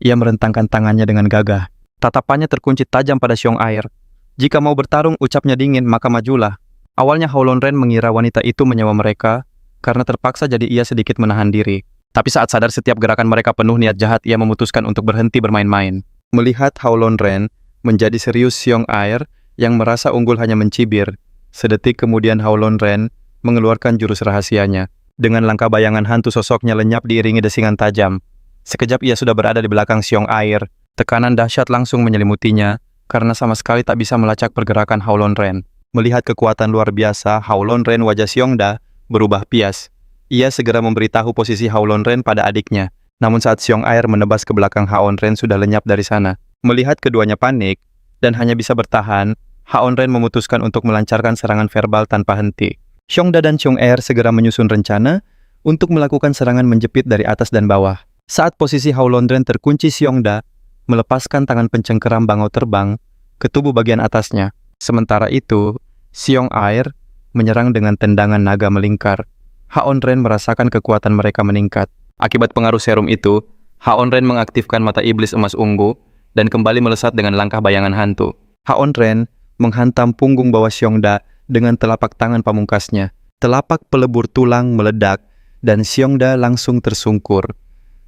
Ia merentangkan tangannya dengan gagah. Tatapannya terkunci tajam pada Xiong Air. "Jika mau bertarung," ucapnya dingin, "maka majulah." Awalnya Haolon Ren mengira wanita itu menyewa mereka, karena terpaksa jadi ia sedikit menahan diri. Tapi saat sadar setiap gerakan mereka penuh niat jahat, ia memutuskan untuk berhenti bermain-main. Melihat Haolon Ren menjadi serius, Xiong Air yang merasa unggul hanya mencibir. Sedetik kemudian Hao Lonren mengeluarkan jurus rahasianya. Dengan langkah bayangan hantu sosoknya lenyap diiringi desingan tajam. Sekejap ia sudah berada di belakang Xiong Air. Tekanan dahsyat langsung menyelimutinya karena sama sekali tak bisa melacak pergerakan Hao Lonren. Melihat kekuatan luar biasa, Hao Lonren wajah Xiongda berubah pias. Ia segera memberitahu posisi Hao Lonren pada adiknya. Namun saat Xiong Air menebas ke belakang Hao Lonren sudah lenyap dari sana. Melihat keduanya panik dan hanya bisa bertahan, Hao Lonren memutuskan untuk melancarkan serangan verbal tanpa henti. Xiongda dan Xiong Air segera menyusun rencana untuk melakukan serangan menjepit dari atas dan bawah. Saat posisi Hao Lonren terkunci, Xiongda melepaskan tangan pencengkeram bangau terbang ke tubuh bagian atasnya. Sementara itu, Xiong Air menyerang dengan tendangan naga melingkar. Hao Lonren merasakan kekuatan mereka meningkat. Akibat pengaruh serum itu, Hao Lonren mengaktifkan mata iblis emas ungu dan kembali melesat dengan langkah bayangan hantu. Hao Lonren menghantam punggung bawah Xiongda dengan telapak tangan pamungkasnya. Telapak pelebur tulang meledak dan Xiongda langsung tersungkur.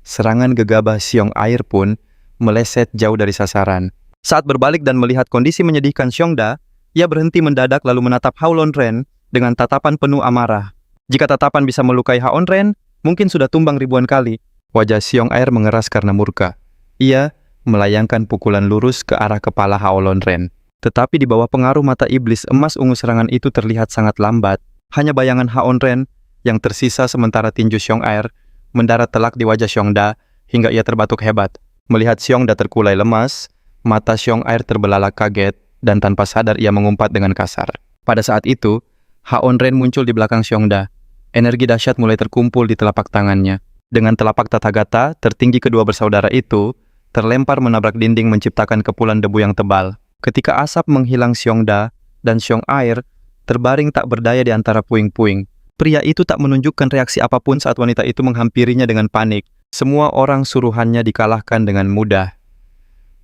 Serangan gegabah Xiong Air pun meleset jauh dari sasaran. Saat berbalik dan melihat kondisi menyedihkan Xiongda, ia berhenti mendadak lalu menatap Hao Lonren dengan tatapan penuh amarah. Jika tatapan bisa melukai Hao Lonren, mungkin sudah tumbang ribuan kali. Wajah Xiong Air mengeras karena murka. Ia melayangkan pukulan lurus ke arah kepala Hao Lonren. Tetapi di bawah pengaruh mata iblis emas ungu serangan itu terlihat sangat lambat. Hanya bayangan Hao Lonren yang tersisa sementara tinju Xiong Air mendarat telak di wajah Xiongda hingga ia terbatuk hebat. Melihat Xiongda terkulai lemas, mata Xiong Air terbelalak kaget dan tanpa sadar ia mengumpat dengan kasar. Pada saat itu, Hao Lonren muncul di belakang Xiongda. Energi dahsyat mulai terkumpul di telapak tangannya. Dengan telapak Tathagata, tertinggi kedua bersaudara itu terlempar menabrak dinding menciptakan kepulan debu yang tebal. Ketika asap menghilang, Xiongda dan Xiong Air terbaring tak berdaya di antara puing-puing. Pria itu tak menunjukkan reaksi apapun saat wanita itu menghampirinya dengan panik. Semua orang suruhannya dikalahkan dengan mudah.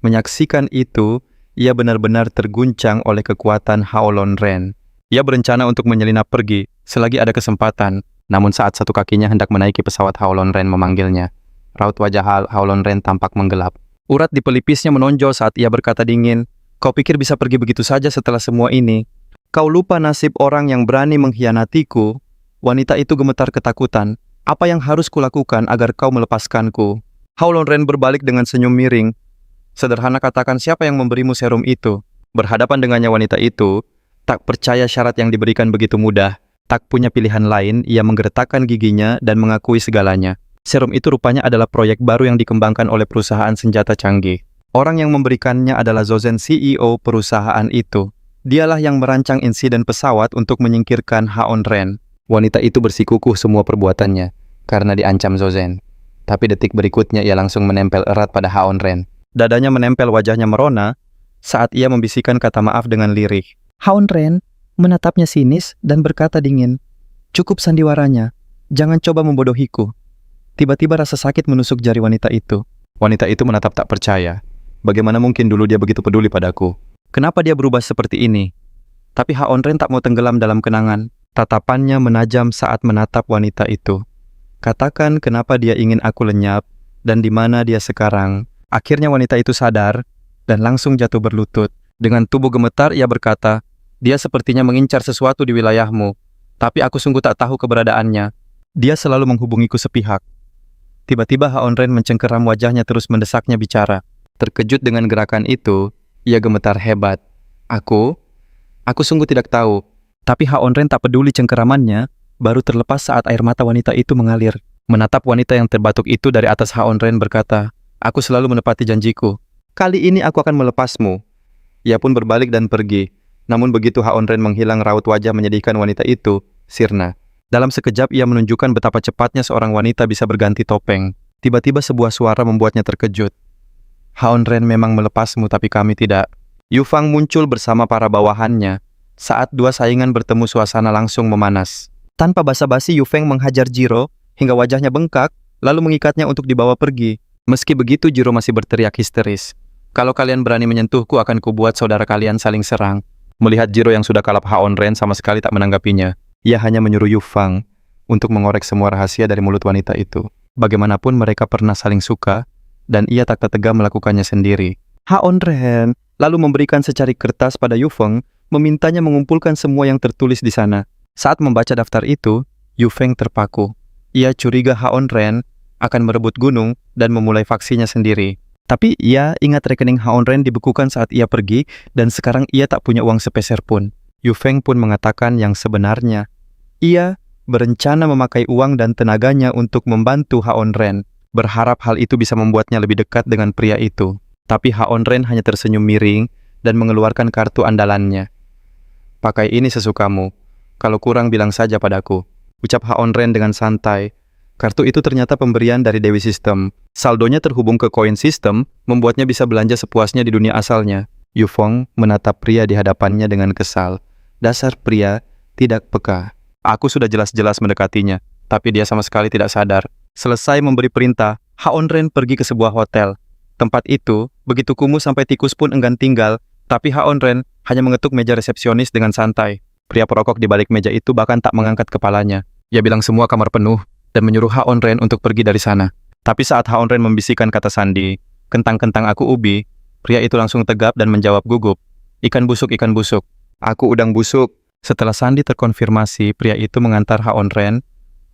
Menyaksikan itu, ia benar-benar terguncang oleh kekuatan Hao Lonren. Ia berencana untuk menyelinap pergi selagi ada kesempatan. Namun saat satu kakinya hendak menaiki pesawat, Hao Lonren memanggilnya. Raut wajah Hao Lonren tampak menggelap. Urat di pelipisnya menonjol saat ia berkata dingin, "Kau pikir bisa pergi begitu saja setelah semua ini? Kau lupa nasib orang yang berani mengkhianatiku." Wanita itu gemetar ketakutan. "Apa yang harus kulakukan agar kau melepaskanku?" Hao Lonren berbalik dengan senyum miring. "Sederhana katakan, siapa yang memberimu serum itu?" Berhadapan dengannya wanita itu, tak percaya syarat yang diberikan begitu mudah. Tak punya pilihan lain, ia menggeretakkan giginya dan mengakui segalanya. Serum itu rupanya adalah proyek baru yang dikembangkan oleh perusahaan senjata canggih. Orang yang memberikannya adalah Zozen, CEO perusahaan itu. Dialah yang merancang insiden pesawat untuk menyingkirkan Hao Lonren. Wanita itu bersikukuh semua perbuatannya karena diancam Zozen. Tapi detik berikutnya ia langsung menempel erat pada Hao Lonren. Dadanya menempel, wajahnya merona saat ia membisikkan kata maaf dengan lirih. Hao Lonren menatapnya sinis dan berkata dingin, "Cukup sandiwaranya, jangan coba membodohiku." Tiba-tiba rasa sakit menusuk jari wanita itu. Wanita itu menatap tak percaya. Bagaimana mungkin dulu dia begitu peduli padaku? Kenapa dia berubah seperti ini? Tapi Hao Lonren tak mau tenggelam dalam kenangan. Tatapannya menajam saat menatap wanita itu. "Katakan kenapa dia ingin aku lenyap dan di mana dia sekarang." Akhirnya wanita itu sadar dan langsung jatuh berlutut. Dengan tubuh gemetar ia berkata, "Dia sepertinya mengincar sesuatu di wilayahmu, tapi aku sungguh tak tahu keberadaannya. Dia selalu menghubungiku sepihak." Tiba-tiba Hao Lonren mencengkeram wajahnya terus mendesaknya bicara. Terkejut dengan gerakan itu, ia gemetar hebat. Aku sungguh tidak tahu." Tapi Hao Lonren tak peduli cengkeramannya, baru terlepas saat air mata wanita itu mengalir. Menatap wanita yang terbatuk itu dari atas, Hao Lonren berkata, "Aku selalu menepati janjiku. Kali ini aku akan melepasmu." Ia pun berbalik dan pergi. Namun begitu Hao Lonren menghilang, raut wajah menyedihkan wanita itu sirna. Dalam sekejap ia menunjukkan betapa cepatnya seorang wanita bisa berganti topeng. Tiba-tiba sebuah suara membuatnya terkejut. "Hao Lonren memang melepasmu, tapi kami tidak." Yu Fang muncul bersama para bawahannya. Saat dua saingan bertemu, suasana langsung memanas. Tanpa basa-basi, Yu Feng menghajar Jiro hingga wajahnya bengkak, lalu mengikatnya untuk dibawa pergi. Meski begitu, Jiro masih berteriak histeris, "Kalau kalian berani menyentuhku, akan kubuat saudara kalian saling serang." Melihat Jiro yang sudah kalap, Hao Lonren sama sekali tak menanggapinya. Ia hanya menyuruh Yu Fang untuk mengorek semua rahasia dari mulut wanita itu. Bagaimanapun mereka pernah saling suka, dan ia tak tega melakukannya sendiri. Hao Lonren lalu memberikan secari kertas pada Yu Feng memintanya mengumpulkan semua yang tertulis di sana. Saat membaca daftar itu, Yu Feng terpaku. Ia curiga Haon Ren akan merebut gunung dan memulai faksinya sendiri. Tapi ia ingat rekening Haon Ren dibekukan saat ia pergi dan sekarang ia tak punya uang sepeser pun. Yu Feng pun mengatakan yang sebenarnya. Ia berencana memakai uang dan tenaganya untuk membantu Haon Ren, berharap hal itu bisa membuatnya lebih dekat dengan pria itu. Tapi Haon Ren hanya tersenyum miring dan mengeluarkan kartu andalannya. "Pakai ini sesukamu. Kalau kurang bilang saja padaku," ucap Haon Ren dengan santai. Kartu itu ternyata pemberian dari Dewi Sistem. Saldonya terhubung ke koin sistem, membuatnya bisa belanja sepuasnya di dunia asalnya. Yu Feng menatap pria di hadapannya dengan kesal. Dasar pria tidak peka. Aku sudah jelas-jelas mendekatinya, tapi dia sama sekali tidak sadar. Selesai memberi perintah, Haon Ren pergi ke sebuah hotel. Tempat itu, begitu kumuh sampai tikus pun enggan tinggal, tapi Haon Ren hanya mengetuk meja resepsionis dengan santai. Pria perokok di balik meja itu bahkan tak mengangkat kepalanya. Ia bilang semua kamar penuh dan menyuruh Haon Ren untuk pergi dari sana. Tapi saat Haon Ren membisikkan kata sandi, "Kentang-kentang aku ubi," pria itu langsung tegap dan menjawab gugup, ikan busuk, aku udang busuk." Setelah sandi terkonfirmasi, pria itu mengantar Haon Ren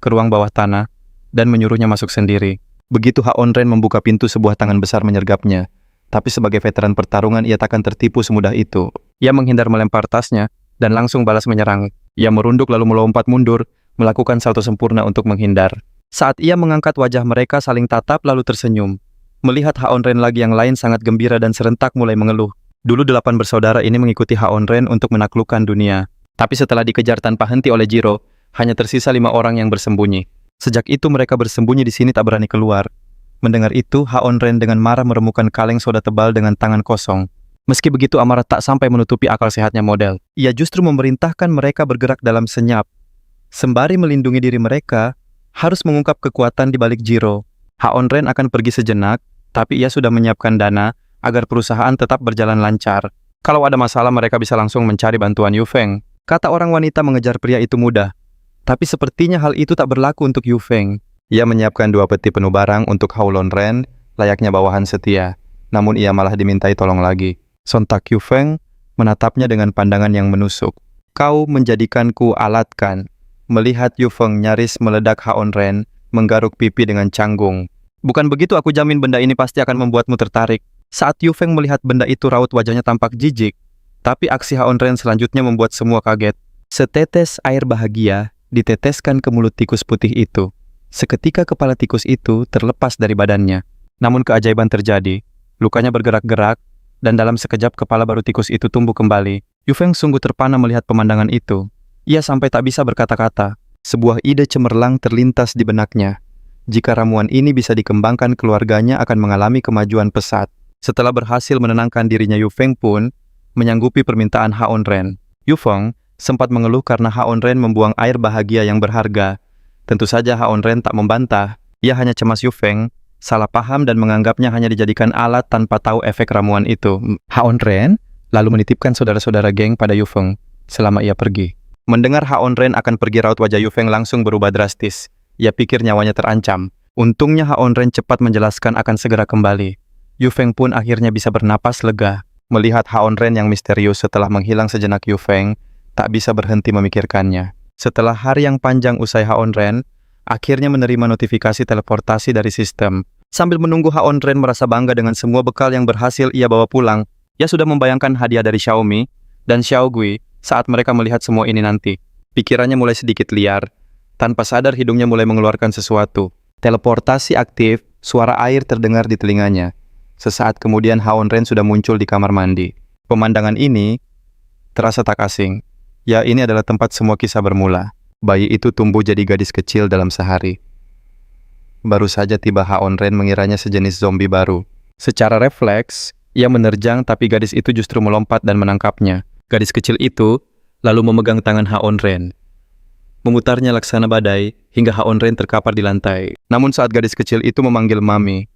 ke ruang bawah tanah dan menyuruhnya masuk sendiri. Begitu Haon Ren membuka pintu, sebuah tangan besar menyergapnya. Tapi sebagai veteran pertarungan, ia takkan tertipu semudah itu. Ia menghindar melempar tasnya dan langsung balas menyerang. Ia merunduk lalu melompat mundur, melakukan salto sempurna untuk menghindar. Saat ia mengangkat, wajah mereka saling tatap lalu tersenyum. Melihat Haon Ren lagi, yang lain sangat gembira dan serentak mulai mengeluh. Dulu 8 bersaudara ini mengikuti Haon Ren untuk menaklukkan dunia. Tapi setelah dikejar tanpa henti oleh Jiro, hanya tersisa 5 orang yang bersembunyi. Sejak itu mereka bersembunyi di sini, tak berani keluar. Mendengar itu, Haon Ren dengan marah meremukan kaleng soda tebal dengan tangan kosong. Meski begitu, amarah tak sampai menutupi akal sehatnya model. Ia justru memerintahkan mereka bergerak dalam senyap. Sembari melindungi diri mereka, harus mengungkap kekuatan di balik Jiro. Haon Ren akan pergi sejenak, tapi ia sudah menyiapkan dana agar perusahaan tetap berjalan lancar. Kalau ada masalah, mereka bisa langsung mencari bantuan Yu Feng. Kata orang wanita, mengejar pria itu mudah. Tapi sepertinya hal itu tak berlaku untuk Yu Feng. Ia menyiapkan 2 peti penuh barang untuk Haolon Ren, layaknya bawahan setia. Namun ia malah dimintai tolong lagi. Sontak Yu Feng menatapnya dengan pandangan yang menusuk. "Kau menjadikanku alat kan?" Melihat Yu Feng nyaris meledak, Haon Ren menggaruk pipi dengan canggung. "Bukan begitu, aku jamin benda ini pasti akan membuatmu tertarik." Saat Yu Feng melihat benda itu, raut wajahnya tampak jijik. Tapi aksi Haon Ren selanjutnya membuat semua kaget. Setetes air bahagia diteteskan ke mulut tikus putih itu. Seketika kepala tikus itu terlepas dari badannya. Namun keajaiban terjadi. Lukanya bergerak-gerak, dan dalam sekejap kepala baru tikus itu tumbuh kembali. Yu Feng sungguh terpana melihat pemandangan itu. Ia sampai tak bisa berkata-kata. Sebuah ide cemerlang terlintas di benaknya. Jika ramuan ini bisa dikembangkan, keluarganya akan mengalami kemajuan pesat. Setelah berhasil menenangkan dirinya, Yu Feng pun menyanggupi permintaan Haon Ren. Yu Feng sempat mengeluh karena Haon Ren membuang air bahagia yang berharga. Tentu saja Haon Ren tak membantah. Ia hanya cemas Yu Feng salah paham dan menganggapnya hanya dijadikan alat tanpa tahu efek ramuan itu. Haon Ren lalu menitipkan saudara-saudara geng pada Yu Feng selama ia pergi. Mendengar Haon Ren akan pergi, raut wajah Yu Feng langsung berubah drastis. Ia pikir nyawanya terancam. Untungnya Haon Ren cepat menjelaskan akan segera kembali. Yu Feng pun akhirnya bisa bernapas lega. Melihat Haon Ren yang misterius setelah menghilang sejenak, Yu Feng tak bisa berhenti memikirkannya. Setelah hari yang panjang usai Haon Ren akhirnya menerima notifikasi teleportasi dari sistem. Sambil menunggu, Haon Ren merasa bangga dengan semua bekal yang berhasil ia bawa pulang. Ia sudah membayangkan hadiah dari Xiaomi dan Xiao Gui saat mereka melihat semua ini nanti. Pikirannya mulai sedikit liar. Tanpa sadar hidungnya mulai mengeluarkan sesuatu. Teleportasi aktif, suara air terdengar di telinganya. Sesaat kemudian Haon Ren sudah muncul di kamar mandi. Pemandangan ini terasa tak asing. Ya, ini adalah tempat semua kisah bermula. Bayi itu tumbuh jadi gadis kecil dalam sehari. Baru saja tiba, Haon Ren mengiranya sejenis zombie baru. Secara refleks, ia menerjang, tapi gadis itu justru melompat dan menangkapnya. Gadis kecil itu lalu memegang tangan Haon Ren, memutarnya laksana badai hingga Haon Ren terkapar di lantai. Namun saat gadis kecil itu memanggil Mami,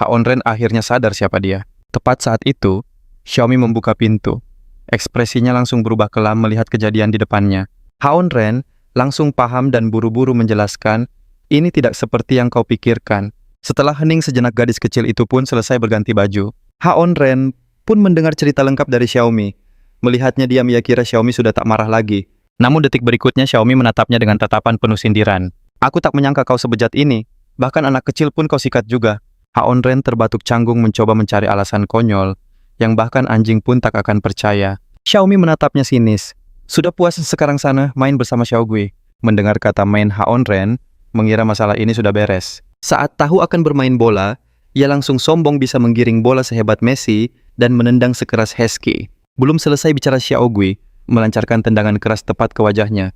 Haon Ren akhirnya sadar siapa dia. Tepat saat itu, Xiaomi membuka pintu. Ekspresinya langsung berubah kelam melihat kejadian di depannya. Haon Ren langsung paham dan buru-buru menjelaskan, "Ini tidak seperti yang kau pikirkan." Setelah hening sejenak, gadis kecil itu pun selesai berganti baju. Haon Ren pun mendengar cerita lengkap dari Xiaomi. Melihatnya diam, ia kira Xiaomi sudah tak marah lagi. Namun detik berikutnya Xiaomi menatapnya dengan tatapan penuh sindiran. Aku tak menyangka kau sebejat ini. Bahkan anak kecil pun kau sikat juga. Ha Onren terbatuk canggung mencoba mencari alasan konyol, yang bahkan anjing pun tak akan percaya. Xiaomi menatapnya sinis. Sudah puas sekarang sana main bersama Xiaogui. Mendengar kata main Ha Onren, mengira masalah ini sudah beres. Saat tahu akan bermain bola, ia langsung sombong bisa menggiring bola sehebat Messi dan menendang sekeras Heskey. Belum selesai bicara Xiaogui, melancarkan tendangan keras tepat ke wajahnya.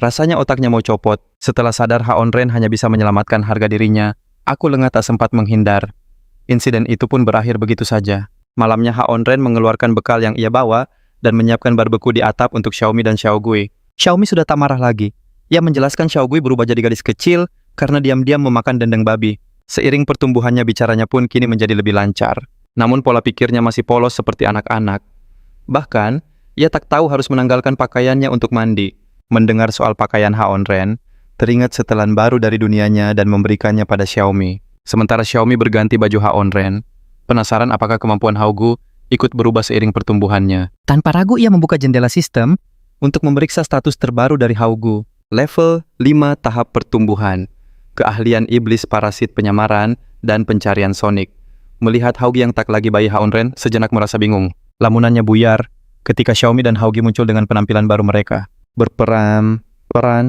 Rasanya otaknya mau copot. Setelah sadar Ha Onren hanya bisa menyelamatkan harga dirinya, aku lengah tak sempat menghindar. Insiden itu pun berakhir begitu saja. Malamnya Ha Onren mengeluarkan bekal yang ia bawa dan menyiapkan barbeku di atap untuk Xiaomi dan Xiaogui. Xiaomi sudah tak marah lagi. Ia menjelaskan Xiaogui berubah jadi gadis kecil karena diam-diam memakan dendeng babi. Seiring pertumbuhannya bicaranya pun kini menjadi lebih lancar. Namun pola pikirnya masih polos seperti anak-anak. Bahkan, ia tak tahu harus menanggalkan pakaiannya untuk mandi. Mendengar soal pakaian Ha Onren, teringat setelan baru dari dunianya dan memberikannya pada Xiaomi. Sementara Xiaomi berganti baju Ha Onren, penasaran apakah kemampuan Haugu ikut berubah seiring pertumbuhannya. Tanpa ragu ia membuka jendela sistem untuk memeriksa status terbaru dari Haugu. Level 5 tahap pertumbuhan. Keahlian iblis parasit penyamaran dan pencarian sonik. Melihat Haugi yang tak lagi bayi Ha Onren, sejenak merasa bingung. Lamunannya buyar ketika Xiaomi dan Haugi muncul dengan penampilan baru mereka. Berperan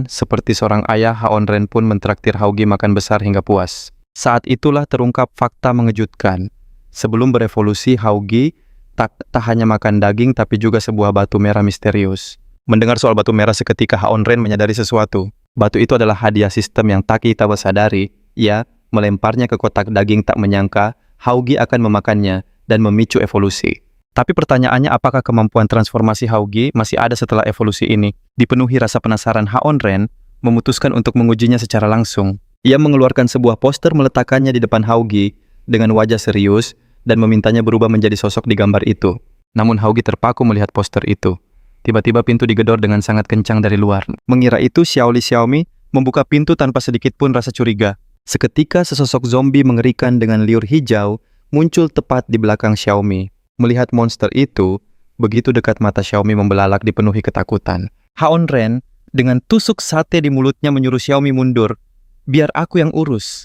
seperti seorang ayah, Ha Onren pun mentraktir Haugi makan besar hingga puas. Saat itulah terungkap fakta mengejutkan. Sebelum berevolusi, Haugi tak hanya makan daging tapi juga sebuah batu merah misterius. Mendengar soal batu merah seketika Ha Onren menyadari sesuatu. Batu itu adalah hadiah sistem yang tak kita sadari. Ia melemparnya ke kotak daging, tak menyangka Haugi akan memakannya dan memicu evolusi. Tapi pertanyaannya, apakah kemampuan transformasi Haugi masih ada setelah evolusi ini? Dipenuhi rasa penasaran, Ha Onren memutuskan untuk mengujinya secara langsung. Ia mengeluarkan sebuah poster, meletakkannya di depan Haugi dengan wajah serius dan memintanya berubah menjadi sosok di gambar itu. Namun Haugi terpaku melihat poster itu. Tiba-tiba pintu digedor dengan sangat kencang dari luar. Mengira itu Xiaomi membuka pintu tanpa sedikit pun rasa curiga. Seketika sesosok zombie mengerikan dengan liur hijau muncul tepat di belakang Xiaomi. Melihat monster itu, begitu dekat mata Xiaomi membelalak dipenuhi ketakutan. Ha Onren dengan tusuk sate di mulutnya menyuruh Xiaomi mundur. Biar aku yang urus.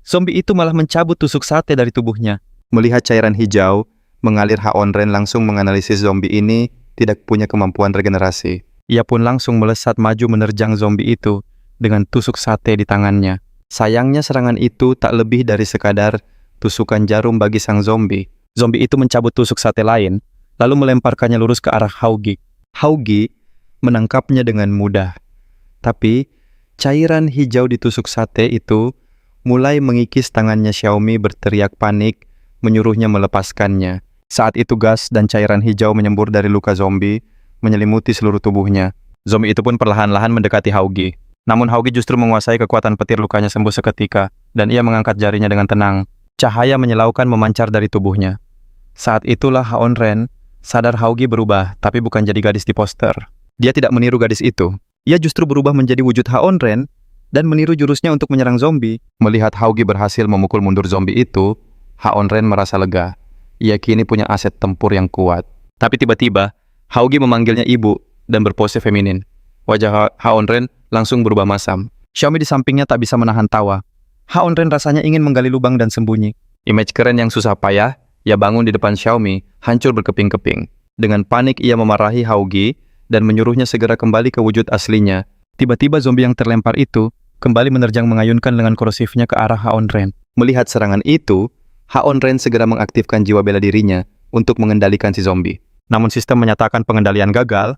Zombie itu malah mencabut tusuk sate dari tubuhnya. Melihat cairan hijau mengalir, Ha Onren langsung menganalisis zombie ini tidak punya kemampuan regenerasi. Ia pun langsung melesat maju menerjang zombie itu dengan tusuk sate di tangannya. Sayangnya serangan itu tak lebih dari sekadar tusukan jarum bagi sang zombie. Zombie itu mencabut tusuk sate lain, lalu melemparkannya lurus ke arah Haugi. Haugi menangkapnya dengan mudah. Tapi cairan hijau di tusuk sate itu mulai mengikis tangannya. Xiaomi berteriak panik, menyuruhnya melepaskannya. Saat itu gas dan cairan hijau menyembur dari luka zombie, menyelimuti seluruh tubuhnya. Zombie itu pun perlahan-lahan mendekati Haugi. Namun Haugi justru menguasai kekuatan petir, lukanya sembuh seketika, dan ia mengangkat jarinya dengan tenang. Cahaya menyilaukan memancar dari tubuhnya. Saat itulah Ha Onren sadar Haugi berubah, tapi bukan jadi gadis di poster. Dia tidak meniru gadis itu. Ia justru berubah menjadi wujud Ha Onren dan meniru jurusnya untuk menyerang zombie. Melihat Haugi berhasil memukul mundur zombie itu, Ha Onren merasa lega. Ia kini punya aset tempur yang kuat. Tapi tiba-tiba, Haugi memanggilnya ibu dan berpose feminin. Wajah Ha Onren langsung berubah masam. Xiaomi di sampingnya tak bisa menahan tawa. Ha Onren rasanya ingin menggali lubang dan sembunyi. Image keren yang susah payah, ia bangun di depan Xiaomi, hancur berkeping-keping. Dengan panik, ia memarahi Haugi dan menyuruhnya segera kembali ke wujud aslinya. Tiba-tiba zombie yang terlempar itu kembali menerjang mengayunkan lengan korosifnya ke arah Ha Onren. Melihat serangan itu, Ha Onren segera mengaktifkan jiwa bela dirinya untuk mengendalikan si zombie. Namun sistem menyatakan pengendalian gagal.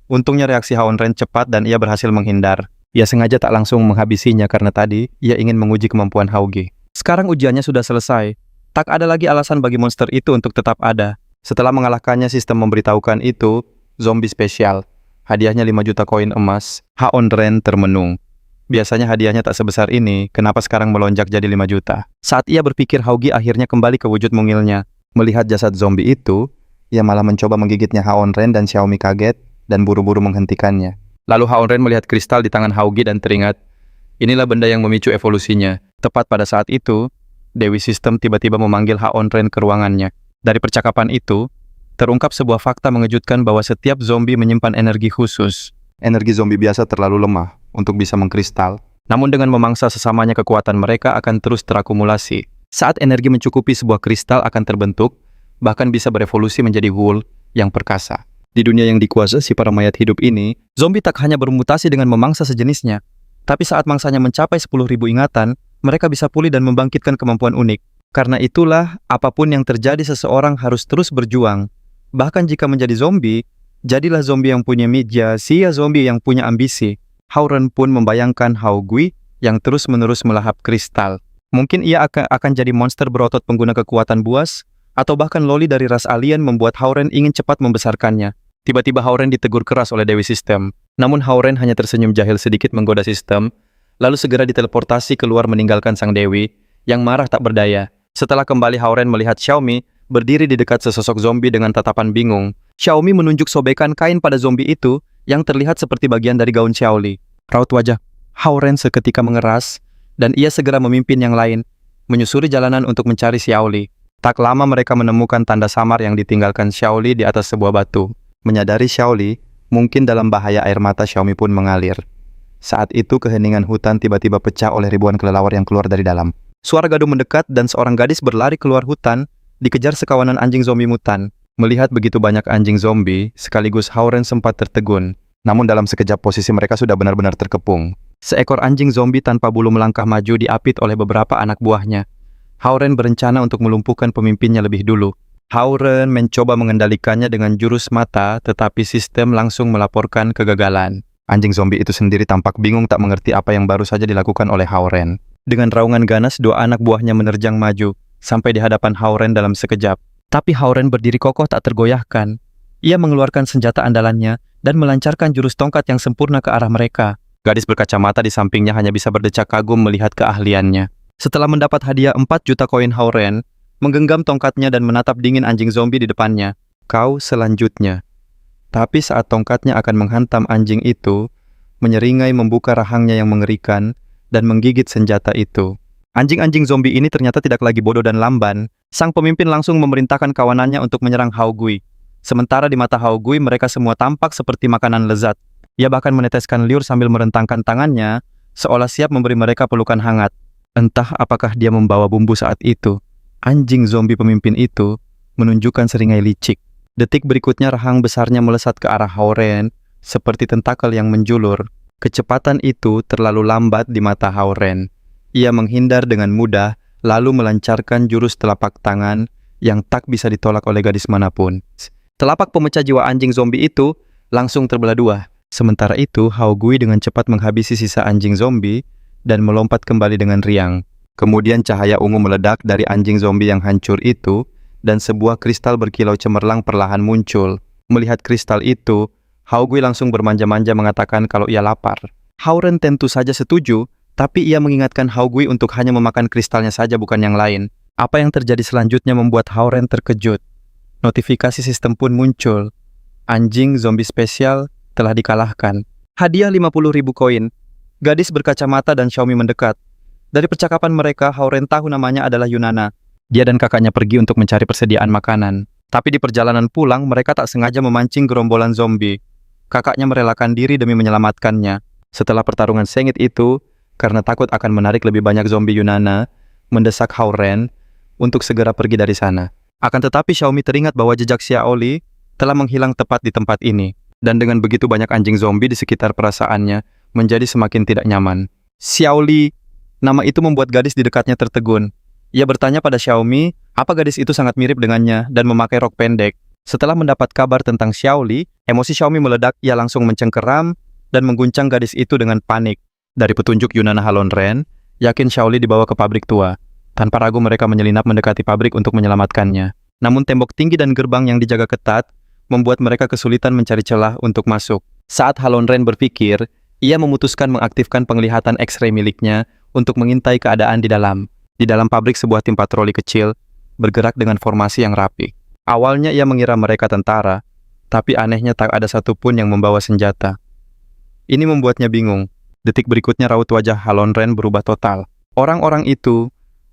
Untungnya reaksi Ha Onren cepat dan ia berhasil menghindar. Ia sengaja tak langsung menghabisinya karena tadi ia ingin menguji kemampuan Haugi. Sekarang ujiannya sudah selesai. Tak ada lagi alasan bagi monster itu untuk tetap ada. Setelah mengalahkannya, sistem memberitahukan itu zombie spesial. Hadiahnya 5 juta koin emas. Ha Onren termenung. Biasanya hadiahnya tak sebesar ini, kenapa sekarang melonjak jadi 5 juta? Saat ia berpikir, Haugi akhirnya kembali ke wujud mungilnya. Melihat jasad zombie itu, ia malah mencoba menggigitnya. Ha Onren dan Xiaomi kaget dan buru-buru menghentikannya. Lalu Ha Onren melihat kristal di tangan Haugi dan teringat, inilah benda yang memicu evolusinya. Tepat pada saat itu, Dewi Sistem tiba-tiba memanggil Ha Onren ke ruangannya. Dari percakapan itu, terungkap sebuah fakta mengejutkan bahwa setiap zombie menyimpan energi khusus. Energi zombie biasa terlalu lemah untuk bisa mengkristal. Namun dengan memangsa sesamanya kekuatan mereka akan terus terakumulasi. Saat energi mencukupi sebuah kristal akan terbentuk, bahkan bisa berevolusi menjadi wool yang perkasa. Di dunia yang dikuasai si para mayat hidup ini, zombie tak hanya bermutasi dengan memangsa sejenisnya, tapi saat mangsanya mencapai 10.000 ingatan, mereka bisa pulih dan membangkitkan kemampuan unik. Karena itulah, apapun yang terjadi seseorang harus terus berjuang. Bahkan jika menjadi zombie, jadilah zombie yang punya media, sia zombie yang punya ambisi. Howren pun membayangkan Haogui yang terus-menerus melahap kristal. Mungkin ia akan jadi monster berotot pengguna kekuatan buas, atau bahkan loli dari ras alien membuat Howren ingin cepat membesarkannya. Tiba-tiba Howren ditegur keras oleh Dewi Sistem. Namun Howren hanya tersenyum jahil sedikit menggoda Sistem, lalu segera diteleportasi keluar meninggalkan sang Dewi, yang marah tak berdaya. Setelah kembali Howren melihat Xiaomi berdiri di dekat sesosok zombie dengan tatapan bingung. Xiaomi menunjuk sobekan kain pada zombie itu yang terlihat seperti bagian dari gaun Xiaoli. Raut wajah Howren seketika mengeras, dan ia segera memimpin yang lain, menyusuri jalanan untuk mencari Xiaoli. Tak lama mereka menemukan tanda samar yang ditinggalkan Xiaoli di atas sebuah batu. Menyadari Xiaoli mungkin dalam bahaya, air mata Xiaomi pun mengalir. Saat itu keheningan hutan tiba-tiba pecah oleh ribuan kelelawar yang keluar dari dalam. Suara gaduh mendekat dan seorang gadis berlari keluar hutan, dikejar sekawanan anjing zombie mutan. Melihat begitu banyak anjing zombie, sekaligus Howren sempat tertegun. Namun dalam sekejap posisi mereka sudah benar-benar terkepung. Seekor anjing zombie tanpa bulu melangkah maju diapit oleh beberapa anak buahnya. Howren berencana untuk melumpuhkan pemimpinnya lebih dulu. Howren mencoba mengendalikannya dengan jurus mata, tetapi sistem langsung melaporkan kegagalan. Anjing zombie itu sendiri tampak bingung tak mengerti apa yang baru saja dilakukan oleh Howren. Dengan raungan ganas, dua anak buahnya menerjang maju, sampai di hadapan Howren dalam sekejap. Tapi Howren berdiri kokoh tak tergoyahkan. Ia mengeluarkan senjata andalannya dan melancarkan jurus tongkat yang sempurna ke arah mereka. Gadis berkacamata di sampingnya hanya bisa berdecak kagum melihat keahliannya. Setelah mendapat hadiah 4 juta koin Howren, menggenggam tongkatnya dan menatap dingin anjing zombie di depannya. Kau selanjutnya. Tapi saat tongkatnya akan menghantam anjing itu, menyeringai membuka rahangnya yang mengerikan dan menggigit senjata itu. Anjing-anjing zombie ini ternyata tidak lagi bodoh dan lamban. Sang pemimpin langsung memerintahkan kawanannya untuk menyerang Haogui. Sementara di mata Haogui mereka semua tampak seperti makanan lezat. Ia bahkan meneteskan liur sambil merentangkan tangannya, seolah siap memberi mereka pelukan hangat. Entah apakah dia membawa bumbu saat itu. Anjing zombie pemimpin itu menunjukkan seringai licik. Detik berikutnya rahang besarnya melesat ke arah Howren, seperti tentakel yang menjulur. Kecepatan itu terlalu lambat di mata Howren. Ia menghindar dengan mudah, lalu melancarkan jurus telapak tangan yang tak bisa ditolak oleh gadis manapun. Telapak pemecah jiwa anjing zombie itu langsung terbelah dua. Sementara itu, Haogui dengan cepat menghabisi sisa anjing zombie dan melompat kembali dengan riang. Kemudian cahaya ungu meledak dari anjing zombie yang hancur itu, dan sebuah kristal berkilau cemerlang perlahan muncul. Melihat kristal itu, Haogui langsung bermanja-manja mengatakan kalau ia lapar. Howren tentu saja setuju, tapi ia mengingatkan Haogui untuk hanya memakan kristalnya saja, bukan yang lain. Apa yang terjadi selanjutnya membuat Howren terkejut. Notifikasi sistem pun muncul. Anjing zombie spesial telah dikalahkan. Hadiah 50.000 koin. Gadis berkacamata dan Xiaomi mendekat. Dari percakapan mereka, Howren tahu namanya adalah Yunana. Dia dan kakaknya pergi untuk mencari persediaan makanan. Tapi di perjalanan pulang, mereka tak sengaja memancing gerombolan zombie. Kakaknya merelakan diri demi menyelamatkannya. Setelah pertarungan sengit itu, karena takut akan menarik lebih banyak zombie, Yunana mendesak Howren untuk segera pergi dari sana. Akan tetapi Xiaomi teringat bahwa jejak Xiaoli telah menghilang tepat di tempat ini. Dan dengan begitu banyak anjing zombie di sekitar perasaannya menjadi semakin tidak nyaman. Xiaoli, nama itu membuat gadis di dekatnya tertegun. Ia bertanya pada Xiaomi, apa gadis itu sangat mirip dengannya dan memakai rok pendek. Setelah mendapat kabar tentang Xiaoli, emosi Xiaomi meledak, ia langsung mencengkeram dan mengguncang gadis itu dengan panik. Dari petunjuk Yunana Halonren, yakin Xiaoli dibawa ke pabrik tua. Tanpa ragu mereka menyelinap mendekati pabrik untuk menyelamatkannya. Namun tembok tinggi dan gerbang yang dijaga ketat membuat mereka kesulitan mencari celah untuk masuk. Saat Halonren berpikir, ia memutuskan mengaktifkan penglihatan X-ray miliknya untuk mengintai keadaan di dalam. Di dalam pabrik sebuah tim patroli kecil bergerak dengan formasi yang rapi. Awalnya ia mengira mereka tentara, tapi anehnya tak ada satupun yang membawa senjata. Ini membuatnya bingung. Detik berikutnya raut wajah Halonren berubah total. Orang-orang itu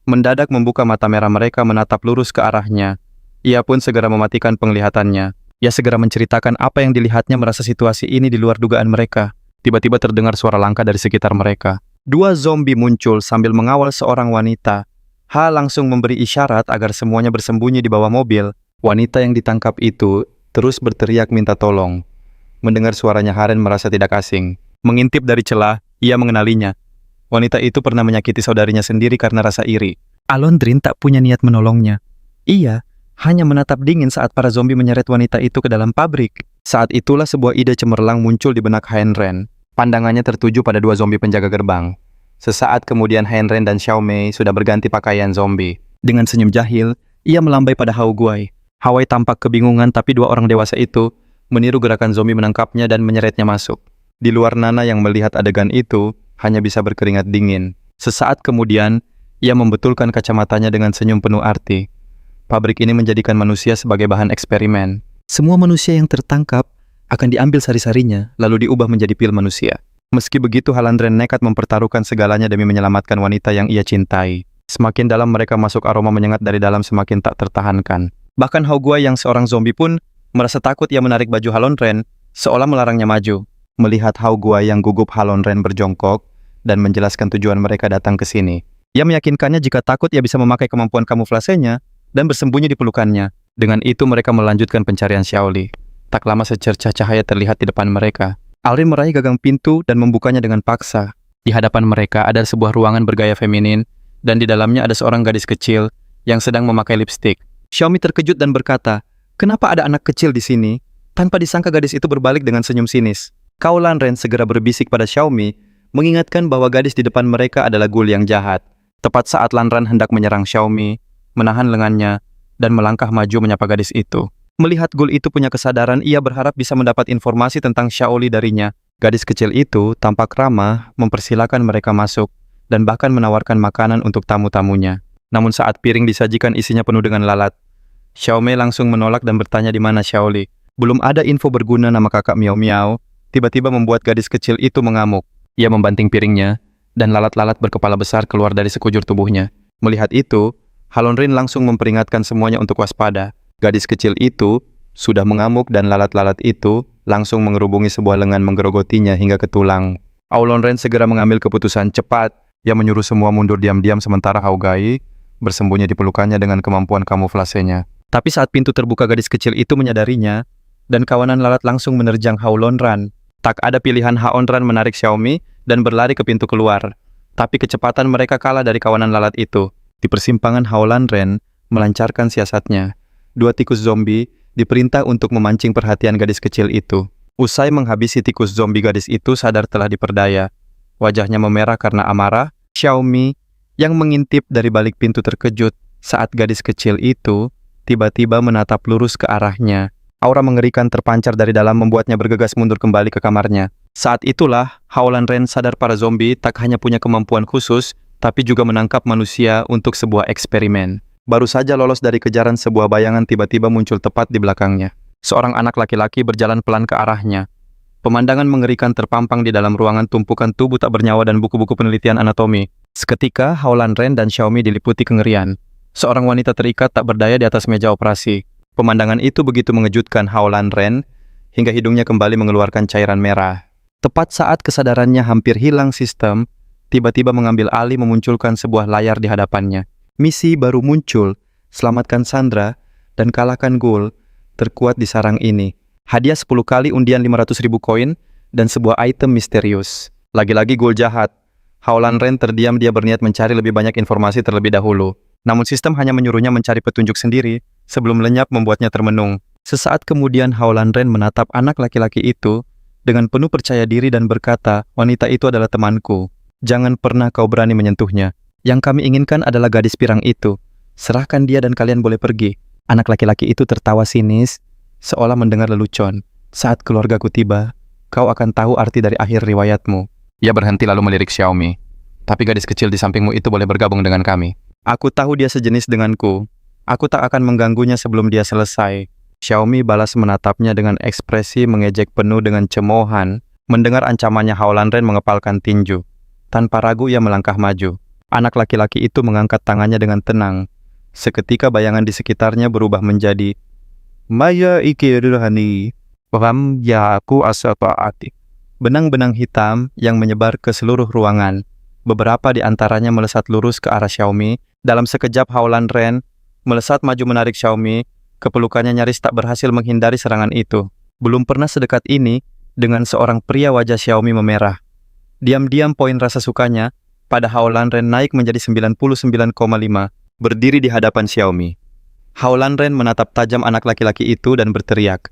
mendadak membuka mata merah mereka menatap lurus ke arahnya. Ia pun segera mematikan penglihatannya. Ia segera menceritakan apa yang dilihatnya merasa situasi ini di luar dugaan mereka. Tiba-tiba terdengar suara langkah dari sekitar mereka. 2 zombie muncul sambil mengawal seorang wanita. Ha langsung memberi isyarat agar semuanya bersembunyi di bawah mobil. Wanita yang ditangkap itu terus berteriak minta tolong. Mendengar suaranya, Haren merasa tidak asing. Mengintip dari celah, ia mengenalinya. Wanita itu pernah menyakiti saudarinya sendiri karena rasa iri. Alondrin tak punya niat menolongnya. Ia hanya menatap dingin saat para zombie menyeret wanita itu ke dalam pabrik. Saat itulah sebuah ide cemerlang muncul di benak Heinren. Pandangannya tertuju pada 2 zombie penjaga gerbang. Sesaat kemudian Heinren dan Xiaomei sudah berganti pakaian zombie. Dengan senyum jahil, ia melambai pada Hao Guai. Hawei tampak kebingungan, tapi 2 orang dewasa itu meniru gerakan zombie menangkapnya dan menyeretnya masuk. Di luar, Nana yang melihat adegan itu hanya bisa berkeringat dingin. Sesaat kemudian, ia membetulkan kacamatanya dengan senyum penuh arti. Pabrik ini menjadikan manusia sebagai bahan eksperimen. Semua manusia yang tertangkap akan diambil sari-sarinya, lalu diubah menjadi pil manusia. Meski begitu, Halandren nekat mempertaruhkan segalanya demi menyelamatkan wanita yang ia cintai. Semakin dalam mereka masuk, aroma menyengat dari dalam semakin tak tertahankan. Bahkan Hao Guai yang seorang zombie pun merasa takut. Ia menarik baju Halonren, seolah melarangnya maju. Melihat Hao Guai yang gugup, Halonren berjongkok dan menjelaskan tujuan mereka datang ke sini. Ia meyakinkannya jika takut ia bisa memakai kemampuan kamuflasenya dan bersembunyi di pelukannya. Dengan itu mereka melanjutkan pencarian Xiaoli. Tak lama secercah cahaya terlihat di depan mereka. Alrin meraih gagang pintu dan membukanya dengan paksa. Di hadapan mereka ada sebuah ruangan bergaya feminin, dan di dalamnya ada seorang gadis kecil yang sedang memakai lipstik. Xiaomi terkejut dan berkata, "Kenapa ada anak kecil di sini?" Tanpa disangka gadis itu berbalik dengan senyum sinis. Kao Lanren segera berbisik pada Xiaomi, mengingatkan bahwa gadis di depan mereka adalah Ghoul yang jahat. Tepat saat Lanren hendak menyerang Xiaomi, menahan lengannya, dan melangkah maju menyapa gadis itu. Melihat Ghoul itu punya kesadaran, ia berharap bisa mendapat informasi tentang Xiaoli darinya. Gadis kecil itu tampak ramah, mempersilakan mereka masuk, dan bahkan menawarkan makanan untuk tamu-tamunya. Namun saat piring disajikan isinya penuh dengan lalat, Xiaomei langsung menolak dan bertanya di mana Xiaoli. Belum ada info berguna nama kakak Miao Miao, tiba-tiba membuat gadis kecil itu mengamuk. Ia membanting piringnya, dan lalat-lalat berkepala besar keluar dari sekujur tubuhnya. Melihat itu, Halonrin langsung memperingatkan semuanya untuk waspada. Gadis kecil itu sudah mengamuk dan lalat-lalat itu langsung mengerubungi sebuah lengan menggerogotinya hingga ke tulang. Aulonren segera mengambil keputusan cepat. Ia menyuruh semua mundur diam-diam sementara Hao Guai bersembunyi di pelukannya dengan kemampuan kamuflasenya. Tapi saat pintu terbuka, gadis kecil itu menyadarinya dan kawanan lalat langsung menerjang Hao Lonran. Tak ada pilihan, Hao Lonran menarik Xiaomi dan berlari ke pintu keluar. Tapi kecepatan mereka kalah dari kawanan lalat itu. Di persimpangan, Hao Lanren melancarkan siasatnya. 2 tikus zombie diperintah untuk memancing perhatian gadis kecil itu. Usai menghabisi tikus zombie, gadis itu sadar telah diperdaya. Wajahnya memerah karena amarah. Xiaomi yang mengintip dari balik pintu terkejut saat gadis kecil itu tiba-tiba menatap lurus ke arahnya. Aura mengerikan terpancar dari dalam membuatnya bergegas mundur kembali ke kamarnya. Saat itulah Hao Lanren sadar para zombie tak hanya punya kemampuan khusus, tapi juga menangkap manusia untuk sebuah eksperimen. Baru saja lolos dari kejaran, sebuah bayangan tiba-tiba muncul tepat di belakangnya. Seorang anak laki-laki berjalan pelan ke arahnya. Pemandangan mengerikan terpampang di dalam ruangan tumpukan tubuh tak bernyawa dan buku-buku penelitian anatomi. Seketika, Hao Lanren dan Xiaomi diliputi kengerian. Seorang wanita terikat tak berdaya di atas meja operasi. Pemandangan itu begitu mengejutkan Hao Lanren hingga hidungnya kembali mengeluarkan cairan merah. Tepat saat kesadarannya hampir hilang, sistem tiba-tiba mengambil alih memunculkan sebuah layar di hadapannya. Misi baru muncul, selamatkan Sandra dan kalahkan Ghoul terkuat di sarang ini. Hadiah 10 kali undian 500.000 koin dan sebuah item misterius. Lagi-lagi Ghoul jahat. Hao Lanren terdiam, dia berniat mencari lebih banyak informasi terlebih dahulu. Namun sistem hanya menyuruhnya mencari petunjuk sendiri sebelum lenyap membuatnya termenung. Sesaat kemudian Hao Lanren menatap anak laki-laki itu dengan penuh percaya diri dan berkata, "Wanita itu adalah temanku. Jangan pernah kau berani menyentuhnya. Yang kami inginkan adalah gadis pirang itu. Serahkan dia dan kalian boleh pergi." Anak laki-laki itu tertawa sinis, seolah mendengar lelucon. "Saat keluargaku tiba, kau akan tahu arti dari akhir riwayatmu." Ia berhenti lalu melirik Xiaomi. "Tapi gadis kecil di sampingmu itu boleh bergabung dengan kami." "Aku tahu dia sejenis denganku. Aku tak akan mengganggunya sebelum dia selesai." Xiaomi balas menatapnya dengan ekspresi mengejek penuh dengan cemoohan. Mendengar ancamannya, Hao Lanren mengepalkan tinju. Tanpa ragu ia melangkah maju. Anak laki-laki itu mengangkat tangannya dengan tenang, Seketika bayangan di sekitarnya berubah menjadi Maya Ikirhani Paham ya aku asapa'ati. Benang-benang hitam yang menyebar ke seluruh ruangan. Beberapa di antaranya melesat lurus ke arah Xiaomi. Dalam sekejap Howland Ren melesat maju menarik Xiaomi. Kepelukannya nyaris tak berhasil menghindari serangan itu. Belum pernah sedekat ini dengan seorang pria wajah Xiaomi memerah. Diam-diam poin rasa sukanya pada Howland Ren naik menjadi 99,5. Berdiri di hadapan Xiaomi. Howland Ren menatap tajam anak laki-laki itu dan berteriak,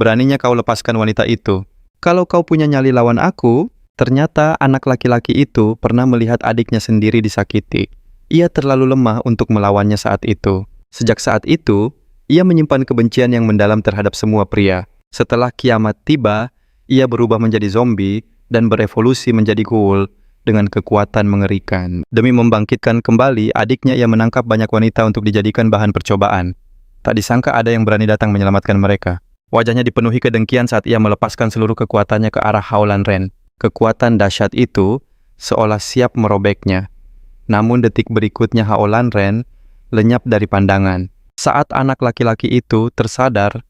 "Beraninya kau lepaskan wanita itu. Kalau kau punya nyali lawan aku." Ternyata anak laki-laki itu pernah melihat adiknya sendiri disakiti. Ia terlalu lemah untuk melawannya saat itu. Sejak saat itu, ia menyimpan kebencian yang mendalam terhadap semua pria. Setelah kiamat tiba, ia berubah menjadi zombie dan berevolusi menjadi ghoul dengan kekuatan mengerikan. Demi membangkitkan kembali adiknya, ia menangkap banyak wanita untuk dijadikan bahan percobaan. Tak disangka ada yang berani datang menyelamatkan mereka. Wajahnya dipenuhi kedengkian saat ia melepaskan seluruh kekuatannya ke arah Howland Ren. Kekuatan dahsyat itu seolah siap merobeknya. Namun detik berikutnya Howland Ren lenyap dari pandangan. Saat anak laki-laki itu tersadar,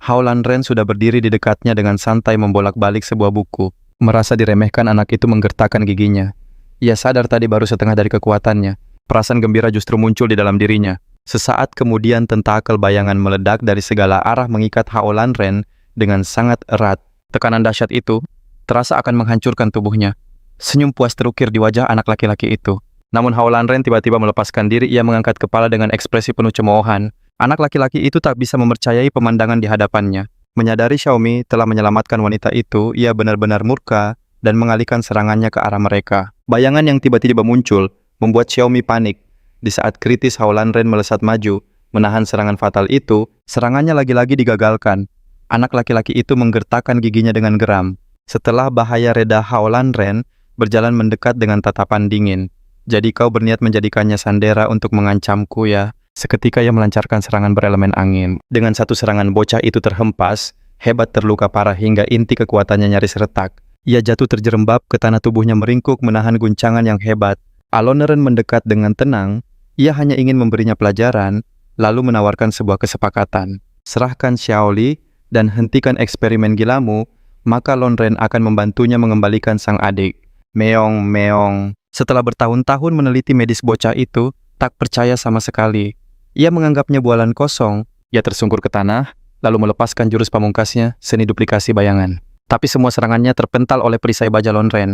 Howland Ren sudah berdiri di dekatnya dengan santai membolak-balik sebuah buku. Merasa diremehkan, anak itu menggertakkan giginya. Ia sadar tadi baru setengah dari kekuatannya. Perasaan gembira justru muncul di dalam dirinya. Sesaat kemudian tentakel bayangan meledak dari segala arah mengikat Howland Ren dengan sangat erat. Tekanan dahsyat itu terasa akan menghancurkan tubuhnya. Senyum puas terukir di wajah anak laki-laki itu. Namun Howland Ren tiba-tiba melepaskan diri. Ia mengangkat kepala dengan ekspresi penuh cemoohan. Anak laki-laki itu tak bisa mempercayai pemandangan di hadapannya. Menyadari Xiaomi telah menyelamatkan wanita itu, ia benar-benar murka dan mengalihkan serangannya ke arah mereka. Bayangan yang tiba-tiba muncul membuat Xiaomi panik. Di saat kritis Howland Ren melesat maju, menahan serangan fatal itu. Serangannya lagi-lagi digagalkan. Anak laki-laki itu menggertakkan giginya dengan geram. Setelah bahaya reda, Howland Ren berjalan mendekat dengan tatapan dingin. "Jadi kau berniat menjadikannya sandera untuk mengancamku ya?" Seketika ia melancarkan serangan berelemen angin. Dengan satu serangan bocah itu terhempas, hebat terluka parah hingga inti kekuatannya nyaris retak. Ia jatuh terjerembab ke tanah, tubuhnya meringkuk menahan guncangan yang hebat. Howland Ren mendekat dengan tenang. Ia hanya ingin memberinya pelajaran, lalu menawarkan sebuah kesepakatan. "Serahkan Xiaoli dan hentikan eksperimen gilamu, maka Howland Ren akan membantunya mengembalikan sang adik." Meong. Setelah bertahun-tahun meneliti medis bocah itu, tak percaya sama sekali. Ia menganggapnya bualan kosong. Ia tersungkur ke tanah, lalu melepaskan jurus pamungkasnya, seni duplikasi bayangan. Tapi semua serangannya terpental oleh perisai baja Howland Ren.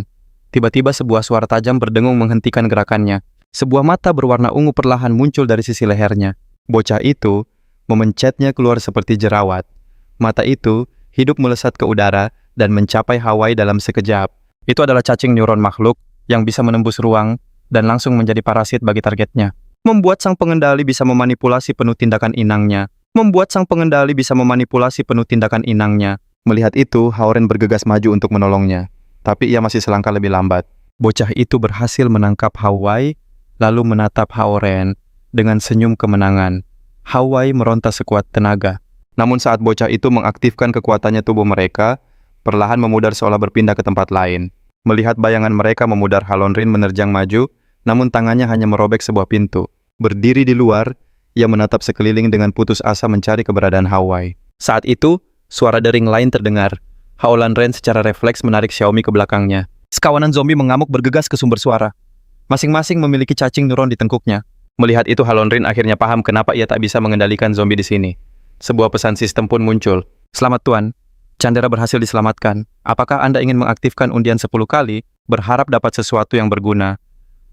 Tiba-tiba sebuah suara tajam berdengung menghentikan gerakannya. Sebuah mata berwarna ungu perlahan muncul dari sisi lehernya. Bocah itu memencetnya keluar seperti jerawat. Mata itu hidup melesat ke udara dan mencapai Hawaii dalam sekejap. Itu adalah cacing neuron makhluk yang bisa menembus ruang dan langsung menjadi parasit bagi targetnya. Membuat sang pengendali bisa memanipulasi penuh tindakan inangnya. Melihat itu, Howland bergegas maju untuk menolongnya. Tapi ia masih selangkah lebih lambat. Bocah itu berhasil menangkap Hawaii, lalu menatap Howland dengan senyum kemenangan. Hawaii meronta sekuat tenaga. Namun saat bocah itu mengaktifkan kekuatannya, tubuh mereka perlahan memudar seolah berpindah ke tempat lain. Melihat bayangan mereka memudar, Howland Ren menerjang maju, namun tangannya hanya merobek sebuah pintu. Berdiri di luar, ia menatap sekeliling dengan putus asa mencari keberadaan Hawaii. Saat itu, suara dering lain terdengar. Howland Ren secara refleks menarik Xiaomi ke belakangnya. Sekawanan zombie mengamuk bergegas ke sumber suara. Masing-masing memiliki cacing neuron di tengkuknya. Melihat itu, Howland Ren akhirnya paham kenapa ia tak bisa mengendalikan zombie di sini. Sebuah pesan sistem pun muncul. "Selamat Tuan, Chandera berhasil diselamatkan. Apakah Anda ingin mengaktifkan undian 10 kali, berharap dapat sesuatu yang berguna?"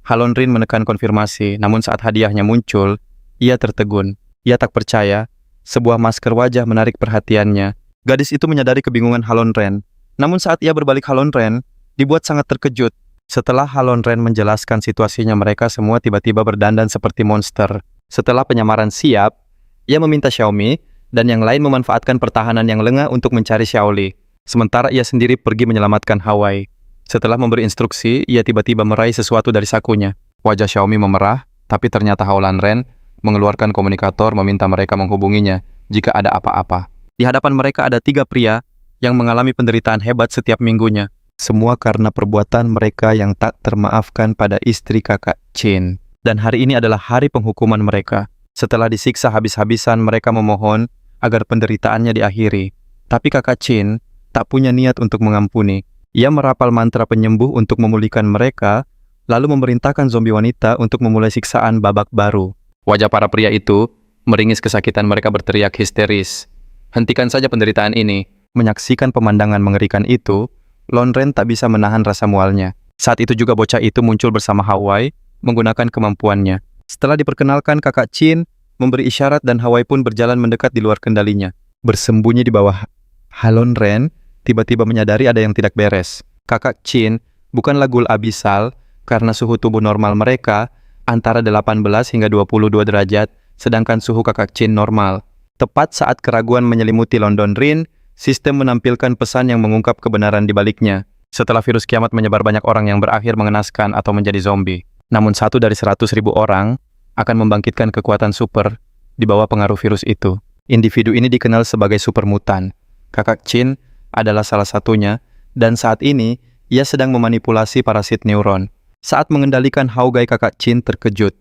Howland Ren menekan konfirmasi, namun saat hadiahnya muncul, ia tertegun. Ia tak percaya, sebuah masker wajah menarik perhatiannya. Gadis itu menyadari kebingungan Howland Ren. Namun saat ia berbalik, Howland Ren dibuat sangat terkejut. Setelah Howland Ren menjelaskan situasinya, mereka semua tiba-tiba berdandan seperti monster. Setelah penyamaran siap, ia meminta Xiaomi dan yang lain memanfaatkan pertahanan yang lengah untuk mencari Xiaoli. Sementara ia sendiri pergi menyelamatkan Hawaii. Setelah memberi instruksi, ia tiba-tiba meraih sesuatu dari sakunya. Wajah Xiaomi memerah, tapi ternyata Howland Ren mengeluarkan komunikator meminta mereka menghubunginya jika ada apa-apa. Di hadapan mereka ada 3 pria yang mengalami penderitaan hebat setiap minggunya. Semua karena perbuatan mereka yang tak termaafkan pada istri kakak Chin. Dan hari ini adalah hari penghukuman mereka. Setelah disiksa habis-habisan, mereka memohon agar penderitaannya diakhiri. Tapi kakak Chin tak punya niat untuk mengampuni. Ia merapal mantra penyembuh untuk memulihkan mereka, lalu memerintahkan zombie wanita untuk memulai siksaan babak baru. Wajah para pria itu meringis kesakitan, mereka berteriak histeris. Hentikan saja penderitaan ini. Menyaksikan pemandangan mengerikan itu, Lon Ren tak bisa menahan rasa mualnya. Saat itu juga bocah itu muncul bersama Hawai menggunakan kemampuannya. Setelah diperkenalkan, kakak Chin memberi isyarat dan Hawai pun berjalan mendekat di luar kendalinya. Bersembunyi di bawah Halon Ren, tiba-tiba menyadari ada yang tidak beres. Kakak Chin bukanlah ghoul abisal karena suhu tubuh normal mereka antara 18 hingga 22 derajat, sedangkan suhu kakak Chin normal. Tepat saat keraguan menyelimuti London Rin, sistem menampilkan pesan yang mengungkap kebenaran di baliknya. Setelah virus kiamat menyebar, banyak orang yang berakhir mengenaskan atau menjadi zombie. Namun 1 dari 100.000 orang akan membangkitkan kekuatan super di bawah pengaruh virus itu. Individu ini dikenal sebagai super mutan. Kakak Chin adalah salah satunya, dan saat ini ia sedang memanipulasi parasit neuron. Saat mengendalikan Haugai, kakak Chin terkejut.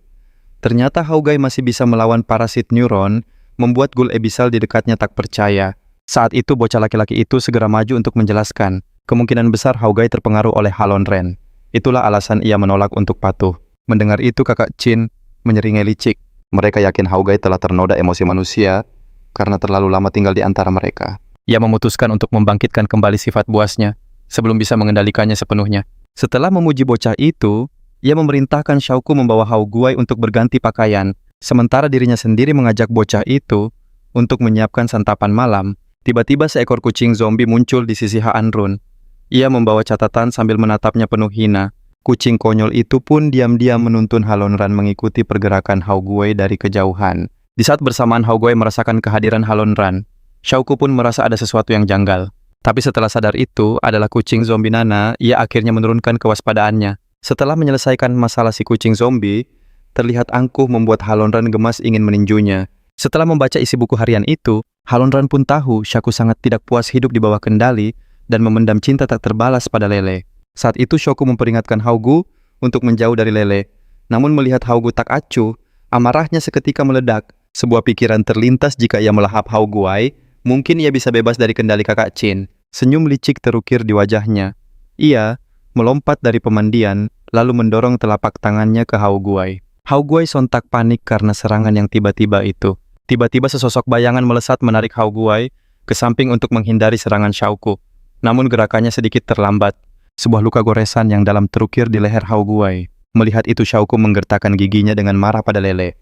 Ternyata Haugai masih bisa melawan parasit neuron, membuat ghoul abisal di dekatnya tak percaya. Saat itu bocah laki-laki itu segera maju untuk menjelaskan. Kemungkinan besar Haugai terpengaruh oleh Halon Ren. Itulah alasan ia menolak untuk patuh. Mendengar itu, kakak Chin menyeringai licik. Mereka yakin Haugai telah ternoda emosi manusia karena terlalu lama tinggal di antara mereka. Ia memutuskan untuk membangkitkan kembali sifat buasnya sebelum bisa mengendalikannya sepenuhnya. Setelah memuji bocah itu, ia memerintahkan Xiaoku membawa Hauguai untuk berganti pakaian, sementara dirinya sendiri mengajak bocah itu untuk menyiapkan santapan malam. Tiba-tiba seekor kucing zombie muncul di sisi Han Run. Ia membawa catatan sambil menatapnya penuh hina. Kucing konyol itu pun diam-diam menuntun Halon Ren mengikuti pergerakan Hauguai dari kejauhan. Di saat bersamaan Hauguai merasakan kehadiran Halon Ren, Xiaoku pun merasa ada sesuatu yang janggal. Tapi setelah sadar itu adalah kucing zombie Nana, ia akhirnya menurunkan kewaspadaannya. Setelah menyelesaikan masalah si kucing zombie, terlihat angkuh membuat Halon Ren gemas ingin meninjunya. Setelah membaca isi buku harian itu, Halon Ren pun tahu Xiaoku sangat tidak puas hidup di bawah kendali dan memendam cinta tak terbalas pada Lele. Saat itu Xiaoku memperingatkan Haugu untuk menjauh dari Lele. Namun melihat Haugu tak acuh, amarahnya seketika meledak. Sebuah pikiran terlintas, jika ia melahap Hauguai, mungkin ia bisa bebas dari kendali kakak Chin. Senyum licik terukir di wajahnya. Ia melompat dari pemandian, lalu mendorong telapak tangannya ke Hauguai. Hauguai sontak panik karena serangan yang tiba-tiba itu. Tiba-tiba sesosok bayangan melesat menarik Hauguai ke samping untuk menghindari serangan Xiaoku. Namun gerakannya sedikit terlambat. Sebuah luka goresan yang dalam terukir di leher Hauguai. Melihat itu Xiaoku menggertakkan giginya dengan marah pada Lele.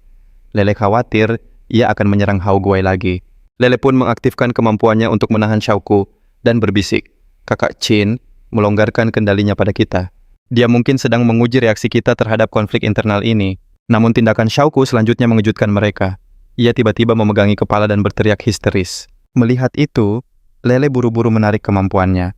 Lele khawatir ia akan menyerang Hauguai lagi. Lele pun mengaktifkan kemampuannya untuk menahan Xiaoku dan berbisik, "Kakak Chin melonggarkan kendalinya pada kita. Dia mungkin sedang menguji reaksi kita terhadap konflik internal ini." Namun tindakan Xiaoku selanjutnya mengejutkan mereka. Ia tiba-tiba memegangi kepala dan berteriak histeris. Melihat itu, Lele buru-buru menarik kemampuannya.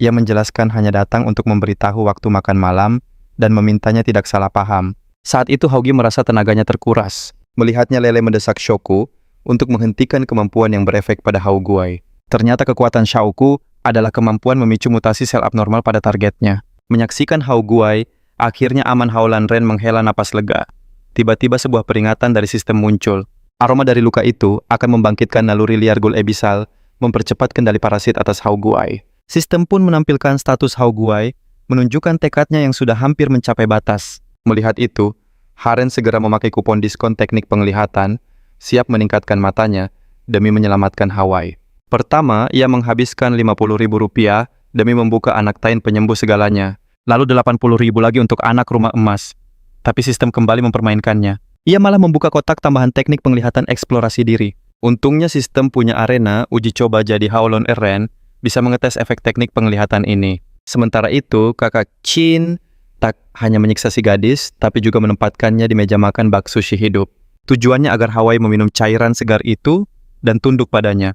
Ia menjelaskan hanya datang untuk memberitahu waktu makan malam dan memintanya tidak salah paham. Saat itu Haugi merasa tenaganya terkuras. Melihatnya, Lele mendesak Xiaoku untuk menghentikan kemampuan yang berefek pada Hauguai. Ternyata kekuatan Xiaoku adalah kemampuan memicu mutasi sel abnormal pada targetnya. Menyaksikan Hauguai, akhirnya Aman Haulan Ren menghela napas lega. Tiba-tiba sebuah peringatan dari sistem muncul. Aroma dari luka itu akan membangkitkan naluri liar ghoul abisal, mempercepat kendali parasit atas Hauguai. Sistem pun menampilkan status Hauguai, menunjukkan tekadnya yang sudah hampir mencapai batas. Melihat itu, Haren segera memakai kupon diskon teknik penglihatan, siap meningkatkan matanya demi menyelamatkan Hawai. Pertama, ia menghabiskan Rp50.000 demi membuka anak tain penyembuh segalanya, lalu Rp80.000 lagi untuk anak rumah emas. Tapi sistem kembali mempermainkannya. Ia malah membuka kotak tambahan teknik penglihatan eksplorasi diri. Untungnya sistem punya arena uji coba, jadi Haolon Ren bisa mengetes efek teknik penglihatan ini. Sementara itu, kakak Chin tak hanya menyiksa si gadis, tapi juga menempatkannya di meja makan bak sushi hidup. Tujuannya agar Hawai meminum cairan segar itu dan tunduk padanya.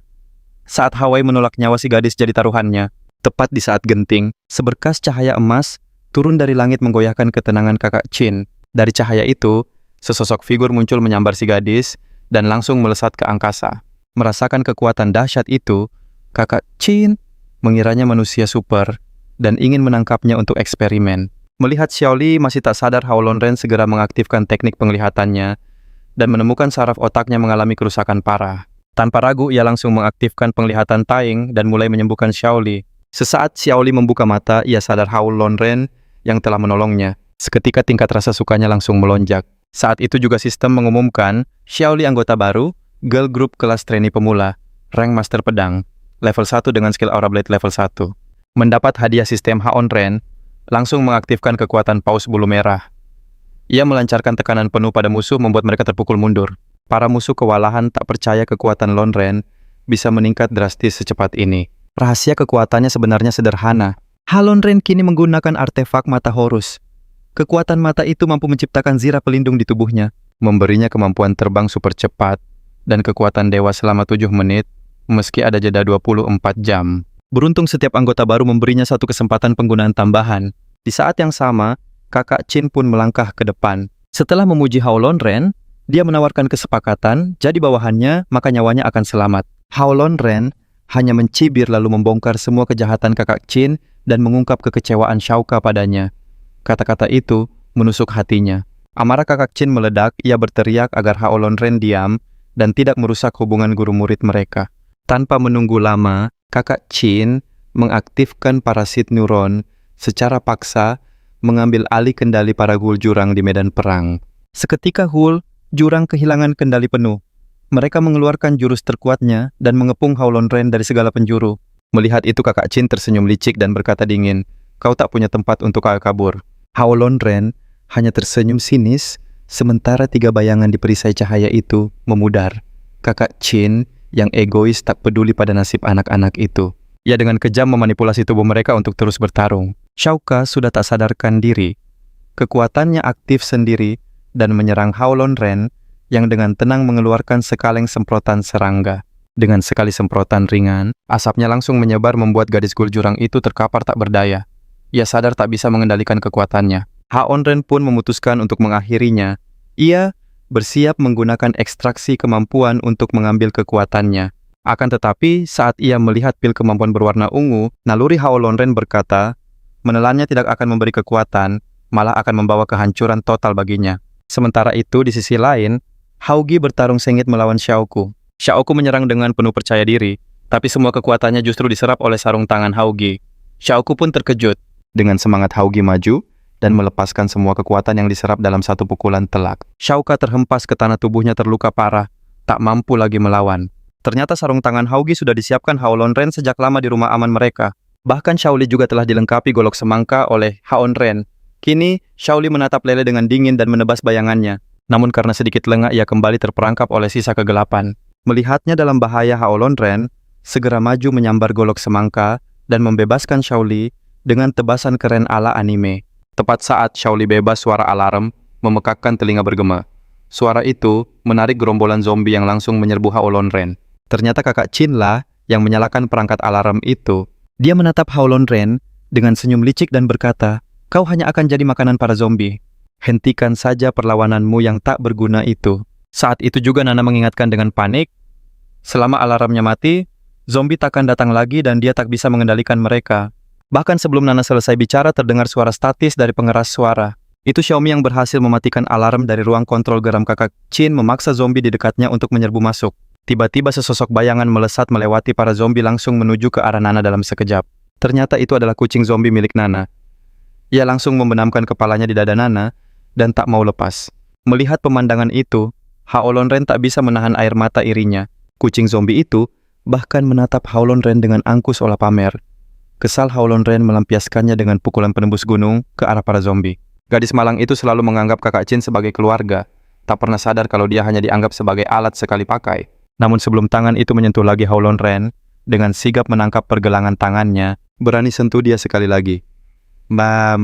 Saat Hawai menolak, nyawa si gadis jadi taruhannya. Tepat di saat genting, seberkas cahaya emas turun dari langit menggoyahkan ketenangan kakak Chin. Dari cahaya itu, sesosok figur muncul menyambar si gadis dan langsung melesat ke angkasa. Merasakan kekuatan dahsyat itu, kakak Chin mengiranya manusia super dan ingin menangkapnya untuk eksperimen. Melihat Xiaoli masih tak sadar, Haolon Ren segera mengaktifkan teknik penglihatannya dan menemukan saraf otaknya mengalami kerusakan parah. Tanpa ragu, ia langsung mengaktifkan penglihatan Taing dan mulai menyembuhkan Xiaoli. Sesaat Xiaoli membuka mata, ia sadar Hao Lonren yang telah menolongnya. Seketika tingkat rasa sukanya langsung melonjak. Saat itu juga sistem mengumumkan Xiaoli anggota baru, girl group kelas trainee pemula, rank master pedang, level 1 dengan skill Aura Blade level 1. Mendapat hadiah sistem Haon Ren, langsung mengaktifkan kekuatan paus bulu merah. Ia melancarkan tekanan penuh pada musuh membuat mereka terpukul mundur. Para musuh kewalahan tak percaya kekuatan Lon Ren bisa meningkat drastis secepat ini. Rahasia kekuatannya sebenarnya sederhana. Halon Ren kini menggunakan artefak mata Horus. Kekuatan mata itu mampu menciptakan zirah pelindung di tubuhnya, Memberinya kemampuan terbang super cepat dan kekuatan dewa selama 7 menit, meski ada jeda 24 jam. Beruntung setiap anggota baru memberinya satu kesempatan penggunaan tambahan. Di saat yang sama, kakak Chin pun melangkah ke depan. Setelah memuji Hao Lonren, dia menawarkan kesepakatan, jadi bawahannya maka nyawanya akan selamat. Hao Lonren hanya mencibir lalu membongkar semua kejahatan kakak Chin dan mengungkap kekecewaan Shauka padanya. Kata-kata itu menusuk hatinya. Amarah kakak Chin meledak, ia berteriak agar Hao Lonren diam dan tidak merusak hubungan guru murid mereka. Tanpa menunggu lama, kakak Chin mengaktifkan parasit neuron secara paksa, mengambil alih kendali para Hul jurang di medan perang. Seketika Hul jurang kehilangan kendali penuh. Mereka mengeluarkan jurus terkuatnya dan mengepung Hao Lonren dari segala penjuru. Melihat itu kakak Chin tersenyum licik dan berkata dingin, "Kau tak punya tempat untuk kabur." Hao Lonren hanya tersenyum sinis, sementara 3 bayangan di perisai cahaya itu memudar. Kakak Chin yang egois tak peduli pada nasib anak-anak itu. Ia dengan kejam memanipulasi tubuh mereka untuk terus bertarung. Shauka sudah tak sadarkan diri. Kekuatannya aktif sendiri dan menyerang Hao Lonren yang dengan tenang mengeluarkan sekaleng semprotan serangga. Dengan sekali semprotan ringan, asapnya langsung menyebar membuat gadis Gul jurang itu terkapar tak berdaya. Ia sadar tak bisa mengendalikan kekuatannya. Hao Lonren pun memutuskan untuk mengakhirinya. Ia bersiap menggunakan ekstraksi kemampuan untuk mengambil kekuatannya. Akan tetapi, saat ia melihat pil kemampuan berwarna ungu, naluri Hao Lonren berkata, menelannya tidak akan memberi kekuatan, malah akan membawa kehancuran total baginya. Sementara itu, di sisi lain, Haogi bertarung sengit melawan Xiaoku. Xiaoku menyerang dengan penuh percaya diri, tapi semua kekuatannya justru diserap oleh sarung tangan Haogi. Xiaoku pun terkejut. Dengan semangat Haogi maju dan melepaskan semua kekuatan yang diserap dalam satu pukulan telak. Shauka terhempas ke tanah, tubuhnya terluka parah, tak mampu lagi melawan. Ternyata sarung tangan Haogi sudah disiapkan Hao Lonren sejak lama di rumah aman mereka. Bahkan Xiaoli juga telah dilengkapi golok semangka oleh Hao Lonren. Kini, Xiaoli menatap Lele dengan dingin dan menebas bayangannya. Namun karena sedikit lengah, ia kembali terperangkap oleh sisa kegelapan. Melihatnya dalam bahaya, Hao Lonren segera maju menyambar golok semangka dan membebaskan Xiaoli dengan tebasan keren ala anime. Tepat saat Xiaoli bebas, suara alarm memekakkan telinga bergema. Suara itu menarik gerombolan zombie yang langsung menyerbu Hao Lonren. Ternyata kakak Chin lah yang menyalakan perangkat alarm itu. Dia menatap Hao Lonren dengan senyum licik dan berkata, "Kau hanya akan jadi makanan para zombie. Hentikan saja perlawananmu yang tak berguna itu." Saat itu juga Nana mengingatkan dengan panik, selama alarmnya mati, zombie takkan datang lagi dan dia tak bisa mengendalikan mereka. Bahkan sebelum Nana selesai bicara, terdengar suara statis dari pengeras suara. Itu Xiaomi yang berhasil mematikan alarm dari ruang kontrol geram kakak Chin, memaksa zombie di dekatnya untuk menyerbu masuk. Tiba-tiba sesosok bayangan melesat melewati para zombie langsung menuju ke arah Nana dalam sekejap. Ternyata itu adalah kucing zombie milik Nana. Ia langsung membenamkan kepalanya di dada Nana dan tak mau lepas. Melihat pemandangan itu, Hao Lonren tak bisa menahan air mata irinya. Kucing zombie itu bahkan menatap Hao Lonren dengan angkus olah pamer. Kesal, Hao Lonren melampiaskannya dengan pukulan penembus gunung ke arah para zombie. Gadis malang itu selalu menganggap kakak Chin sebagai keluarga, tak pernah sadar kalau dia hanya dianggap sebagai alat sekali pakai. Namun sebelum tangan itu menyentuh lagi Hao Lonren, dengan sigap menangkap pergelangan tangannya, berani sentuh dia sekali lagi. Maka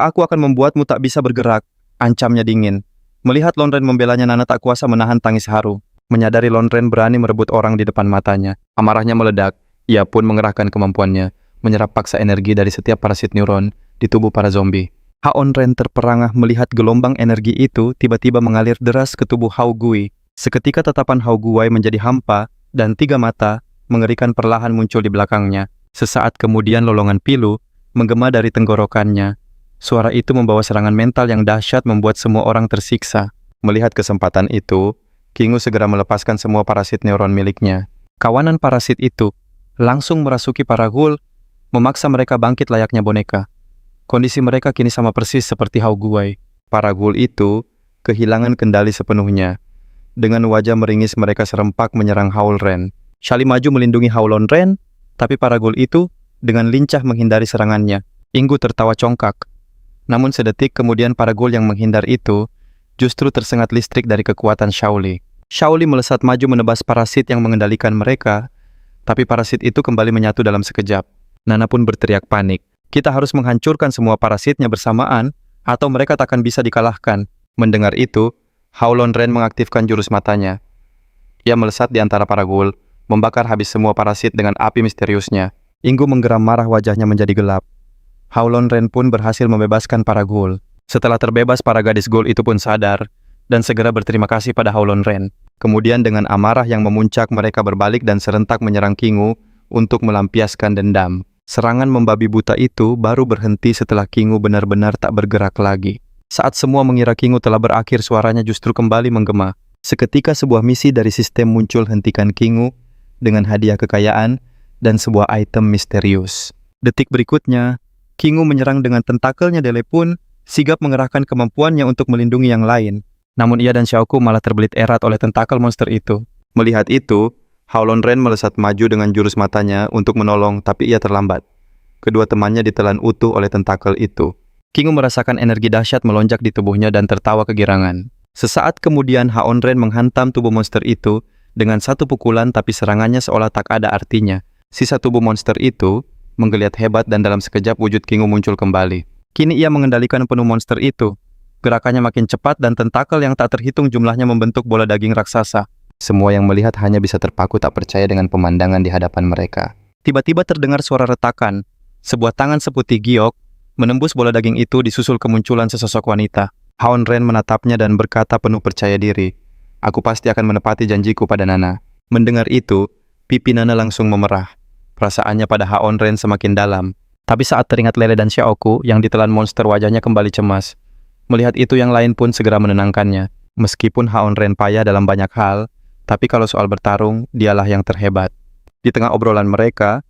aku akan membuatmu tak bisa bergerak, ancamnya dingin. Melihat Lonren membelanya, Nana tak kuasa menahan tangis haru. Menyadari Lonren berani merebut orang di depan matanya, amarahnya meledak. Ia pun mengerahkan kemampuannya, menyerap paksa energi dari setiap parasit neuron di tubuh para zombie. Hao Lonren terperangah melihat gelombang energi itu tiba-tiba mengalir deras ke tubuh Hao Gui. Seketika tatapan Hao Gui menjadi hampa dan 3 mata mengerikan perlahan muncul di belakangnya. Sesaat kemudian lolongan pilu menggema dari tenggorokannya. Suara itu membawa serangan mental yang dahsyat membuat semua orang tersiksa. Melihat kesempatan itu, Kingu segera melepaskan semua parasit neuron miliknya. Kawanan parasit itu langsung merasuki para ghoul, memaksa mereka bangkit layaknya boneka. Kondisi mereka kini sama persis seperti Hao Guai. Para ghoul itu kehilangan kendali sepenuhnya. Dengan wajah meringis mereka serempak menyerang Hao Ren. Shali maju melindungi Hao Lon Ren, tapi para ghoul itu dengan lincah menghindari serangannya. Inggu tertawa congkak. Namun sedetik kemudian para ghoul yang menghindar itu justru tersengat listrik dari kekuatan Shaoli. Shaoli melesat maju menebas parasit yang mengendalikan mereka, tapi parasit itu kembali menyatu dalam sekejap. Nana pun berteriak panik. Kita harus menghancurkan semua parasitnya bersamaan, atau mereka tak akan bisa dikalahkan. Mendengar itu, Hao Lon Ren mengaktifkan jurus matanya. Ia melesat di antara para ghoul, membakar habis semua parasit dengan api misteriusnya. Inggu menggeram marah, wajahnya menjadi gelap. Hao Lon Ren pun berhasil membebaskan para ghoul. Setelah terbebas, para gadis ghoul itu pun sadar dan segera berterima kasih pada Hao Lon Ren. Kemudian dengan amarah yang memuncak mereka berbalik dan serentak menyerang Kingu untuk melampiaskan dendam. Serangan membabi buta itu baru berhenti setelah Kingu benar-benar tak bergerak lagi. Saat semua mengira Kingu telah berakhir, suaranya justru kembali menggema. Seketika sebuah misi dari sistem muncul, hentikan Kingu dengan hadiah kekayaan dan sebuah item misterius. Detik berikutnya, Kingu menyerang dengan tentakelnya. Dele pun sigap mengerahkan kemampuannya untuk melindungi yang lain. Namun ia dan Xiaoku malah terbelit erat oleh tentakel monster itu. Melihat itu, Hao Lon Ren melesat maju dengan jurus matanya untuk menolong, tapi ia terlambat. Kedua temannya ditelan utuh oleh tentakel itu. Kingu merasakan energi dahsyat melonjak di tubuhnya dan tertawa kegirangan. Sesaat kemudian Hao Ren menghantam tubuh monster itu dengan satu pukulan, tapi serangannya seolah tak ada artinya. Sisa tubuh monster itu menggeliat hebat dan dalam sekejap wujud Kingu muncul kembali. Kini ia mengendalikan penuh monster itu. Gerakannya makin cepat dan tentakel yang tak terhitung jumlahnya membentuk bola daging raksasa. Semua yang melihat hanya bisa terpaku tak percaya dengan pemandangan di hadapan mereka. Tiba-tiba terdengar suara retakan. Sebuah tangan seputih giok menembus bola daging itu, disusul kemunculan sesosok wanita. Hao Ren menatapnya dan berkata penuh percaya diri, "Aku pasti akan menepati janjiku pada Nana." Mendengar itu, pipi Nana langsung memerah. Perasaannya pada Hao Ren semakin dalam. Tapi saat teringat Lele dan Xiaoku yang ditelan monster, wajahnya kembali cemas. Melihat itu, yang lain pun segera menenangkannya. Meskipun Hao Ren payah dalam banyak hal, tapi kalau soal bertarung, dialah yang terhebat. Di tengah obrolan mereka,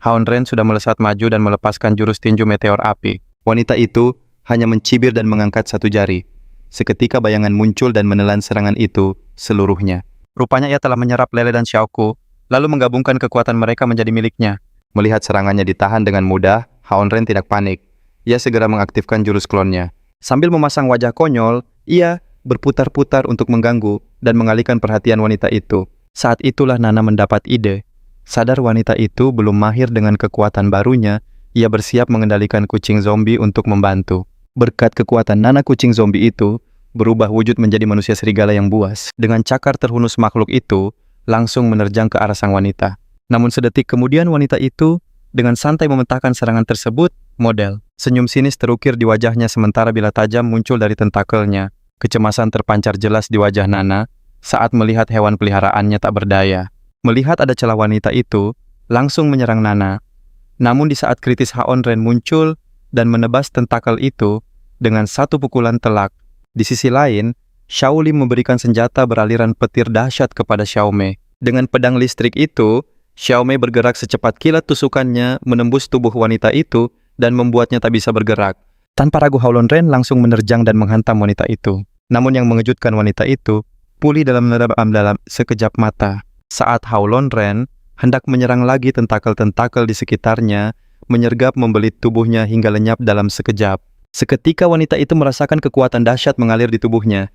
Hao Ren sudah melesat maju dan melepaskan jurus tinju meteor api. Wanita itu hanya mencibir dan mengangkat satu jari. Seketika bayangan muncul dan menelan serangan itu seluruhnya. Rupanya ia telah menyerap Lele dan Xiaoku, lalu menggabungkan kekuatan mereka menjadi miliknya. Melihat serangannya ditahan dengan mudah, Hao Ren tidak panik. Ia segera mengaktifkan jurus klonnya. Sambil memasang wajah konyol, ia berputar-putar untuk mengganggu dan mengalihkan perhatian wanita itu. Saat itulah Nana mendapat ide. Sadar wanita itu belum mahir dengan kekuatan barunya, ia bersiap mengendalikan kucing zombie untuk membantu. Berkat kekuatan Nana, kucing zombie itu berubah wujud menjadi manusia serigala yang buas. Dengan cakar terhunus, makhluk itu langsung menerjang ke arah sang wanita. Namun sedetik kemudian wanita itu dengan santai mementahkan serangan tersebut. Model senyum sinis terukir di wajahnya, sementara bila tajam muncul dari tentakelnya. Kecemasan terpancar jelas di wajah Nana saat melihat hewan peliharaannya tak berdaya. Melihat ada celah, wanita itu langsung menyerang Nana. Namun di saat kritis, Hao Ren muncul dan menebas tentakel itu dengan satu pukulan telak. Di sisi lain, Shaoli memberikan senjata beraliran petir dahsyat kepada Xiaomei. Dengan pedang listrik itu, Xiaomei bergerak secepat kilat, tusukannya menembus tubuh wanita itu dan membuatnya tak bisa bergerak. Tanpa ragu, Hao Ren langsung menerjang dan menghantam wanita itu. Namun yang mengejutkan, wanita itu pulih dalam sekejap mata. Saat Hao Ren hendak menyerang lagi, tentakel-tentakel di sekitarnya menyergap membelit tubuhnya hingga lenyap dalam sekejap. Seketika wanita itu merasakan kekuatan dahsyat mengalir di tubuhnya.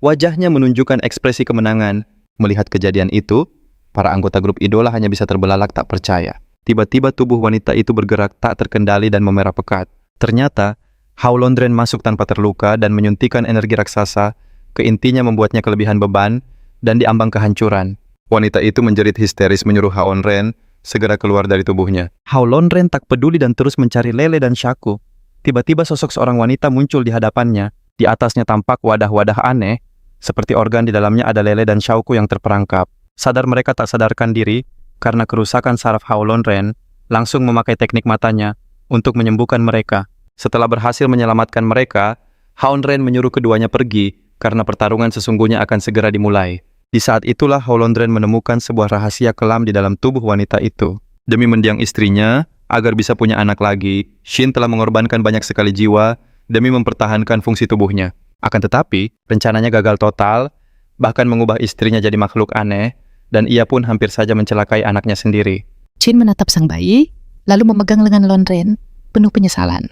Wajahnya menunjukkan ekspresi kemenangan. Melihat kejadian itu, para anggota grup idola hanya bisa terbelalak tak percaya. Tiba-tiba tubuh wanita itu bergerak tak terkendali dan memerah pekat. Ternyata, Hao Ren masuk tanpa terluka dan menyuntikkan energi raksasa ke intinya, membuatnya kelebihan beban dan diambang kehancuran. Wanita itu menjerit histeris menyuruh Hao Ren segera keluar dari tubuhnya. Hao Ren tak peduli dan terus mencari Lele dan Shaku. Tiba-tiba sosok seorang wanita muncul di hadapannya. Di atasnya tampak wadah-wadah aneh, seperti organ. Di dalamnya ada Lele dan Shaku yang terperangkap. Sadar mereka tak sadarkan diri karena kerusakan saraf, Hao Ren langsung memakai teknik matanya untuk menyembuhkan mereka. Setelah berhasil menyelamatkan mereka, Hao Ren menyuruh keduanya pergi karena pertarungan sesungguhnya akan segera dimulai. Di saat itulah Howlondren menemukan sebuah rahasia kelam di dalam tubuh wanita itu. Demi mendiang istrinya, agar bisa punya anak lagi, Shin telah mengorbankan banyak sekali jiwa demi mempertahankan fungsi tubuhnya. Akan tetapi, rencananya gagal total, bahkan mengubah istrinya jadi makhluk aneh, dan ia pun hampir saja mencelakai anaknya sendiri. Chin menatap sang bayi, lalu memegang lengan Londren, penuh penyesalan.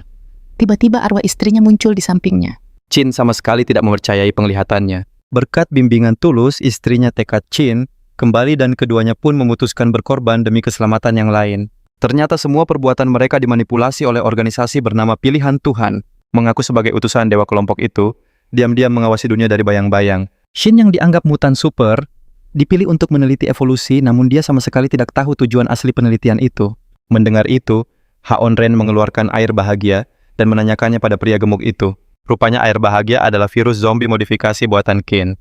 Tiba-tiba arwah istrinya muncul di sampingnya. Chin sama sekali tidak mempercayai penglihatannya. Berkat bimbingan tulus, istrinya tekad Chin kembali dan keduanya pun memutuskan berkorban demi keselamatan yang lain. Ternyata semua perbuatan mereka dimanipulasi oleh organisasi bernama Pilihan Tuhan. Mengaku sebagai utusan dewa kelompok itu, diam-diam mengawasi dunia dari bayang-bayang. Shin yang dianggap mutan super, dipilih untuk meneliti evolusi, namun dia sama sekali tidak tahu tujuan asli penelitian itu. Mendengar itu, Haonren mengeluarkan air bahagia dan menanyakannya pada pria gemuk itu. Rupanya air bahagia adalah virus zombie modifikasi buatan Qin.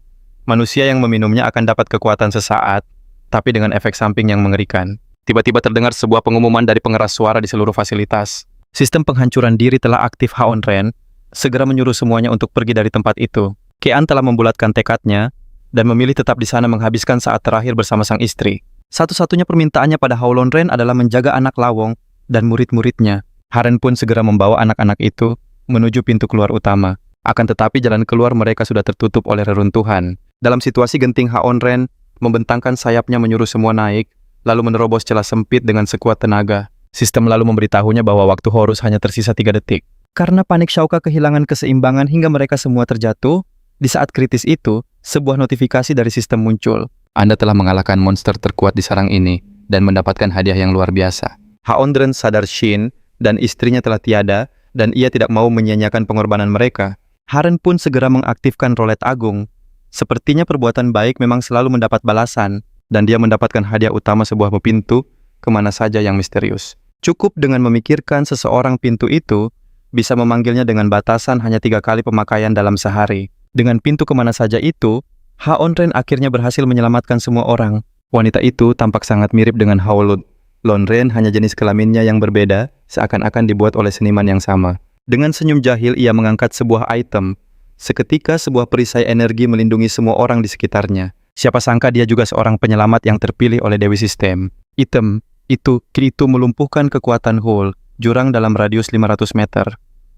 Manusia yang meminumnya akan dapat kekuatan sesaat, tapi dengan efek samping yang mengerikan. Tiba-tiba terdengar sebuah pengumuman dari pengeras suara di seluruh fasilitas. Sistem penghancuran diri telah aktif. Haonren segera menyuruh semuanya untuk pergi dari tempat itu. Kean telah membulatkan tekadnya dan memilih tetap di sana menghabiskan saat terakhir bersama sang istri. Satu-satunya permintaannya pada Howlondren adalah menjaga anak lawong dan murid-muridnya. Haren pun segera membawa anak-anak itu menuju pintu keluar utama. Akan tetapi jalan keluar mereka sudah tertutup oleh reruntuhan. Dalam situasi genting, Haonren membentangkan sayapnya menyuruh semua naik, lalu menerobos celah sempit dengan sekuat tenaga. Sistem lalu memberitahunya bahwa waktu Horus hanya tersisa 3 detik. Karena panik Shauka kehilangan keseimbangan hingga mereka semua terjatuh, di saat kritis itu, sebuah notifikasi dari sistem muncul. Anda telah mengalahkan monster terkuat di sarang ini dan mendapatkan hadiah yang luar biasa. Haonren sadar Shin dan istrinya telah tiada, dan ia tidak mau menyia-nyiakan pengorbanan mereka. Haren pun segera mengaktifkan rolet agung. Sepertinya perbuatan baik memang selalu mendapat balasan, dan dia mendapatkan hadiah utama sebuah pintu kemana saja yang misterius. Cukup dengan memikirkan seseorang pintu itu, bisa memanggilnya dengan batasan hanya 3 kali pemakaian dalam sehari. Dengan pintu kemana saja itu, Haonren akhirnya berhasil menyelamatkan semua orang. Wanita itu tampak sangat mirip dengan Howlondren, hanya jenis kelaminnya yang berbeda, seakan-akan dibuat oleh seniman yang sama. Dengan senyum jahil, ia mengangkat sebuah item. Seketika sebuah perisai energi melindungi semua orang di sekitarnya. Siapa sangka dia juga seorang penyelamat yang terpilih oleh Dewi Sistem. Item itu melumpuhkan kekuatan Hole, jurang dalam radius 500 meter.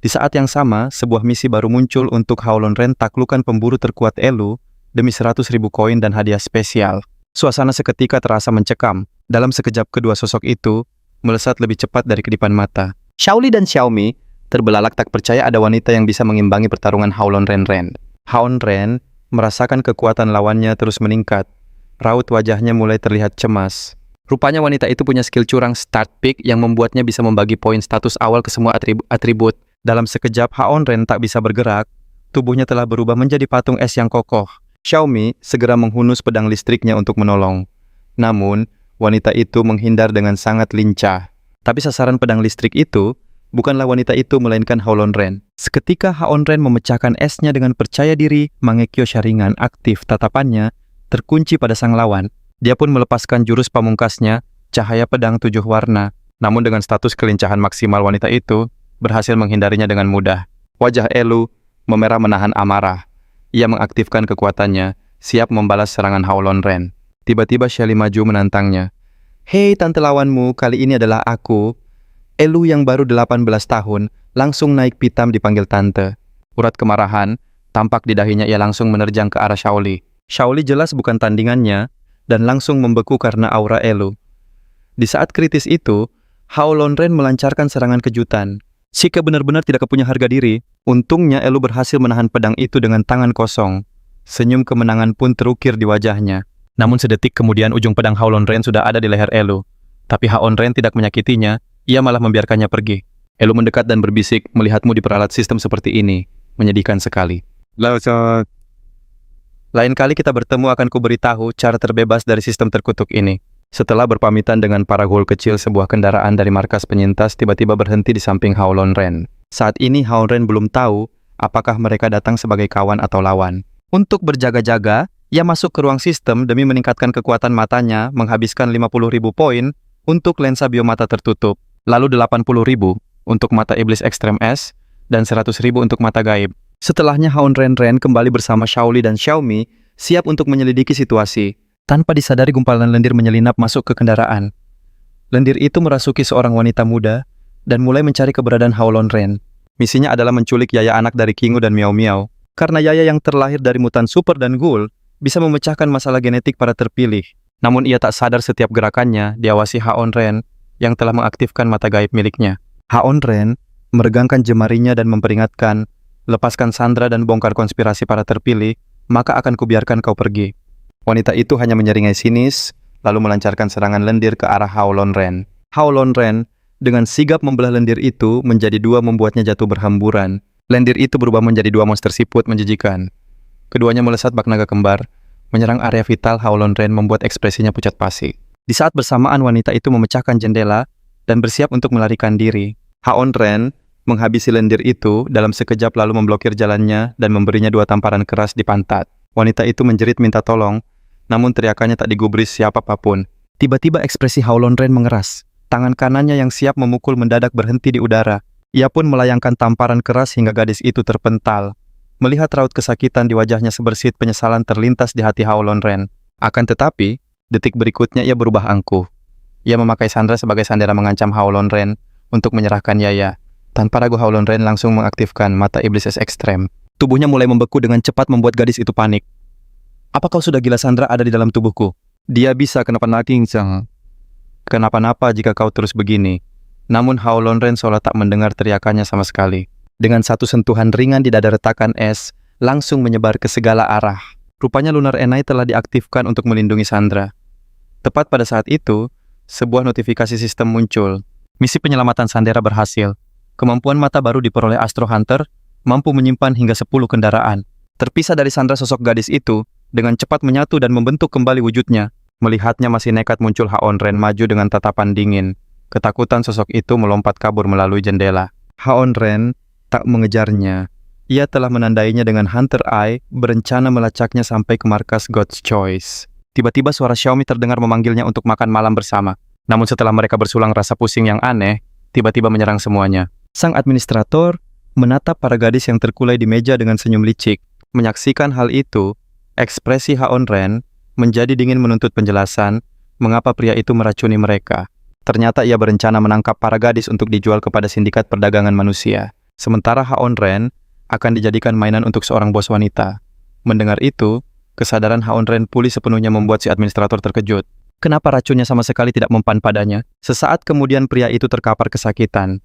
Di saat yang sama, sebuah misi baru muncul untuk Howlondren taklukan pemburu terkuat Elu demi 100.000 koin dan hadiah spesial. Suasana seketika terasa mencekam. Dalam sekejap kedua sosok itu melesat lebih cepat dari kedipan mata. Shaoli dan Xiaomi terbelalak tak percaya ada wanita yang bisa mengimbangi pertarungan Howlondren. Haonren merasakan kekuatan lawannya terus meningkat. Raut wajahnya mulai terlihat cemas. Rupanya wanita itu punya skill curang start pick yang membuatnya bisa membagi poin status awal ke semua atribut. Dalam sekejap Haonren tak bisa bergerak, tubuhnya telah berubah menjadi patung es yang kokoh. Xiaomi segera menghunus pedang listriknya untuk menolong. Namun, wanita itu menghindar dengan sangat lincah. Tapi sasaran pedang listrik itu bukanlah wanita itu melainkan Howlondren. Seketika Haonren memecahkan esnya dengan percaya diri, Mangekyo Sharingan aktif, tatapannya terkunci pada sang lawan. Dia pun melepaskan jurus pamungkasnya, cahaya pedang 7 warna. Namun dengan status kelincahan maksimal wanita itu berhasil menghindarinya dengan mudah. Wajah Elu memerah menahan amarah. Ia mengaktifkan kekuatannya, siap membalas serangan Howlondren. Tiba-tiba Shelly maju menantangnya. Hei tante lawanmu, kali ini adalah aku. Elu yang baru 18 tahun, langsung naik pitam dipanggil tante. Urat kemarahan, tampak di dahinya ia langsung menerjang ke arah Shaoli. Shaoli jelas bukan tandingannya, dan langsung membeku karena aura Elu. Di saat kritis itu, Howlondren melancarkan serangan kejutan. Shike benar-benar tidak punya harga diri. Untungnya Elu berhasil menahan pedang itu dengan tangan kosong. Senyum kemenangan pun terukir di wajahnya. Namun sedetik kemudian ujung pedang Howlondren sudah ada di leher Elu. Tapi Haonren tidak menyakitinya, ia malah membiarkannya pergi. Elu mendekat dan berbisik, melihatmu diperalat sistem seperti ini. Menyedihkan sekali. Lain kali kita bertemu akan kuberitahu cara terbebas dari sistem terkutuk ini. Setelah berpamitan dengan para ghoul kecil, sebuah kendaraan dari markas penyintas tiba-tiba berhenti di samping Howlondren. Saat ini Haonren belum tahu apakah mereka datang sebagai kawan atau lawan. Untuk berjaga-jaga, ia masuk ke ruang sistem demi meningkatkan kekuatan matanya, menghabiskan 50.000 poin untuk lensa biomata tertutup, lalu 80.000 untuk mata iblis ekstrem S, dan 100.000 untuk mata gaib. Setelahnya Haon Ren kembali bersama Xiaoli dan Xiaomi siap untuk menyelidiki situasi. Tanpa disadari gumpalan lendir menyelinap masuk ke kendaraan. Lendir itu merasuki seorang wanita muda dan mulai mencari keberadaan Hao Lonren. Misinya adalah menculik Yaya anak dari Kingu dan Miao Miao. Karena Yaya yang terlahir dari mutan super dan ghoul bisa memecahkan masalah genetik para terpilih. Namun ia tak sadar setiap gerakannya diawasi Haon Ren yang telah mengaktifkan mata gaib miliknya. Haon Ren meregangkan jemarinya dan memperingatkan, lepaskan Sandra dan bongkar konspirasi para terpilih, maka akan kubiarkan kau pergi. Wanita itu hanya menyeringai sinis, lalu melancarkan serangan lendir ke arah Hao Lonren. Hao Lonren dengan sigap membelah lendir itu menjadi dua membuatnya jatuh berhamburan. Lendir itu berubah menjadi dua monster siput menjijikan. Keduanya melesat bak naga kembar, menyerang area vital Hao Lonren membuat ekspresinya pucat pasi. Di saat bersamaan wanita itu memecahkan jendela dan bersiap untuk melarikan diri. Haon Ren menghabisi lendir itu dalam sekejap lalu memblokir jalannya dan memberinya dua tamparan keras di pantat. Wanita itu menjerit minta tolong, namun teriakannya tak digubris siapapun. Tiba-tiba ekspresi Hao Lonren mengeras. Tangan kanannya yang siap memukul mendadak berhenti di udara. Ia pun melayangkan tamparan keras hingga gadis itu terpental. Melihat raut kesakitan di wajahnya sebersit penyesalan terlintas di hati Hao Lonren. Akan tetapi, detik berikutnya ia berubah angkuh. Ia memakai Sandra sebagai sandera mengancam Hao Lonren untuk menyerahkan Yaya. Tanpa ragu Hao Lonren langsung mengaktifkan mata iblis es ekstrem. Tubuhnya mulai membeku dengan cepat membuat gadis itu panik. Apa kau sudah gila Sandra ada di dalam tubuhku? Dia bisa kenapa-napa jika kau terus begini. Namun Hao Lonren seolah tak mendengar teriakannya sama sekali. Dengan satu sentuhan ringan di dada retakan es, langsung menyebar ke segala arah. Rupanya Lunar Enai telah diaktifkan untuk melindungi Sandra. Tepat pada saat itu, sebuah notifikasi sistem muncul. Misi penyelamatan Sandera berhasil. Kemampuan mata baru diperoleh Astro Hunter, mampu menyimpan hingga 10 kendaraan. Terpisah dari Sandra sosok gadis itu, dengan cepat menyatu dan membentuk kembali wujudnya. Melihatnya masih nekat muncul Haon Ren maju dengan tatapan dingin. Ketakutan sosok itu melompat kabur melalui jendela. Haon Ren tak mengejarnya. Ia telah menandainya dengan Hunter Eye, berencana melacaknya sampai ke markas God's Choice. Tiba-tiba suara Xiaomi terdengar memanggilnya untuk makan malam bersama. Namun setelah mereka bersulang rasa pusing yang aneh, tiba-tiba menyerang semuanya. Sang administrator menatap para gadis yang terkulai di meja dengan senyum licik. Menyaksikan hal itu, ekspresi Haon Ren menjadi dingin menuntut penjelasan mengapa pria itu meracuni mereka. Ternyata ia berencana menangkap para gadis untuk dijual kepada sindikat perdagangan manusia. Sementara Haon Ren akan dijadikan mainan untuk seorang bos wanita. Mendengar itu, kesadaran Haon Ren pulih sepenuhnya membuat si administrator terkejut. Kenapa racunnya sama sekali tidak mempan padanya? Sesaat kemudian pria itu terkapar kesakitan.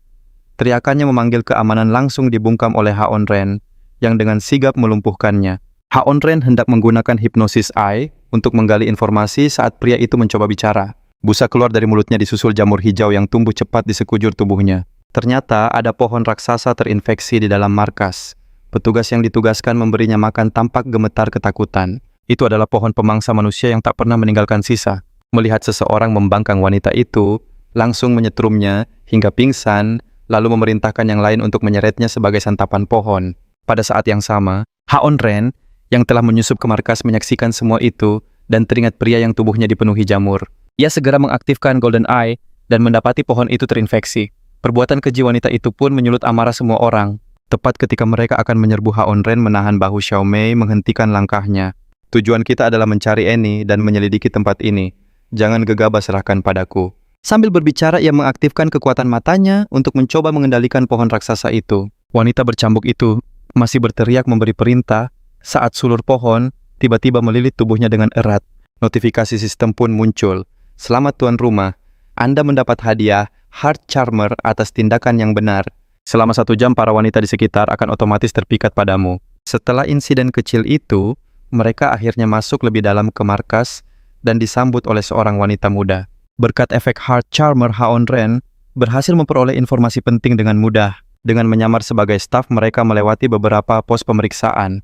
Teriakannya memanggil keamanan langsung dibungkam oleh Haon Ren, yang dengan sigap melumpuhkannya. Haon Ren hendak menggunakan Hypnosis Eye untuk menggali informasi saat pria itu mencoba bicara. Busa keluar dari mulutnya disusul jamur hijau yang tumbuh cepat di sekujur tubuhnya. Ternyata ada pohon raksasa terinfeksi di dalam markas. Petugas yang ditugaskan memberinya makan tampak gemetar ketakutan. Itu adalah pohon pemangsa manusia yang tak pernah meninggalkan sisa. Melihat seseorang membangkang wanita itu, langsung menyetrumnya hingga pingsan, lalu memerintahkan yang lain untuk menyeretnya sebagai santapan pohon. Pada saat yang sama, Haon Ren yang telah menyusup ke markas menyaksikan semua itu dan teringat pria yang tubuhnya dipenuhi jamur. Ia segera mengaktifkan Golden Eye dan mendapati pohon itu terinfeksi. Perbuatan keji wanita itu pun menyulut amarah semua orang. Tepat ketika mereka akan menyerbu Haon Ren menahan bahu Xiaomei menghentikan langkahnya. Tujuan kita adalah mencari Annie dan menyelidiki tempat ini. Jangan gegabah serahkan padaku. Sambil berbicara, ia mengaktifkan kekuatan matanya untuk mencoba mengendalikan pohon raksasa itu. Wanita bercambuk itu masih berteriak memberi perintah saat sulur pohon tiba-tiba melilit tubuhnya dengan erat. Notifikasi sistem pun muncul. Selamat tuan rumah, Anda mendapat hadiah Heart Charmer atas tindakan yang benar. Selama 1 jam para wanita di sekitar akan otomatis terpikat padamu. Setelah insiden kecil itu, mereka akhirnya masuk lebih dalam ke markas dan disambut oleh seorang wanita muda. Berkat efek Heart Charmer, Haon Ren berhasil memperoleh informasi penting dengan mudah. Dengan menyamar sebagai staf, mereka melewati beberapa pos pemeriksaan.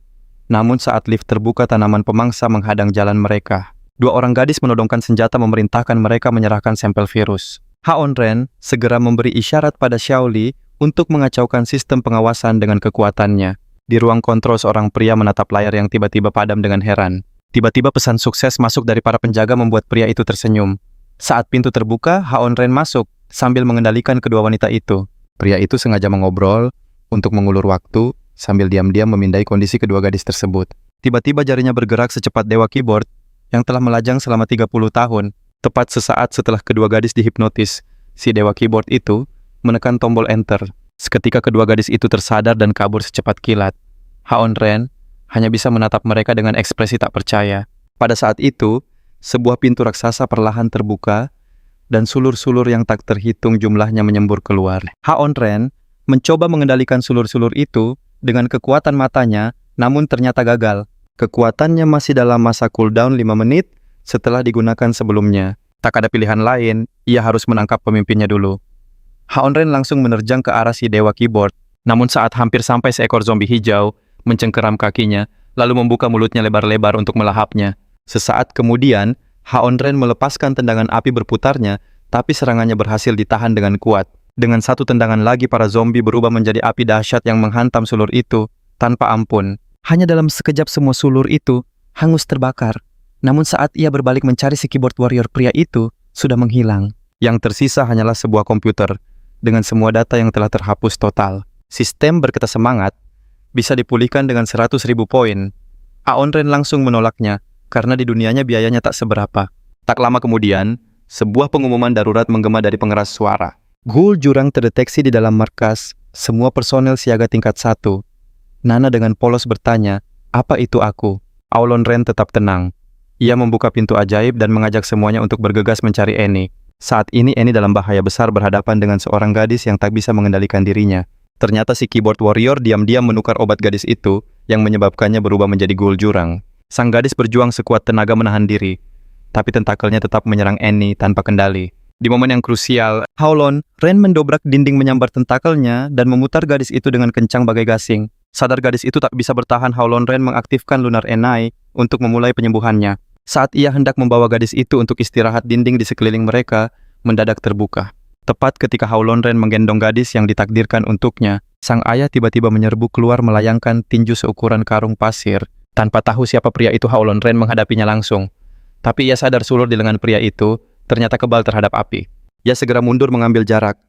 Namun saat lift terbuka, tanaman pemangsa menghadang jalan mereka. 2 orang gadis menodongkan senjata memerintahkan mereka menyerahkan sampel virus. Haon Ren segera memberi isyarat pada Xiaoli untuk mengacaukan sistem pengawasan dengan kekuatannya. Di ruang kontrol, seorang pria menatap layar yang tiba-tiba padam dengan heran. Tiba-tiba pesan sukses masuk dari para penjaga membuat pria itu tersenyum. Saat pintu terbuka, Haon Ren masuk sambil mengendalikan kedua wanita itu. Pria itu sengaja mengobrol untuk mengulur waktu sambil diam-diam memindai kondisi kedua gadis tersebut. Tiba-tiba jarinya bergerak secepat Dewa Keyboard yang telah melajang selama 30 tahun. Tepat sesaat setelah kedua gadis dihipnotis, si Dewa Keyboard itu menekan tombol enter. Seketika kedua gadis itu tersadar dan kabur secepat kilat. Haon Ren hanya bisa menatap mereka dengan ekspresi tak percaya. Pada saat itu, sebuah pintu raksasa perlahan terbuka dan sulur-sulur yang tak terhitung jumlahnya menyembur keluar. Haon Ren mencoba mengendalikan sulur-sulur itu dengan kekuatan matanya, namun ternyata gagal. Kekuatannya masih dalam masa cooldown 5 menit setelah digunakan sebelumnya. Tak ada pilihan lain, ia harus menangkap pemimpinnya dulu. Haon Ren langsung menerjang ke arah si Dewa Keyboard. Namun saat hampir sampai seekor zombie hijau mencengkeram kakinya, lalu membuka mulutnya lebar-lebar untuk melahapnya. Sesaat kemudian, Haon Ren melepaskan tendangan api berputarnya, tapi serangannya berhasil ditahan dengan kuat. Dengan satu tendangan lagi, para zombie berubah menjadi api dahsyat yang menghantam sulur itu tanpa ampun. Hanya dalam sekejap semua sulur itu hangus terbakar. Namun saat ia berbalik mencari si keyboard warrior pria itu, sudah menghilang. Yang tersisa hanyalah sebuah komputer dengan semua data yang telah terhapus total. Sistem berkata semangat bisa dipulihkan dengan 100.000 poin. Haon Ren langsung menolaknya karena di dunianya biayanya tak seberapa. Tak lama kemudian, sebuah pengumuman darurat menggema dari pengeras suara. Ghoul jurang terdeteksi di dalam markas. Semua personel siaga tingkat 1. Nana dengan polos bertanya, "Apa itu aku?" Haon Ren tetap tenang. Ia membuka pintu ajaib dan mengajak semuanya untuk bergegas mencari Annie. Saat ini Annie dalam bahaya besar berhadapan dengan seorang gadis yang tak bisa mengendalikan dirinya. Ternyata si keyboard warrior diam-diam menukar obat gadis itu yang menyebabkannya berubah menjadi ghoul jurang. Sang gadis berjuang sekuat tenaga menahan diri, tapi tentakelnya tetap menyerang Annie tanpa kendali. Di momen yang krusial, Haon Ren mendobrak dinding menyambar tentakelnya dan memutar gadis itu dengan kencang bagai gasing. Sadar gadis itu tak bisa bertahan, Haon Ren mengaktifkan Lunar Enai untuk memulai penyembuhannya. Saat ia hendak membawa gadis itu untuk istirahat, dinding di sekeliling mereka mendadak terbuka. Tepat ketika Haon Ren menggendong gadis yang ditakdirkan untuknya, sang ayah tiba-tiba menyerbu keluar melayangkan tinju seukuran karung pasir. Tanpa tahu siapa pria itu, Haon Ren menghadapinya langsung. Tapi ia sadar sulur di lengan pria itu ternyata kebal terhadap api. Ia segera mundur mengambil jarak.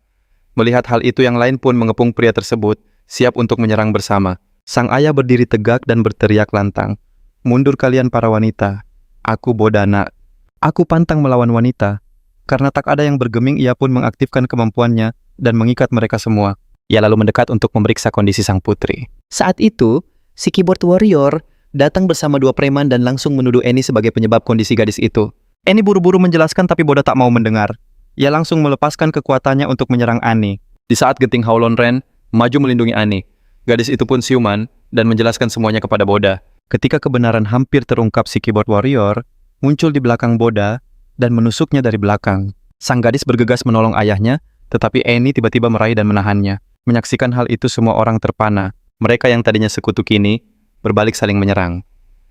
Melihat hal itu, yang lain pun mengepung pria tersebut, siap untuk menyerang bersama. Sang ayah berdiri tegak dan berteriak lantang, "Mundur kalian para wanita. Aku Bodana. Aku pantang melawan wanita." Karena tak ada yang bergeming, ia pun mengaktifkan kemampuannya dan mengikat mereka semua. Ia lalu mendekat untuk memeriksa kondisi sang putri. Saat itu, si keyboard warrior datang bersama 2 preman dan langsung menuduh Annie sebagai penyebab kondisi gadis itu. Annie buru-buru menjelaskan, tapi Boda tak mau mendengar. Ia langsung melepaskan kekuatannya untuk menyerang Annie. Di saat genting, Haon Ren maju melindungi Annie. Gadis itu pun siuman dan menjelaskan semuanya kepada Boda. Ketika kebenaran hampir terungkap, si keyboard warrior muncul di belakang Boda dan menusuknya dari belakang. Sang gadis bergegas menolong ayahnya, tetapi Annie tiba-tiba meraih dan menahannya. Menyaksikan hal itu, semua orang terpana. Mereka yang tadinya sekutu kini berbalik saling menyerang.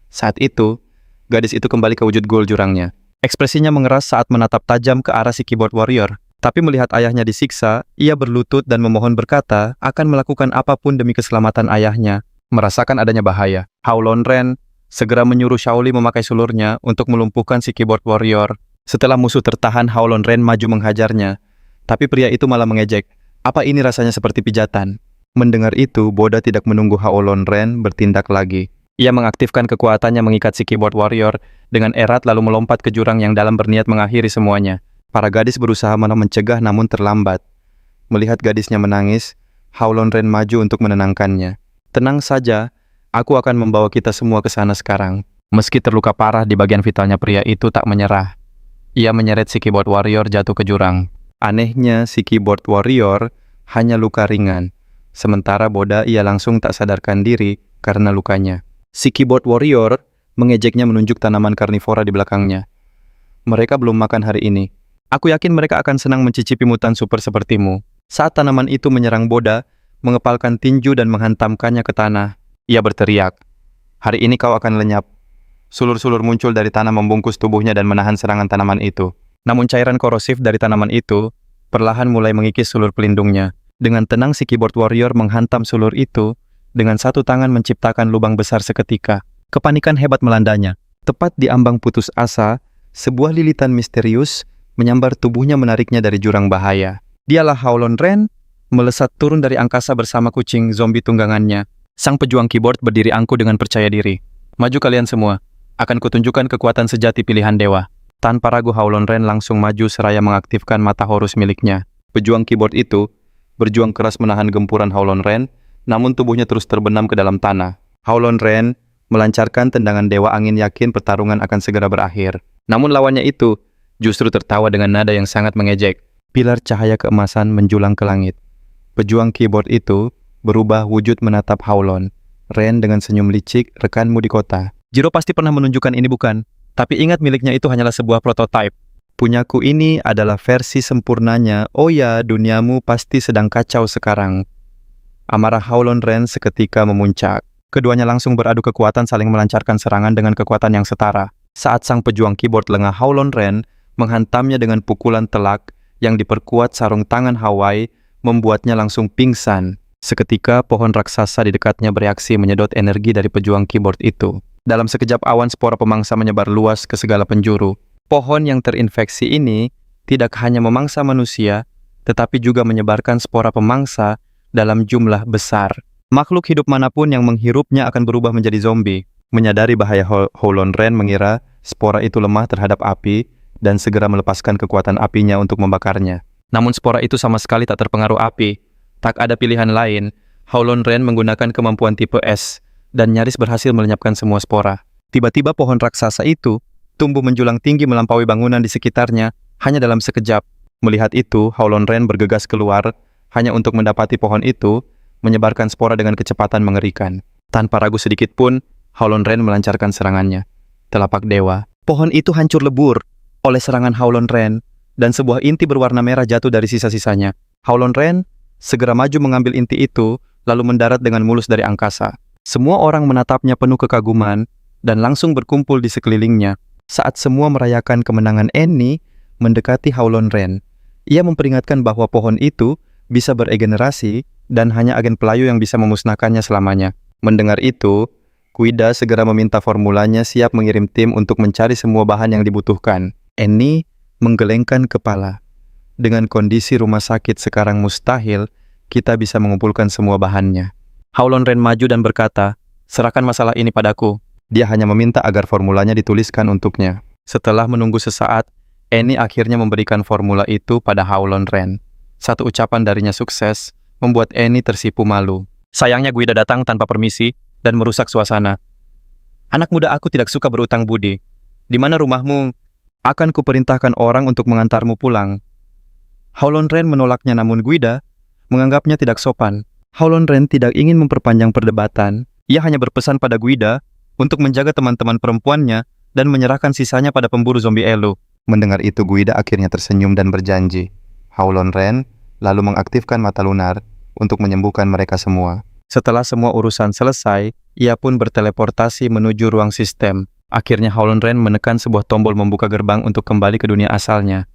Saat itu, gadis itu kembali ke wujud ghoul jurangnya. Ekspresinya mengeras saat menatap tajam ke arah si keyboard warrior. Tapi melihat ayahnya disiksa, ia berlutut dan memohon berkata akan melakukan apapun demi keselamatan ayahnya. Merasakan adanya bahaya, Haon Ren segera menyuruh Shaoli memakai sulurnya untuk melumpuhkan si keyboard warrior. Setelah musuh tertahan, Haon Ren maju menghajarnya. Tapi pria itu malah mengejek, "Apa ini rasanya seperti pijatan?" Mendengar itu, Boda tidak menunggu Haon Ren bertindak lagi. Ia mengaktifkan kekuatannya mengikat si keyboard warrior dengan erat lalu melompat ke jurang yang dalam berniat mengakhiri semuanya. Para gadis berusaha mencegah namun terlambat. Melihat gadisnya menangis, Haon Ren maju untuk menenangkannya. "Tenang saja, aku akan membawa kita semua ke sana sekarang." Meski terluka parah di bagian vitalnya, pria itu tak menyerah. Ia menyeret si keyboard warrior jatuh ke jurang. Anehnya, si keyboard warrior hanya luka ringan. Sementara Boda, ia langsung tak sadarkan diri karena lukanya. Si keyboard warrior mengejeknya menunjuk tanaman karnivora di belakangnya. "Mereka belum makan hari ini. Aku yakin mereka akan senang mencicipi mutan super sepertimu." Saat tanaman itu menyerang Boda, mengepalkan tinju dan menghantamkannya ke tanah, ia berteriak, "Hari ini kau akan lenyap." Sulur-sulur muncul dari tanah membungkus tubuhnya dan menahan serangan tanaman itu. Namun cairan korosif dari tanaman itu perlahan mulai mengikis sulur pelindungnya. Dengan tenang, si keyboard warrior menghantam sulur itu, dengan satu tangan menciptakan lubang besar seketika. Kepanikan hebat melandanya. Tepat di ambang putus asa, sebuah lilitan misterius menyambar tubuhnya, menariknya dari jurang bahaya. Dialah Haon Ren, melesat turun dari angkasa bersama kucing zombie tunggangannya. Sang pejuang keyboard berdiri angkuh dengan percaya diri. Maju kalian semua. Akan kutunjukkan kekuatan sejati pilihan dewa. Tanpa ragu Howlon Ren langsung maju seraya mengaktifkan mata Horus miliknya. Pejuang keyboard itu berjuang keras menahan gempuran Howlon Ren, namun tubuhnya terus terbenam ke dalam tanah. Howlon Ren melancarkan tendangan dewa angin yakin pertarungan akan segera berakhir. Namun lawannya itu justru tertawa dengan nada yang sangat mengejek. Pilar cahaya keemasan menjulang ke langit. Pejuang keyboard itu berubah wujud menatap Howlon Ren dengan senyum licik, rekanmu di kota. Jiro pasti pernah menunjukkan ini bukan? Tapi ingat miliknya itu hanyalah sebuah prototipe. Punyaku ini adalah versi sempurnanya. Oh ya, duniamu pasti sedang kacau sekarang. Amarah Howlon Ren seketika memuncak. Keduanya langsung beradu kekuatan saling melancarkan serangan dengan kekuatan yang setara. Saat sang pejuang keyboard lengah Howlon Ren menghantamnya dengan pukulan telak yang diperkuat sarung tangan Hawaii, membuatnya langsung pingsan. Seketika pohon raksasa di dekatnya bereaksi menyedot energi dari pejuang keyboard itu. Dalam sekejap awan spora pemangsa menyebar luas ke segala penjuru. Pohon yang terinfeksi ini tidak hanya memangsa manusia, tetapi juga menyebarkan spora pemangsa dalam jumlah besar. Makhluk hidup manapun yang menghirupnya akan berubah menjadi zombie. Menyadari bahaya, Howlon Ren mengira spora itu lemah terhadap api dan segera melepaskan kekuatan apinya untuk membakarnya. Namun spora itu sama sekali tak terpengaruh api. Tak ada pilihan lain, Howlon Ren menggunakan kemampuan tipe S dan nyaris berhasil melenyapkan semua spora. Tiba-tiba pohon raksasa itu tumbuh menjulang tinggi melampaui bangunan di sekitarnya hanya dalam sekejap. Melihat itu, Howlon Ren bergegas keluar hanya untuk mendapati pohon itu menyebarkan spora dengan kecepatan mengerikan. Tanpa ragu sedikit pun, Howlon Ren melancarkan serangannya. Telapak dewa. Pohon itu hancur lebur oleh serangan Howlon Ren dan sebuah inti berwarna merah jatuh dari sisa-sisanya. Howlon Ren segera maju mengambil inti itu lalu mendarat dengan mulus dari angkasa. Semua orang menatapnya penuh kekaguman dan langsung berkumpul di sekelilingnya. Saat semua merayakan kemenangan Annie mendekati Howlon Ren, ia memperingatkan bahwa pohon itu bisa beregenerasi dan hanya agen pelayu yang bisa memusnahkannya selamanya. Mendengar itu, Guida segera meminta formulanya siap mengirim tim untuk mencari semua bahan yang dibutuhkan. Annie menggelengkan kepala. Dengan kondisi rumah sakit sekarang mustahil kita bisa mengumpulkan semua bahannya. Howlon Ren maju dan berkata, serahkan masalah ini padaku. Dia hanya meminta agar formulanya dituliskan untuknya. Setelah menunggu sesaat, Annie akhirnya memberikan formula itu pada Howlon Ren. Satu ucapan darinya sukses, membuat Annie tersipu malu. Sayangnya Guida datang tanpa permisi dan merusak suasana. Anak muda aku tidak suka berutang budi. Di mana rumahmu? Akan kuperintahkan orang untuk mengantarmu pulang. Howlon Ren menolaknya namun Guida menganggapnya tidak sopan. Howlon Ren tidak ingin memperpanjang perdebatan. Ia hanya berpesan pada Guida untuk menjaga teman-teman perempuannya dan menyerahkan sisanya pada pemburu zombie Elu. Mendengar itu, Guida akhirnya tersenyum dan berjanji. Howlon Ren lalu mengaktifkan mata lunar untuk menyembuhkan mereka semua. Setelah semua urusan selesai, ia pun berteleportasi menuju ruang sistem. Akhirnya Howlon Ren menekan sebuah tombol membuka gerbang untuk kembali ke dunia asalnya.